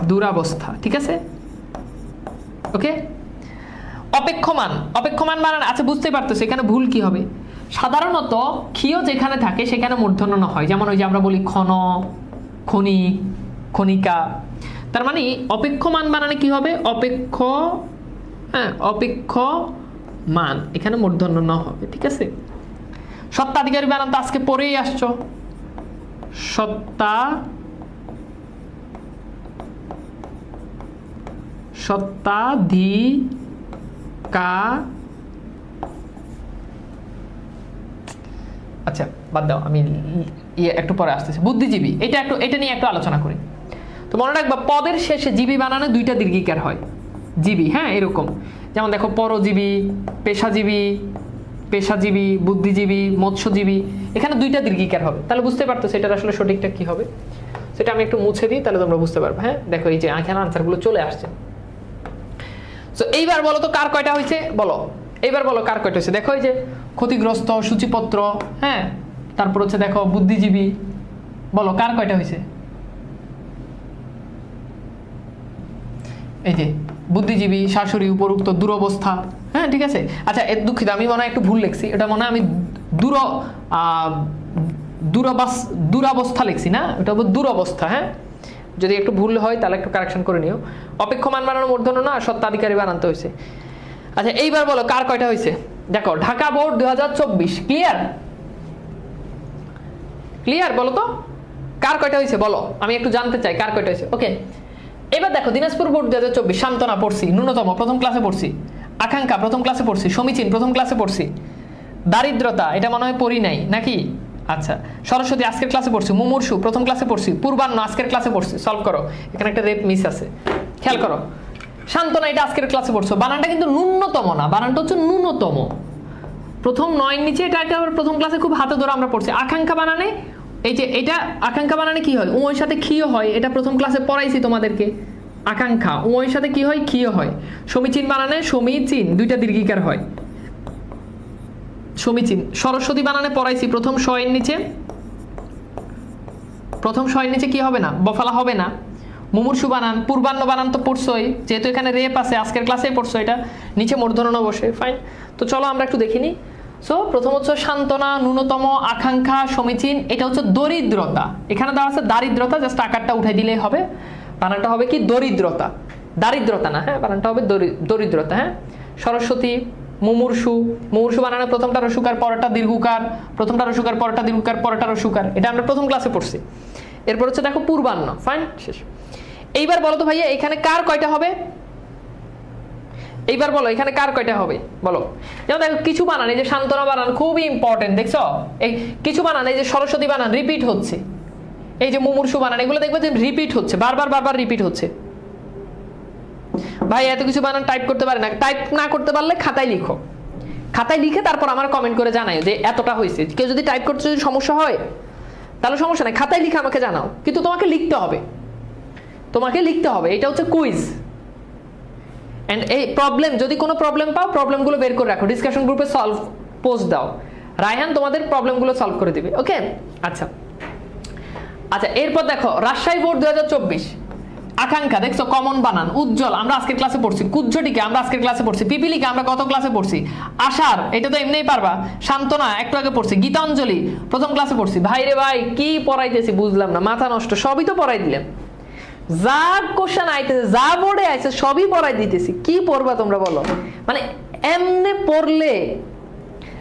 দুরাবস্থা, ঠিক আছে। ওকে অপেক্ষমান বানান, আচ্ছা বুঝতেই পারতেছো এখানে ভুল কি হবে? সাধারণত ক্ষীয় যেখানে থাকে সেখানে মূর্ধন্য ন হয়, যেমন ওই যে আমরা বলি ক্ষণ, ক্ষণিক, ক্ষণিকা। তার মানে অপেক্ষমান বানানে কি হবে? অপেক্ষমান, এখানে মূর্ধন্য ন হবে, ঠিক আছে। সত্ত্বাধিকারী বানান তো আজকে পড়েই আসছো, আচ্ছা বাদ দাও, আমি একটু পরে আসতেছি। বুদ্ধিজীবী, এটা নিয়ে একটু আলোচনা করি। তো মনে রাখবা পদের শেষে জীবী বানানে দুইটা দীর্ঘিকার হয়, জীবী, হ্যাঁ এরকম। যেমন দেখো পরজীবী, পেশাজীবী, বুদ্ধিজীবী, মৎস্যজীবী, এখানে দুইটা দীর্ঘিকার হবে। তাহলে বুঝতে পারতো সেটার আসলে সঠিকটা কি হবে। সেটা আমি একটু মুছে দিই, তাহলে তোমরা বুঝতে পারবে। হ্যাঁ দেখো এই যে এখানে আনসারগুলো চলে আসছে। তো এইবার বলো তো কার কয়টা হয়েছে, বলো এইবার বলো কার কয়টা হয়েছে। দেখো এই যে ক্ষতিগ্রস্ত, সূচিপত্র, হ্যাঁ তারপর হচ্ছে দেখো বুদ্ধিজীবী, বলো কার কয়টা হয়েছে। এই যে বুদ্ধিজীবী, শাশুড়ি, উপরুক্ত, দুরবস্থা, হ্যাঁ ঠিক আছে। আচ্ছা দুঃখিত, আমি মনে হয় একটু ভুল লিখছি, এটা মনে হয় আমি দুরাবস্থা লিখছি না, এটা দুরবস্থা। হ্যাঁ যদি একটু ভুল হয় তাহলে একটু কারেকশন করে নিও। অপেক্ষমান বানানো মূর্ধন্য না, সত্ত্বাধিকারী বানাতে হয়েছে। আচ্ছা এইবার বলো কার কয়টা হয়েছে। দেখো ঢাকা বোর্ড 2024, ক্লিয়ার বলো তো কার কয়টা হয়েছে বলো, আমি একটু জানতে চাই কার কয়টা হয়েছে। ওকে এবার দেখো দিনাজপুর বোর্ড 2024, সান্ত্বনা পড়ছি, ন্যূনতম প্রথম ক্লাসে পড়ছি, আকাঙ্ক্ষা প্রথম ক্লাসে পড়ছি, সমীচীন প্রথম ক্লাসে পড়ছি, দারিদ্রতা এটা মনে হয় পড়ি নাই নাকি। আচ্ছা সরস্বতী আজকের ক্লাসে পড়ছি, মুমূর্ষু প্রথম ক্লাসে পড়ছি, পূর্বাহ্ন আজকের ক্লাসে পড়ছি। সলভ করো, এখানে একটা রেপ মিস আছে, খেয়াল করো। সান্ত্বনা এটা আজকের ক্লাসে পড়ছো, বানানটা কিন্তু ন্যূনতম না, বানানটা হচ্ছে ন্যূনতম, প্রথম 9 নিচে। এটা একেবারে প্রথম ক্লাসে খুব হাতে ধরে আমরা পড়ছি। আকাঙ্ক্ষা বানানে এই যে এটা আকাঙ্ক্ষা বানানে কি হয়, উয়ের সাথে ক্ষীয় হয়, এটা প্রথম ক্লাসে পড়াইছি তোমাদেরকে। আকাঙ্ক্ষা উয়ের সাথে কি হয়, ক্ষীয় হয়। সমীচীন বানানে সমীচীন দুইটা দীর্ঘিকার হয়, সমীচীন। সরস্বতী বানানে পড়াইছি, প্রথম শয়ের নিচে, প্রথম শয়ের নিচে কি হবে না, বফালা হবে না। মুমূর্ষু বানান, পূর্বাহ্ন বানান তো পড়ছোই, যেহেতু এখানে রেপ আছে আজকের ক্লাসেই পড়ছো, এটা নিচে মূর্ধন্য বসে, ফাইন। তো চলো আমরা একটু দেখিনি। সো প্রথম হচ্ছে সান্ত্বনা, ন্যূনতম, আকাঙ্ক্ষা, সমীচীন, এটা হচ্ছে দরিদ্রতা। এখানে দেওয়া আছে দারিদ্রতা, জাস্ট আকারটা উঠাই দিলেই হবে। বানানটা হবে কি দরিদ্রতা, দারিদ্রতা না, হ্যাঁ বানানটা হবে দরিদ্রতা। হ্যাঁ সরস্বতী, মুমূর্ষু বানানে প্রথমটা রসুকার পরেরটা দীর্ঘকার, প্রথমটা রসুকার পরেরটা দীর্ঘকার, পরেরটা রসুকার, এটা আমরা প্রথম ক্লাসে পড়ছি। এরপর হচ্ছে দেখো পূর্বাহ্ন, ফাইন শেষ। এইবার বলো তো ভাইয়া এখানে কার কয়টা হবে, এইবার বলো এখানে কার কয়টা হবে বলো। যেমন দেখো কিছু বানান, এই যে সান্ত্বনা বানান খুবই ইম্পর্টেন্ট, দেখছো এই কিছু বানান, এই যে সরস্বতী বানান রিপিট হচ্ছে, এই যে মুমূর্ষু বানান এগুলো দেখবে যে রিপিট হচ্ছে, বারবার রিপিট হচ্ছে। ভাই এত কিছু বানান টাইপ করতে পারে না, টাইপ না করতে পারলে খাতায় লিখো, খাতায় লিখে তারপর আমার কমেন্ট করে জানাও যে এতটা হয়েছে। কেউ যদি টাইপ করতে যদি সমস্যা হয় তাহলে সমস্যা নাই, খাতায় লিখে আমাকে জানাও, কিন্তু তোমাকে লিখতে হবে, তোমাকে লিখতে হবে। এটা হচ্ছে কুইজ। এন্ড এই প্রবলেম, যদি কোনো প্রবলেম পাও প্রবলেমগুলো বের করে রাখো, ডিসকাশন গ্রুপে সলভ পোস্ট দাও, রায়হান তোমাদের প্রবলেমগুলো সলভ করে দিবে। ওকে আচ্ছা আচ্ছা এরপর দেখো রাজশাহী বোর্ড 2024, আকাঙ্ক্ষা দেখছো কমন বানান, উজ্জ্বল আমরা আজকের ক্লাসে পড়ছি, কুজ্জটিকে আমরা আজকের ক্লাসে পড়ছি, পিপিলিকে আমরা গত ক্লাসে পড়ছি, আশার এটা তো এমনিই পারবা, সান্ত্বনা একটু আগে পড়ছি, গীতাঞ্জলি প্রথম ক্লাসে পড়ছি। ভাই রে ভাই কি পড়াইতেছি বুঝলাম না, মাথা নষ্ট, সবই তো পড়াই দিলাম, যা কোশ্চেন আইতেছে যা বোর্ডে আইছে সবই পড়াই দিতেছি, কি পড়বা তোমরা বলো। মানে এমনে পড়লে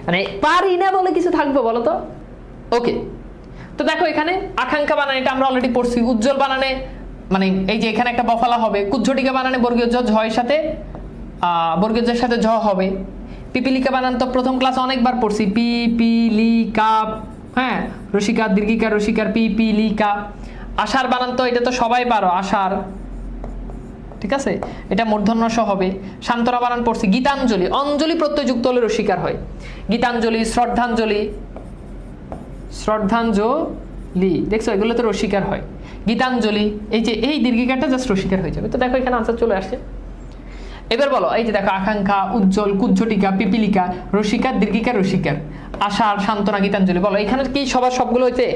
মানে পারি না বলে কিছু থাকবে বলো তো। ওকে তো দেখো এখানে আকাঙ্ক্ষা বানানে এটা আমরা অলরেডি পড়ছি, উজ্জ্বল বানানে মানে এই যে এখানে একটা বফালা হবে, কুজ্ঝটিকা বানানে বর্গীয় জ ঝয়ের সাথে বর্গীয় জের সাথে ঝ হবে। পিপিলিকা বানান তো প্রথম ক্লাসে অনেকবার পড়ছি, পিপিলিকা, হ্যাঁ রসিকার দীর্ঘিকার রসিকার পিপিলিকা। আশার বানান তো এটা তো সবাই পারো, আশার, ঠিক আছে এটা মূর্ধন্য স হবে। সান্ত্বনা বানান পড়ছি, গীতাঞ্জলি, অঞ্জলি প্রত্যয় যুক্ত হলে রসিকার হয়, গীতাঞ্জলি, শ্রদ্ধাঞ্জলি, শ্রদ্ধাঞ্জলি দেখছো এগুলো তো রসিকার হয়, গীতাঞ্জলি এই যে এই দীর্ঘিকারটা জাস্ট রসিকার হয়ে যাবে। তো দেখো এখানে আনসার চলে আসছে। এবার বলো এই যে দেখো আকাঙ্ক্ষা, উজ্জ্বল, কুজ্ঝটিকা, পিপিলিকা, রসিকার দীর্ঘিকার রসিকার, আশার, সান্ত্বনা, গীতাঞ্জলি। বলো এখানে কি সবার সবগুলো হয়েছে?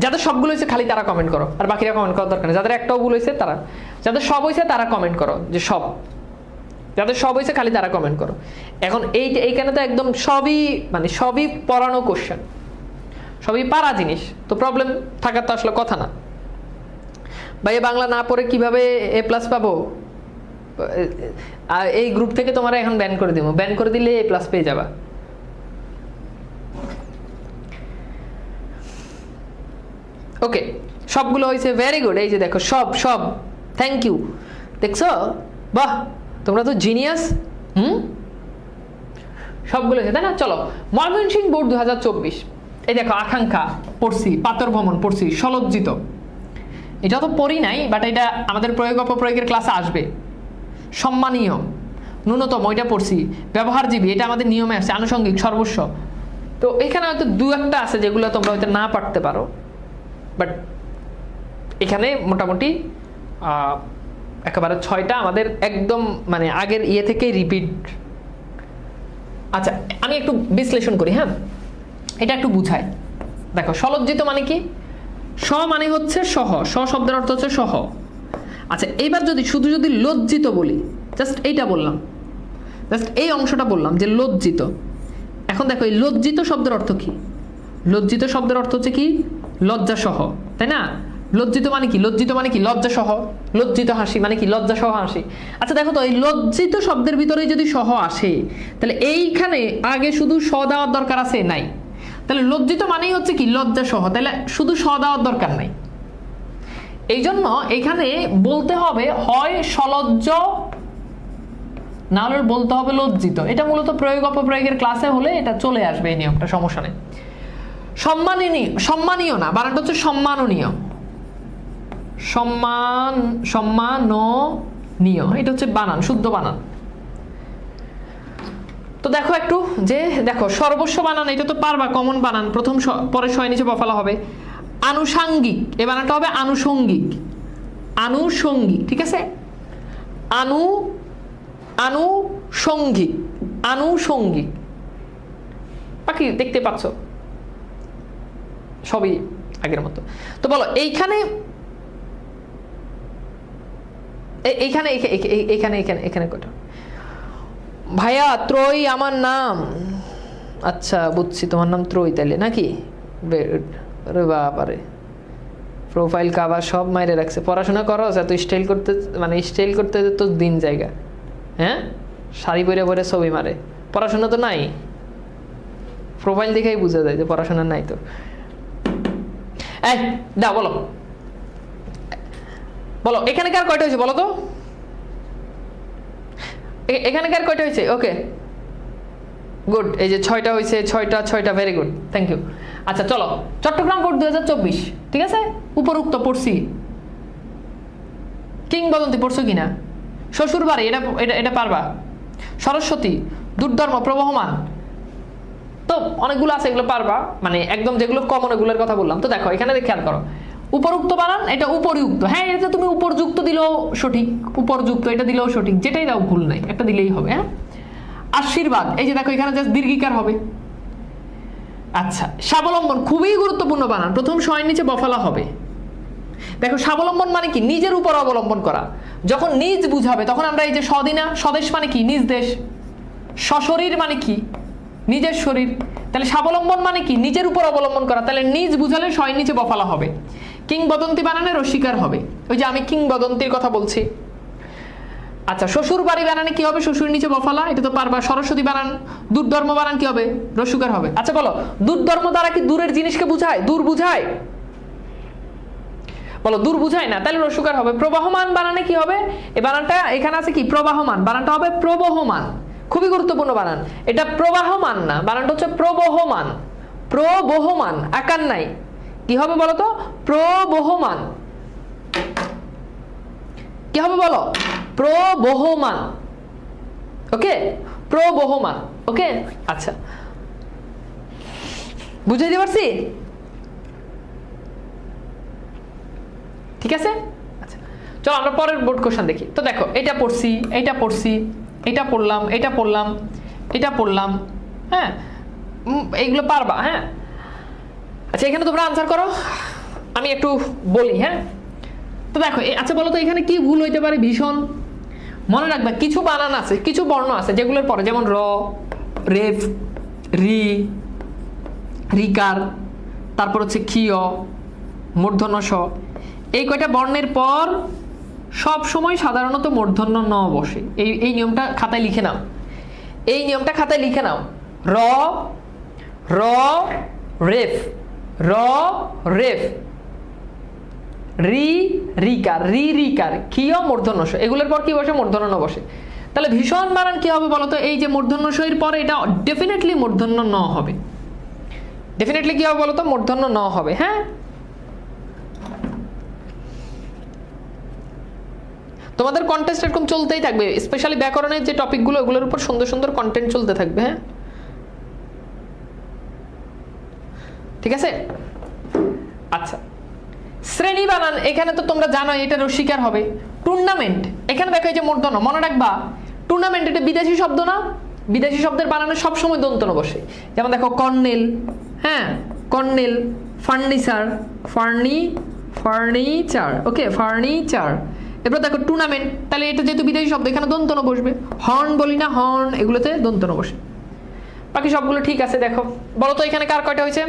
যাদের সবগুলো হয়েছে খালি তারা কমেন্ট করো, আর বাকিরা কমেন্ট করার দরকার নেই। যাদের একটাও ভুল হয়েছে তারা, যাদের সব হয়েছে তারা কমেন্ট করো যে সব, যাদের সব হয়েছে খালি তারা কমেন্ট করো। এখন এইখানে তো একদম সবই মানে সবই পড়ানো কোশ্চেন, সবই পারা জিনিস, তো প্রবলেম থাকার তো আসলে কথা না। ভাই বাংলা না পড়ে কিভাবে এ প্লাস পাবো? এই গ্রুপ থেকে তোমরা এখন ব্যান করে দিব, ব্যান করে দিলে এ প্লাস পেয়ে যাবা। ওকে, সবগুলো হয়েছে, ভেরি গুড। এই যে দেখো সব সব, থ্যাংক ইউ। দেখছো, বাহ, তোমরা তো জিনিয়াস। সবগুলো হয়েছে, তাই না? চলো, ময়মনসিংহ বোর্ড 2024। এই দেখো, আকাঙ্ক্ষা পড়ছি, পাতর ভ্রমণ পড়ছি, সলজ্জিত এটা তো পড়ি নাই, বাট এটা আমাদের প্রয়োগ অপপ্রয়োগের ক্লাসে আসবে। সম্মানীয়, ন্যূনতম, ওইটা পড়ছি। ব্যবহারজীবী, এটা আমাদের নিয়মে আসছে। আনুষঙ্গিক, সর্বস্ব। তো এখানে হয়তো দু একটা আছে যেগুলো তোমরা হয়তো না পারতে পারো, বাট এখানে মোটামুটি একেবারে 6টা আমাদের একদম মানে আগের ইয়ে থেকেই রিপিট। আচ্ছা, আমি একটু বিশ্লেষণ করি। হ্যাঁ, এটা একটু বুঝাই। দেখো, সলজ্জিত মানে কি? স মানে হচ্ছে সহ, স শব্দের অর্থ হচ্ছে সহ। আচ্ছা, এইবার যদি লজ্জিত বলি, জাস্ট এইটা বললাম, জাস্ট এই অংশটা বললাম যে লজ্জিত। এখন দেখো, এই লজ্জিত শব্দের অর্থ কি? লজ্জিত শব্দের অর্থ হচ্ছে কি? লজ্জা সহ, তাই না? লজ্জিত মানে কি? লজ্জিত মানে কি? লজ্জা সহ। লজ্জিত হাসি মানে কি? লজ্জা সহ হাসি। আচ্ছা দেখো তো, এই লজ্জিত শব্দের ভিতরে যদি সহ আসে, তাহলে এইখানে আগে শুধু স দেওয়ার দরকার আছে? নাই। তাহলে লজ্জিত মানেই হচ্ছে কি? লজ্জা সহ, তাহলে শুধু স দেওয়ার দরকার নাই। এই জন্য এখানে বলতে হবে হয় সলজ্জ, না হলে বলতে হবে লজ্জিত। এটা মূলত প্রয়োগ অপপ্রয়োগের ক্লাসে হলে এটা চলে আসবে, এই নিয়মটা, সমস্যা নেই। সম্মানীয় না, বানানটা হচ্ছে সম্মাননীয়। সম্মাননীয়, এটা হচ্ছে বানান, শুদ্ধ বানান। তো দেখো একটু যে দেখো, সর্বস্ব বানান, এটা তো পারবা, কমন বানান, প্রথম পরে শয় নিচে বফালা হবে। আনুষাঙ্গিক, এ বানানটা হবে আনুষঙ্গিক। আনুষঙ্গিক, ঠিক আছে? আনুষঙ্গিক, আনুষঙ্গিক। বাকি দেখতে পাচ্ছ সবই আগের মতো। তো বলো, এইখানে এইখানে এখানে এখানে এখানে কটা? ভাইয়া, ত্রয়ী আমার নাম। আচ্ছা, বুঝছি, তোমার নাম ত্রয়ী তাইলে নাকি? আরে বাবারে, প্রোফাইল কাভার সব মাইরে রাখছে। পড়াশোনা করো, এত স্টাইল করতে, মানে স্টাইল করতে তো দিন জায়গা। হ্যাঁ, শাড়ি পরে পরে ছবি মারে। পড়াশোনা তো নাই, প্রোফাইল দেখেই বোঝা যায় যে পড়াশোনা নাই। তো এই দাও, বলো বলো, এখানকার কয়টা হয়েছে বলো তো? এখানকার কয়টা হয়েছে? ওকে, গুড। এই যে 6টা হয়েছে, 6টা, ভেরি গুড, থ্যাংক ইউ। আচ্ছা চলো, চট্টগ্রাম বোর্ড 2024, ঠিক আছে? উপরুক্ত পড়ছি। কিংবদন্তি পড়ছো কিনা? শ্বশুর বাড়ি, এটা এটা এটা পারবা। সরস্বতী, দুর্ধর্ম, প্রবহমান, তো অনেকগুলো আছে, এগুলো পারবা, মানে একদম যেগুলো কমন এগুলোর কথা বললাম। তো দেখো, এখানে খেয়াল করো, উপরুক্ত বানান, এটা উপরিউক্ত। হ্যাঁ, এটা তুমি উপরযুক্ত দিলেও সঠিক, উপরযুক্ত এটা দিলেও সঠিক, যেটাই দাও ভুল নাই, একটা দিলেই হবে। হ্যাঁ, আশীর্বাদ, এই যে দেখো, এখানে জাস্ট দীর্ঘিকার হবে। আচ্ছা, স্বাবলম্বন, খুবই গুরুত্বপূর্ণ বানান, প্রথম শয়ের নিচে বফালা হবে। দেখো, স্বাবলম্বন মানে কি? নিজের উপর অবলম্বন করা। যখন নিজ বুঝাবে তখন আমরা এই যে স্বদিনা, স্বদেশ মানে কি? নিজ দেশ। সশরীর মানে কি? নিজের শরীর। তাহলে স্বাবলম্বন মানে কি? নিজের উপর অবলম্বন করা। তাহলে নিজ বুঝালে শয়ের নিচে বফালা হবে। কিংবদন্তি বানানে রসিকার হবে, ওই যে আমি কিংবদন্তির কথা বলছি। আচ্ছা, শ্বশুর বাড়ি বানানে কি হবে? শ্বশুর নিচে বফালা, এটা তো পারবা। সরস্বতী বানান, দুর্ধর্ম বানান কি হবে? রসুকার হবে। আচ্ছা বলো, দুর্ধর্ম দ্বারা কি দূরের জিনিসকে বুঝায়? দূর বুঝায়? বলো, দূর বুঝায় না, তাহলে রসুকার হবে। প্রবাহমান বানানে কি হবে? এই বানানটা এখানে আছে কি? প্রবাহমান, বানানটা হবে প্রবহমান। খুবই গুরুত্বপূর্ণ বানান এটা, প্রবাহমান না, বানানটা হচ্ছে প্রবহমান। প্রবহমান, আকার নাই, কি হবে বলো তো? প্রবহমান। কি হবে বলো? প্রবহমান। ওকে, প্রবহমান। ওকে, আচ্ছা, বুঝাই দিতে পারছি? ঠিক আছে, আচ্ছা চলো আমরা পরের বোর্ড কোশ্চেন দেখি। তো দেখো, এটা পড়ছি, এটা পড়ছি, এটা পড়লাম, এটা পড়লাম, এটা পড়লাম। হ্যাঁ, এইগুলো পারবা। হ্যাঁ, আচ্ছা, এখানে তোমরা আনসার করো, আমি একটু বলি। হ্যাঁ, তো দেখো, আচ্ছা বলো তো, এখানে কি ভুল হইতে পারে? ভীষণ মনে রাখবে, কিছু বানান আছে, কিছু বর্ণ আছে যেগুলোর পরে, যেমন র, রেফ, রি, রিকার, তারপর হচ্ছে ক্ষিয়, মূর্ধন্য স, এই কয়টা বর্ণের পর সব সময় সাধারণত মূর্ধন্য ন বসে। এই নিয়মটা খাতায় লিখে নাও, এই নিয়মটা খাতায় লিখে নাও। র, র, রেফ, র, রেফ, রি রিকার, রি রিকার, কিয় মূর্ধন্য ষ, এগুলোর পর কি বসে? মূর্ধন্য ন বসে। তাহলে ভীষণ বানান কি হবে বলতো? এই যে মূর্ধন্য ষ এর পরে এটা ডেফিনেটলি মূর্ধন্য ন হবে। ডেফিনেটলি কি হবে বলতো? মূর্ধন্য ন হবে। হ্যাঁ, তোমাদের কন্টেস্ট এরকম চলতেই থাকবে, স্পেশালি ব্যাকরণের যে টপিকগুলো ওগুলোর উপর সুন্দর সুন্দর কন্টেন্ট চলতে থাকবে। হ্যাঁ, ঠিক আছে। আচ্ছা, শ্রেণী বানান এখানে তো তোমরা জানো এটা রসিকার হবে। টুর্নামেন্ট, এখানে দেখো এই যে মূর্ধন্য, মনে রাখবা টুর্নামেন্ট এটা বিদেশি শব্দ না? বিদেশি শব্দের বানানে সবসময় দন্তন্য বসে। যেমন দেখো কর্নেল, হ্যাঁ কর্নেল, ফার্নিচার, ফার্নিচার, ওকে ফার্নিচার। এরপর দেখো টুর্নামেন্ট, তাহলে এটা যেহেতু বিদেশি শব্দ এখানে দন্তন্য বসবে। হর্ন বলি না, হর্ন, এগুলোতে দন্তন্য বসে। বাকি সবগুলো ঠিক আছে। দেখো বলো তো এখানে কার কয়টা হয়েছে?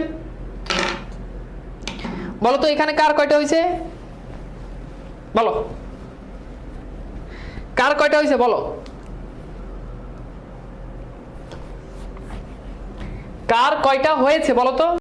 বলো তো এখানে কার কয়টা হয়েছে? বলো কার কয়টা হয়েছে? বলো কার কয়টা হয়েছে বলো তো।